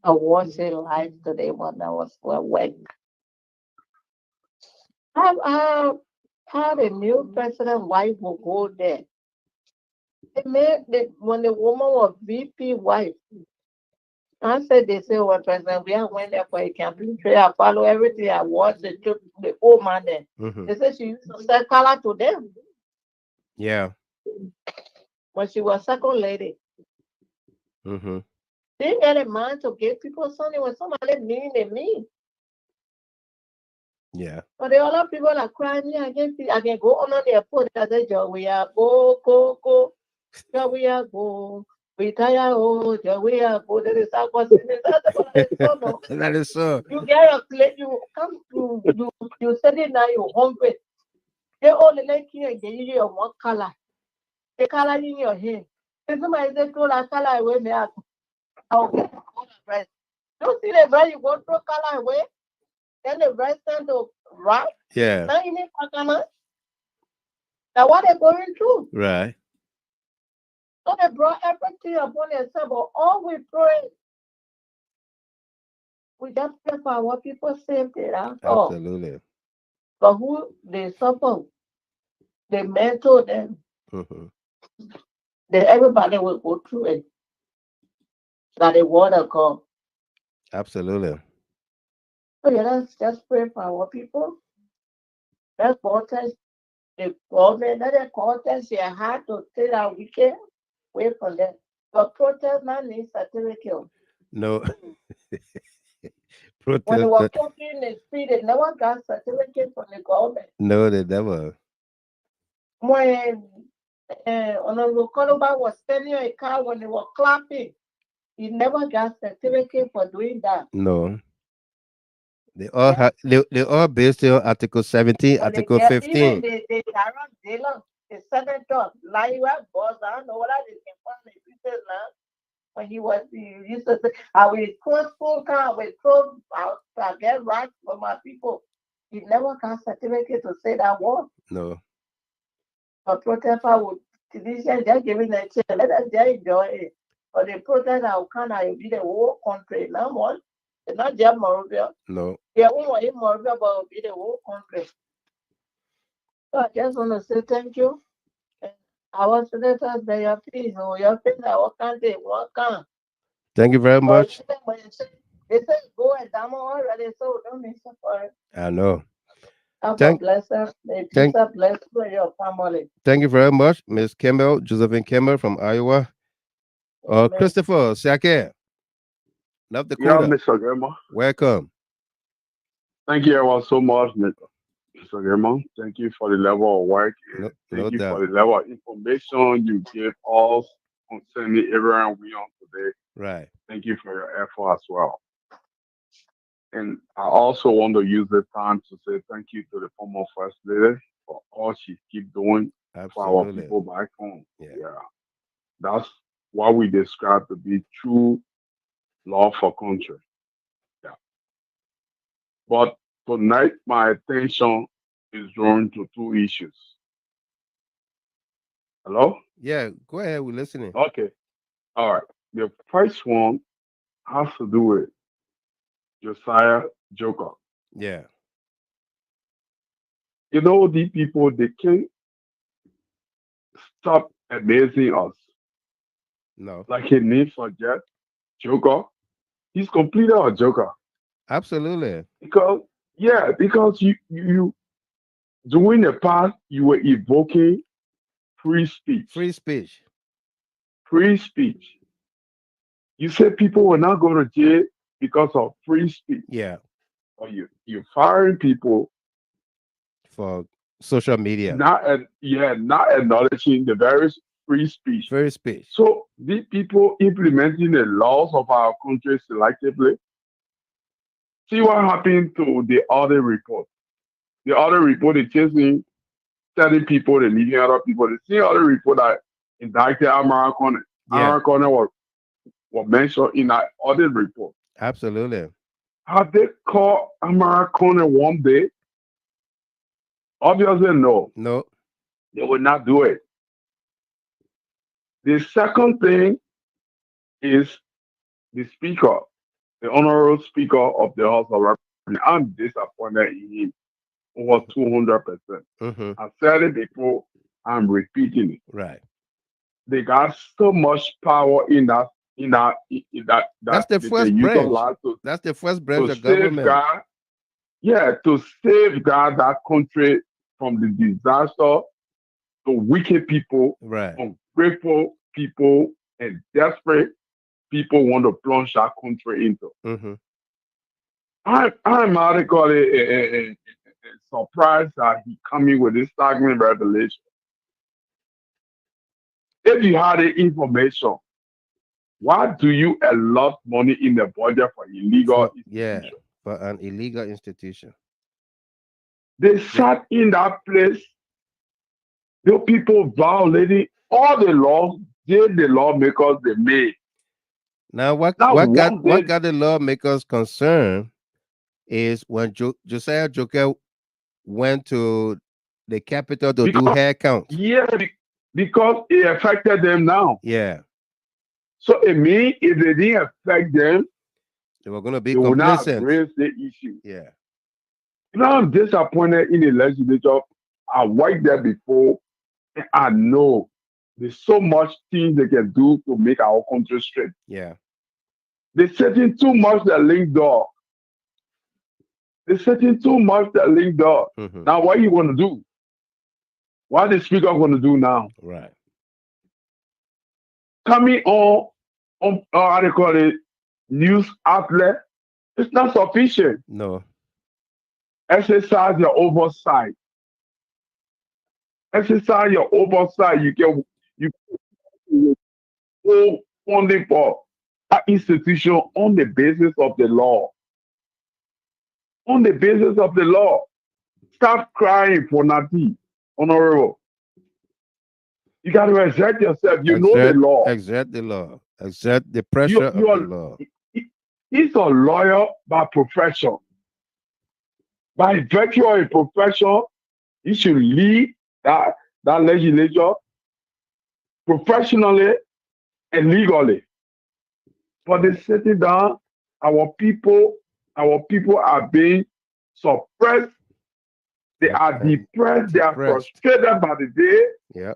I watched it live today when I was at work. I had a new president wife will go there. When the woman was VP wife, I said they say, well, President, we went there for a campaign trail. I follow everything. I watched the old man there. Mm-hmm. They said she used to sell color to them. Yeah. When she was second lady. Mm-hmm. They didn't get a mind to give people something when somebody mean they mean. Yeah. But the other people are crying me. I can go on their foot. I said, Joe, we are go. Joe, we are go. We tire, oh, the way I go, there is a That is so. You get a plate, you come to, you set it now, you're hungry. They only like you and give you one color. The color in your hand. If somebody says, go like color away, me out. I'll get the breast. Don't see the bread, you go through color away. Then the breast turn to right. Yeah. Now you need coconut. Now what they're going through. Right. So they brought everything upon themselves, but all we pray, we just pray for our people safety. That's all. Absolutely. But who they suffer, they mentor them. Then everybody will go through it. That the word of God. Absolutely. So yeah, let's just pray for our people. Let's protest the government. Let them protest their heart to say that we can wait for them. But protest not need certificate. No. When Protest. they were talking the street, they never got certificate from the government. No, they never. When Honorable Konoba was standing in a car when they were clapping, he never got certificate for doing that. No. They all have they all based on Article 17, But Article even 15. the Sharon Taylor, the senator, Laiwa boss, I don't know what they can find the pieces now. When he used to say, I will throw school car, I will throw out, I get rights for my people. He never got certificate to say that word. No. But protester would, citizens just giving a chance, let us just enjoy it. But the protest will kind of be the whole country. No more. It's not just Monrovia. No. Yeah, we were in Monrovia, but it'll be the whole country. So I just want to say thank you. And our senators, they are pleased. Your things our country, one can. Thank you very much. They said go and down already, so don't miss it for it. I know. Have a Thank blessing. May peace and bless you and your family. Thank you very much, Miss Campbell, Josephine Campbell from Iowa. Christopher Sake, North Yeah, Dakota. Mr. Grandma. Welcome. Thank you all so much, Mr. Grandma. Thank you for the level of work. No Thank you doubt. for the level of information you gave us concerning everyone we on today. Right. Thank you for your effort as well. And I also want to use this time to say thank you to the former First Lady for all she keep doing for our Absolutely. people back home. Yeah. That's what we describe to be true love for country. Yeah. But tonight, my attention is drawn to two issues. Hello? Yeah, go ahead. We're listening. Okay. All right. The first one has to do with Josiah Joker. Yeah. You know, these people, they can't stop amazing us. No. Like a name suggest, Joker. He's completely a Joker. Absolutely. Because you during the past, you were evoking free speech. Free speech. Free speech. You said people will not go to jail because of free speech. Yeah. Or you're firing people For social media. not acknowledging the various free speech. Free speech. So these people implementing the laws of our country selectively. See what happened to the other report. The other report is chasing 30 people, they're leaving other people. The same other report that indicted Amara Corner. Amara Corner was mentioned in that other report. Absolutely. Have they called Amara Corner one day? Obviously, no. No. They would not do it. The second thing is the speaker, the honorable speaker of the House of Representatives. I'm disappointed in him over 200%. I said it before, I'm repeating it. Right. They got so much power in that. That's the first branch. That's the first branch of government. To safeguard that country from the disaster, to wicked people, right, ungrateful people, and desperate people want to plunge that country into. I'm radically surprised that he coming with this staggering revelation. If you had the information Why do you allot money in the budget for illegal? For an illegal institution. They sat in that place. The people violating all the laws the lawmakers they made. Now, what got the lawmakers concerned is when Josiah Joker went to the capital to do hair count. Yeah, because it affected them now. Yeah. So it means if they didn't affect them, they were going to be they would not complacent. raise the issue. Yeah. Now I'm disappointed in the legislature. I worked there before, and I know there's so much things they can do to make our country straight. Yeah. They're setting too much the link door. They're setting too much the link door. Now, what are you going to do? What is the speaker going to do now? Right. Coming on how they call it, news outlet, it's not sufficient. No. Exercise your oversight. Exercise your oversight. You go funding for an institution on the basis of the law. On the basis of the law. Stop crying for nothing, honorable. You got to exert yourself. You know the law. Exert the law. Exert the pressure of the law. He's a lawyer by profession. By virtue of a profession, he should lead that legislature professionally and legally. But they're sitting down, our people are being suppressed. They are depressed, they are frustrated by the day. Yeah.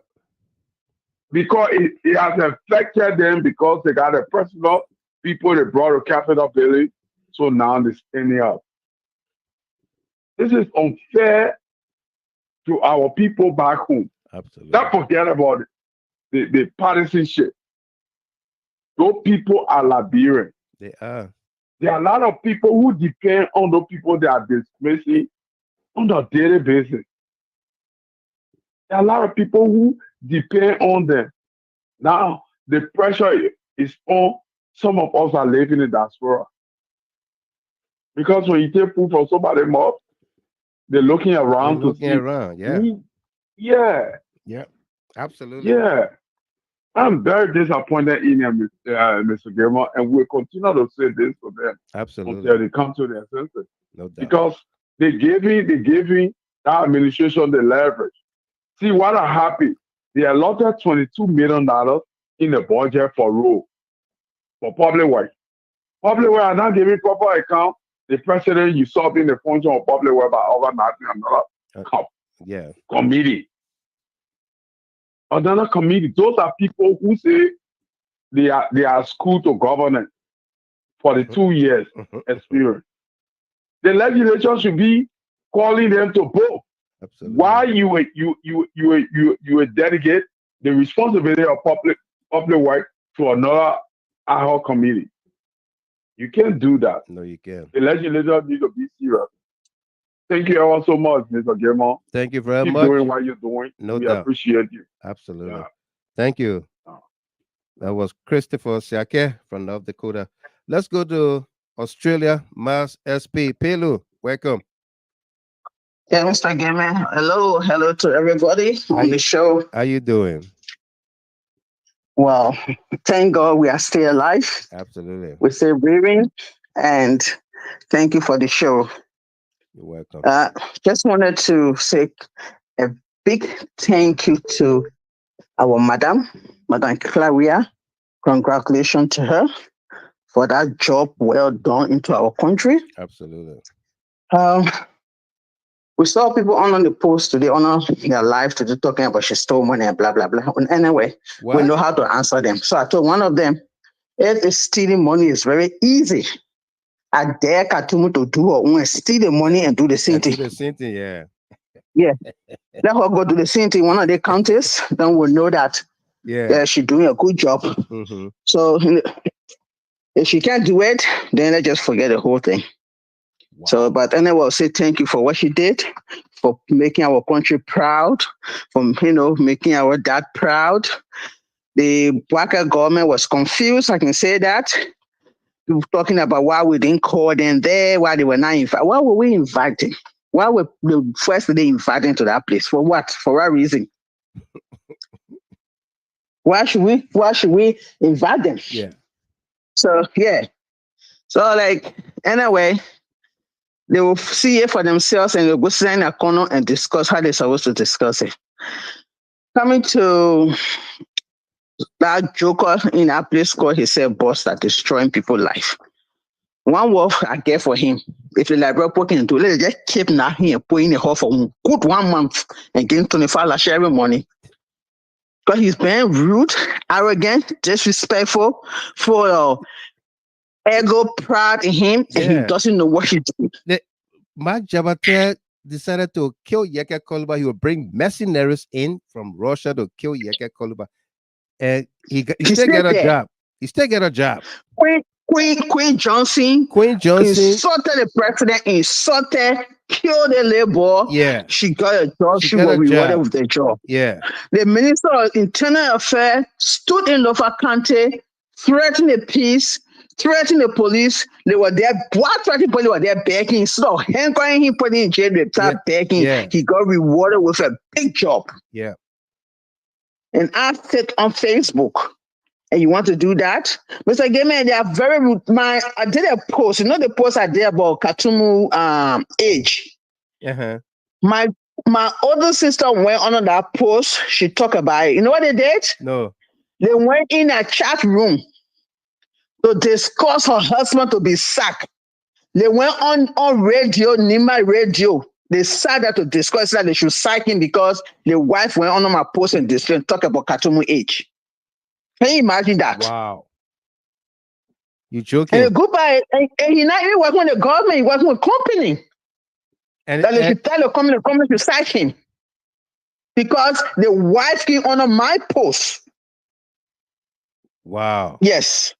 Because it has affected them because they got a personal people they brought to Capitol Building. So now they're standing up. This is unfair to our people back home. Absolutely. Don't forget about it. The partisanship. Those people are Liberians. They are. There are a lot of people who depend on those people that are dismissing on a daily basis. There are a lot of people who depend on them. Now, the pressure is on some of us are living in diaspora. Because when you take food from somebody else, they're looking around to see. Yeah. Yeah, absolutely. Yeah. I'm very disappointed in him, Mr. Gamer, and we'll continue to say this to them. Absolutely. Until they come to their senses. No doubt. Because they gave that administration the leverage. See what are happy. They allotted $22 million in the budget for road, for public work. Public work are not giving proper account. The president usurping the function of public work by overnighting another committee. Another committee. Those are people who say they are school to governance for the 2 years experience. The legislature should be calling them to both. Absolutely. Why you delegate the responsibility of public work to another ad hoc committee? You can't do that. No, you can't. The legislature needs to be serious. Thank you all so much, Mr. Gamer. Thank you very Keep much. doing what you're doing. No we doubt. appreciate you. Absolutely. Yeah. Thank you. That was Christopher Siake from North Dakota. Let's go to Australia. Mas SP Pelu, welcome. Yeah, Mr. Gamer. Hello to everybody on the show. How you doing? Well, thank God we are still alive. Absolutely. We're still breathing, and thank you for the show. You're welcome. Just wanted to say a big thank you to our Madam Claria. Congratulations to her for that job well done into our country. Absolutely. We saw people on the post today, on their live today, talking about she stole money and blah, blah, blah. And anyway, we know how to answer them. So I told one of them, if it's stealing money is very easy. I dare Katumu to do her own, steal the money and do the same thing. Do the same thing, yeah. Yeah. Let her go do the same thing in one of the counties, then we'll know that she's doing a good job. So if she can't do it, then let's just forget the whole thing. Wow. So, but anyway, I'll say thank you for what she did, for making our country proud, for making our dad proud. The Blacker government was confused. I can say that. We were talking about why we didn't call them there, why they were not invited. Why were we inviting? Why were the first day inviting to that place? For what? For what reason? Why should we invite them? Yeah. So yeah. So like anyway, they will see it for themselves and they'll go sit in a corner and discuss how they're supposed to discuss it. Coming to that joker in that place called himself boss that destroying people's life. One word I get for him, if the Liberia can do, let's just keep now here putting a hole for good 1 month and getting 25 lash every morning. Because he's being rude, arrogant, disrespectful, for ego, pride in him, and he doesn't know what he's doing. Mark Jabate decided to kill Yeke Koluba. He would bring mercenaries in from Russia to kill Yeke Koluba. And he still get a job. He still get a job. Queen Johnson insulted the president, insulted, killed the labor. Yeah. She got a job. She was rewarded with the job. Yeah. The Minister of Internal Affairs stood in Lofa County, threatened the peace, threatened the police. They were there. Black traffic police were there begging. Instead of hankering him, putting in jail, they started begging. Yeah. He got rewarded with a big job. Yeah. And I said on Facebook, and you want to do that? Mr. Gamer, they are very rude. I did a post, the post I did about Katumu age. Uh-huh. My older sister went on that post. She talked about it. You know what they did? No. They went in a chat room to discuss her husband to be sacked. They went on radio, Nima radio. They said that to discuss that they should sack him because the wife went on my post and talk about Katumu age. Can you imagine that? Wow. You joking? And goodbye. And he not even working with the government, he working with company. And that they should tell the company to sack him. Because the wife came on my post. Wow. Yes.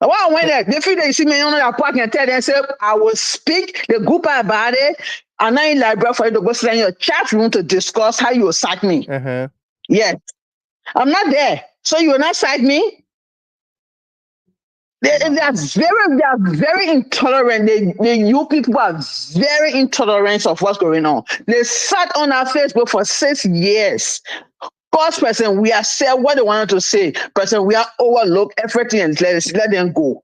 Well, when they feel they see me on that park and tell them, say, I will speak the goodbye about it. And I'm in Liberia for you to go sit in your chat room to discuss how you will sack me. Uh-huh. Yes. I'm not there. So you will not sack me? They are very intolerant. You people are very intolerant of what's going on. They sat on our Facebook for 6 years. First person, we are said what they wanted to say. Person, we are overlook everything and let them go.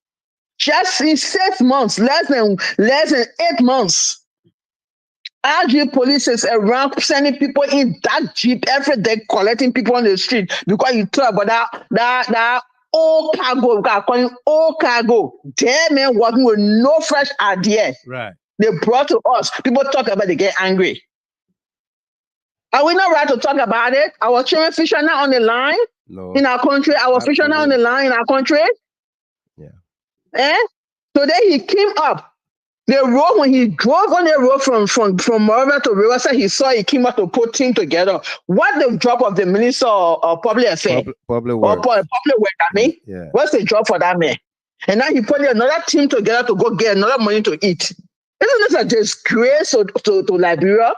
Just in 6 months, less than 8 months. RG police is around sending people in that jeep every day, collecting people on the street because you talk about that old cargo, we are calling old cargo. They men working with no fresh idea. Right. They brought to us. People talk about it, they get angry. Are we not right to talk about it? Our children fisher now on the line in our country. Our fisher now on the line in our country. Yeah. Today he came up. The road, when he drove on the road from Monrovia to Riverside, he came up to put team together. What the job of the Minister of Public Affairs? Public Works. Public Works, I mean. Yeah. What's the job for that man? And now he put another team together to go get another money to eat. Isn't this a disgrace to Liberia?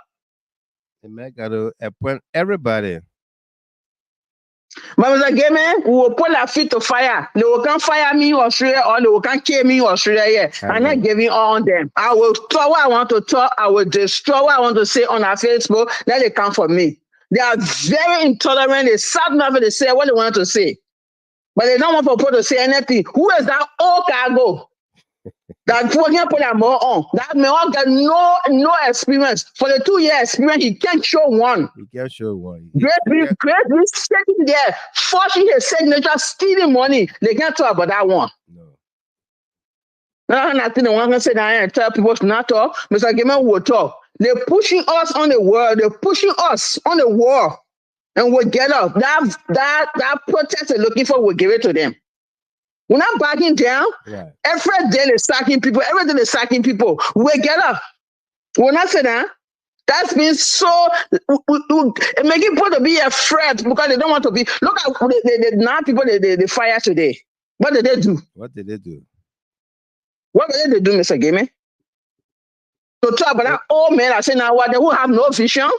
The man got to appoint everybody. But Mr. Gamer, we will put our feet to fire. They will come fire me in Australia or they will come kill me in Australia. Yeah. I'm not giving all on them. I will talk what I want to talk. I will destroy what I want to say on our Facebook. Then they come for me. They are very intolerant. They sat down and they say what they want to say. But they don't want people to say anything. Who is that old cargo? That put them more on. That may all get no experience. For the 2-year experience, he can't show one. He can't show one. Great sitting there, forcing his signature, stealing money. They can't talk about that one. No, nothing. They want to say that and tell people to not talk. Mr. Gamer will talk. They're pushing us on the world. They're pushing us on the war. And we'll get up. That protest they're looking for, we'll give it to them. We're not backing down. Right. Every day they're sacking people. Every day they're sacking people. We'll get up. We're not saying that. That's been so making people to be afraid because they don't want to be. Look at the now people they fire today. What did they do? What did they do? What did they do, Mr. Gaming? To talk about that old man I say now what they will have no vision.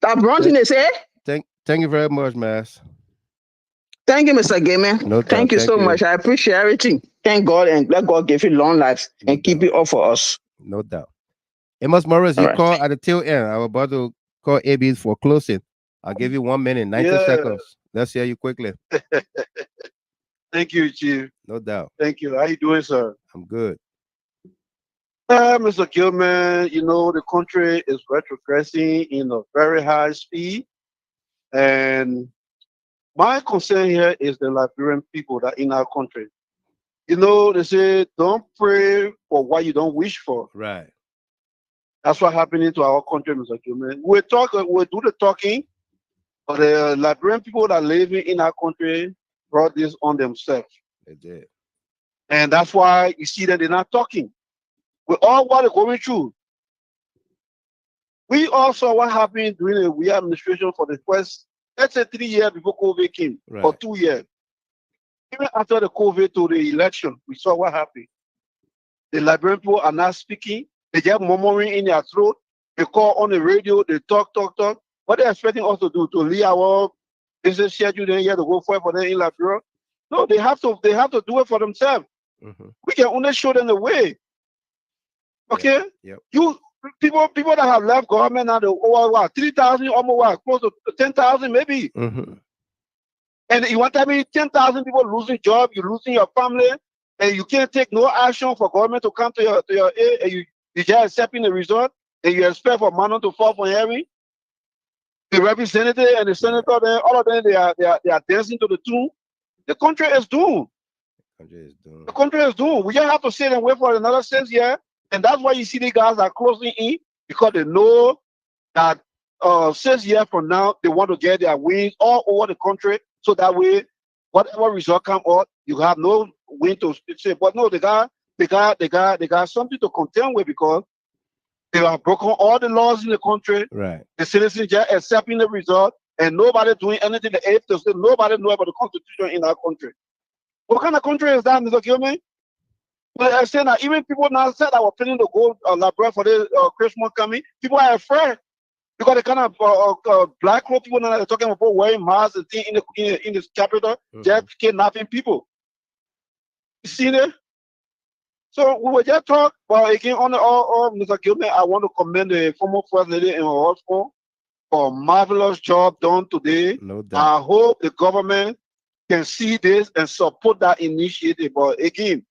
That brought in they say. Thank you very much, Mass. Thank you, Mr. Gayman. No Thank you so much. I appreciate everything. Thank God, and let God give you long lives and keep it all for us. No doubt. Amos Morris, you All right. call at the tail end. I was about to call ABs for closing. I'll give you 1 minute, 90 seconds. Let's hear you quickly. Thank you, Chief. No doubt. Thank you. How you doing, sir? I'm good. Mr. Gilman, you know, the country is retrogressing in a very high speed. And my concern here is the Liberian people that in our country. You know, they say, don't pray for what you don't wish for. Right. That's what happening to our country, Mr. Gilman. We do the talking, but the Liberian people that live in our country brought this on themselves. They did. And that's why you see that they're not talking. With all what they're going through. We all saw what happened during the we administration for the first, let's say 3 years before COVID came, or 2 years. Even after the COVID to the election, we saw what happened. The Liberian people are not speaking. They just murmuring in their throat. They call on the radio. They talk. What they're expecting us to do, to leave our business schedule, then you have to go for them in Liberia. No, they have to do it for themselves. We can only show them the way. Okay? Yep. You people that have left government now, over 3,000, almost close to 10,000 maybe. And you want to be 10,000 people losing job, you're losing your family, and you can't take no action for government to come to your aid, and you just accepting the result, and you expect for Manon to fall for hearing. The representative and the senator, all of them, they are dancing to the tune. The country is doomed. The country is doomed. We just have to sit and wait for another 6 years. And that's why you see the guys are closing in, because they know that 6 years from now, they want to get their wings all over the country. So that way, whatever result come out, you have no win to say. But no, they got something to contend with, because they have broken all the laws in the country. Right. The citizens just accepting the result, and nobody doing anything. Nobody know about the constitution in our country. What kind of country is that, Mr. Gilman? But I say that even people now said I was planning to go Liberia for the Christmas coming. People are afraid because the kind of black clothes people now are talking about wearing masks and things in the capital, just kidnapping people. You see that? So we were just talk, but again, on Mr. Gilman, I want to commend the former first lady and her husband for a marvelous job done today. No doubt. I hope the government can see this and support that initiative. But again,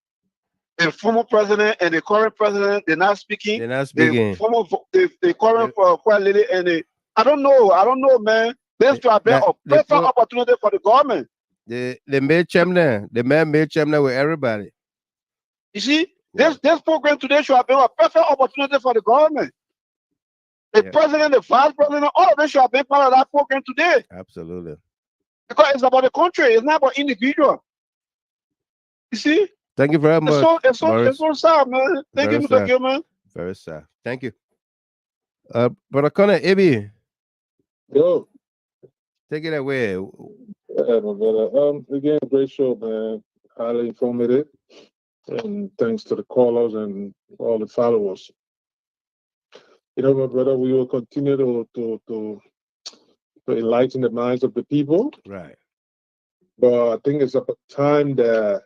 the former president and the current president, they're not speaking. They're not speaking. The current first lady and I don't know, man. There's to have been a perfect opportunity for the government. They made chairman. The man made chairman with everybody. You see, this program today should have been a perfect opportunity for the government. The president, the vice president, all of them should have been part of that program today. Absolutely. Because it's about the country, it's not about individual. You see? Thank you very much. It's so sad, man. Thank you, Mr. Gilman. Very sad. Thank you. Brother Connor, Ibi. Yo. Take it away. Yeah, my brother. Again, great show, man. Highly informative. And thanks to the callers and all the followers. You know, my brother, we will continue to enlighten the minds of the people. Right. But I think it's about time that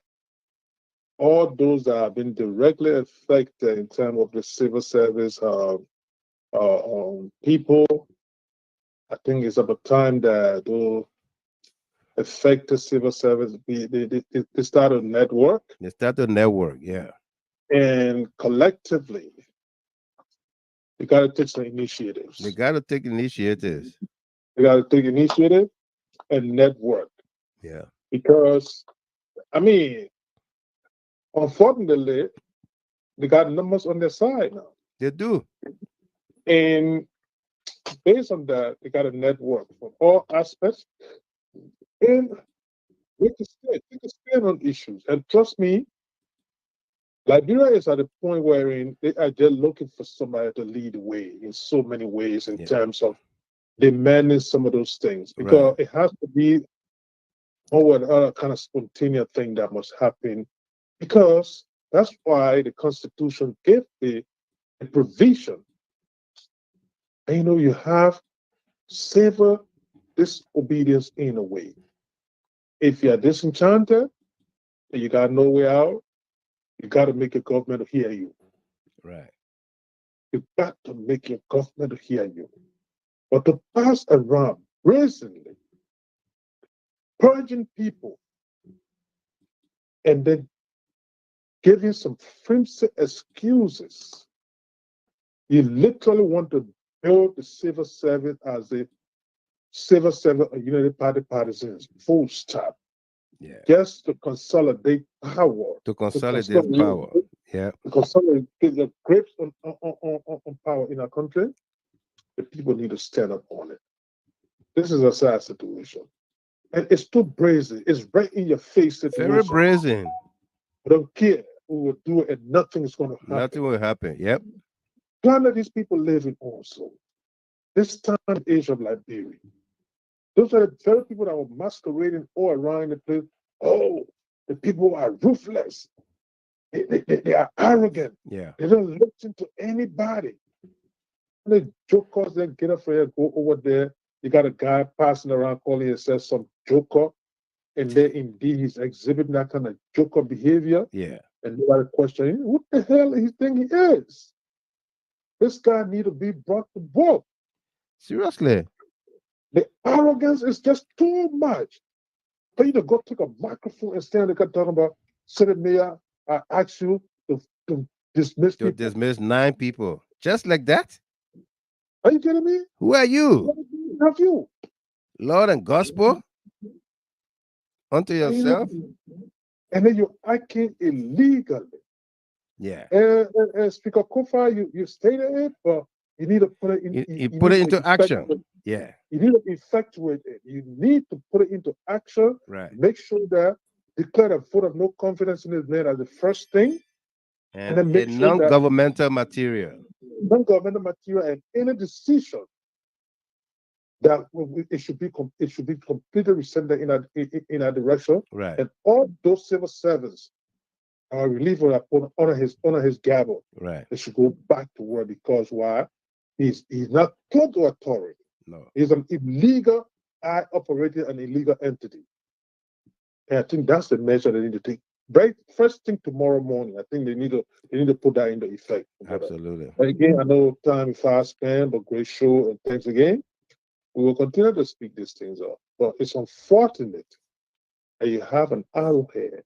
all those that have been directly affected in terms of the civil service people, I think it's about time that those affected civil service, they start a network. They start a network, yeah. And collectively, they got to take some initiatives. They got to take initiatives. They got to take initiative and network. Yeah. Because, I mean, unfortunately, they got numbers on their side now. They do. And based on that, they got a network from all aspects. And they can stand on issues. And trust me, Liberia is at a point wherein they are just looking for somebody to lead the way in so many ways in terms of demanding some of those things. Because it has to be one other kind of spontaneous thing that must happen. Because that's why the Constitution gave a provision. And you know, you have civil disobedience in a way. if you're disenchanted and you got no way out, you got to make your government hear you. Right. You got to make your government hear you. But to pass around brazenly, purging people, and then giving some flimsy excuses, you literally want to build the civil service as a civil service of Unity Party Partisans, full stop. Yeah. Just to consolidate power. To consolidate power. Yeah. To consolidate the grips on power in our country. The people need to stand up on it. This is a sad situation. And it's too brazen. It's right in your face situation. Very brazen. I don't care who will do it, and nothing is going to happen. Nothing will happen. Yep. Planet these people live in also. This time age of Liberia. Those are the very people that were masquerading all around the place. Oh, the people are ruthless. They are arrogant. Yeah. They don't listen to anybody. The jokers then get up here, go over there. You got a guy passing around calling himself some joker, and then indeed he's exhibiting that kind of joker behavior. Yeah. And nobody questioning, what the hell he think he is? This guy need to be brought to book. Seriously. The arrogance is just too much. For you to go take a microphone and stand there talking about, Senate Mayor, I ask you to dismiss people. To dismiss 9 people. Just like that? Are you kidding me? Who are you? Have you? Lord and gospel? Unto yourself? And then you're acting illegally. Yeah. And Speaker Kofa, you stated it, but you need to put it in. You put it into action. Yeah. You need to effectuate it. You need to put it into action. Right. Make sure that declare a vote of no confidence in this man as the first thing. And then make a sure non-governmental material. Non-governmental material and any decision that it should be completely rescinded in a direction. Right. And all those civil servants are relieved honor his gavel. Right. They should go back to work because why? He's not close to authority. No. He's an illegal operating an illegal entity. And I think that's the measure they need to take. Right, first thing tomorrow morning, I think they need to put that into effect. Absolutely. But again, I know time is fast spent, but great show, and thanks again. We will continue to speak these things up. But it's unfortunate that you have an arrowhead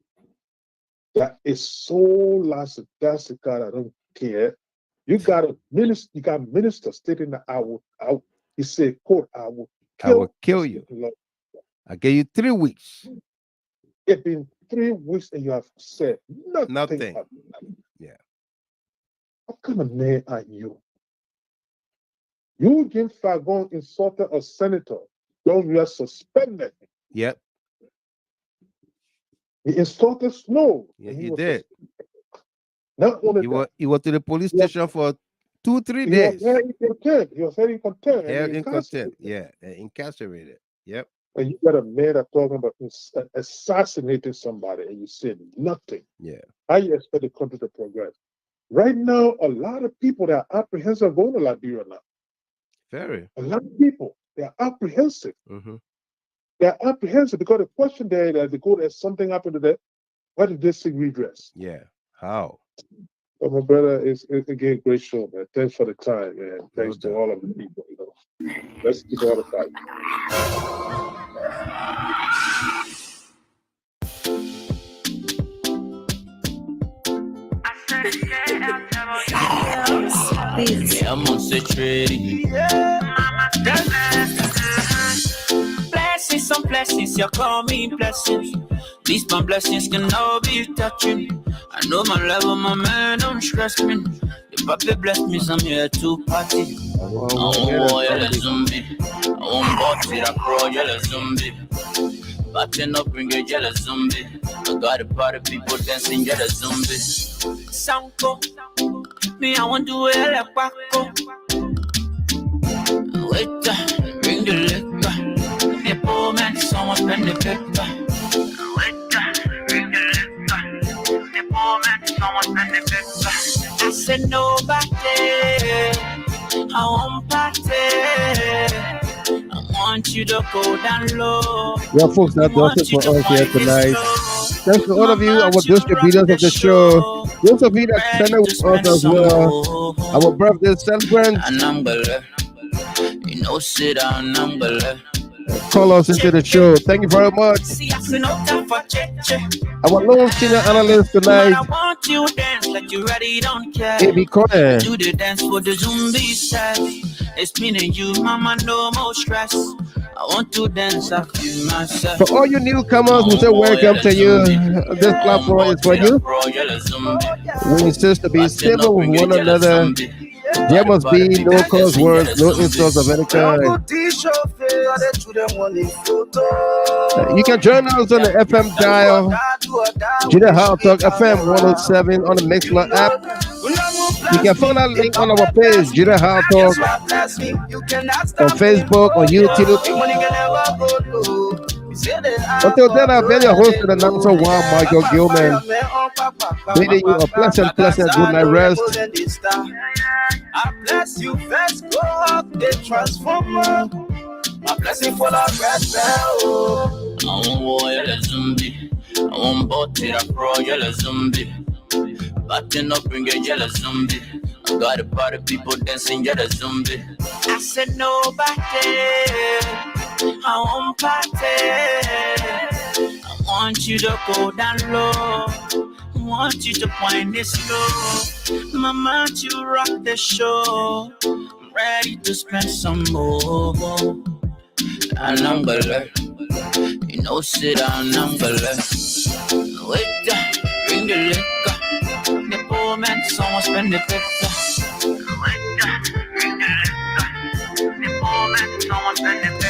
that is so lackadaisical, I don't care. You got a minister, minister stating that he said, quote, I will kill you. I gave you 3 weeks. It's been 3 weeks and you have said nothing. Yeah. What kind of man are you? You, Jim Fagon, insulted a senator. Those were suspended. Yep. He insulted Snow. Yeah, he did. Not only he went to the police station for 2-3 days. He was very content. In contempt. Yeah, incarcerated. Yep. And you got a man that's talking about assassinating somebody, and you said nothing. Yeah. How you expect the country to progress? Right now, a lot of people that are apprehensive going to Liberia now. Very. A lot of people, they are apprehensive. Mm-hmm. They are apprehensive because the question there that they go, there's something happened to them. Why did they seek redress? Yeah. How? But my brother, it's again great show, man. Thanks for the time, man. Thanks to all of the people. Let's keep all the fight. I'm on situation. Blessings on blessings, you're calling blessings. These my blessings can all be touching. I know my level, my man, don't stress me. If Papa bless me, I'm here to party. I want yellow zombie. I want body that crawl yellow zombie. Batting up, bring a yellow zombie. I got a party people dancing yellow zombie. Sanko, me, I want to wear a paco. Wait, bring the liquor. The poor man, someone spend the paper. I said nobody, I won't party. I'm want you to go down low. Yeah, folks, that does it for us here tonight. Thanks to all of you, our distributors of the show. Those of you that spend with us as well. Our birthday celebrants. You know, sit down, call us into the show. Thank you very much. Our lone senior analyst tonight, AB Corner. Do the dance for the zombie set. It's me and you, mama, no more stress. I want to dance after myself. For all you newcomers, we say welcome to you. This platform is for you. We insist to be civil with one another. There must be no curse words, no insults of any kind. You can join us on the FM dial, Judicial Talk FM 107 on the Mixler app. You can find that link on our page, Judicial Talk, on Facebook, on YouTube. Until then, I've been your host and announcer, Juan Michael Gilman. Bidding you a pleasant good night rest. I bless you, first go up the transformer. My blessing for the rest. I want yellow zombie. I want body that pro yellow zombie. Batting up bring a yellow zombie. I got a party people dancing yellow zombie. I said nobody. I want party. I want you to go down low. I want you to point this slow. Mama, you rock the show. I'm ready to spend some more. And I'm gonna, you know, sit down, I'm gonna. Wait up, bring the liquor. The poor man, someone spend the paper. Wait up, bring the liquor. The poor man, someone spend the paper.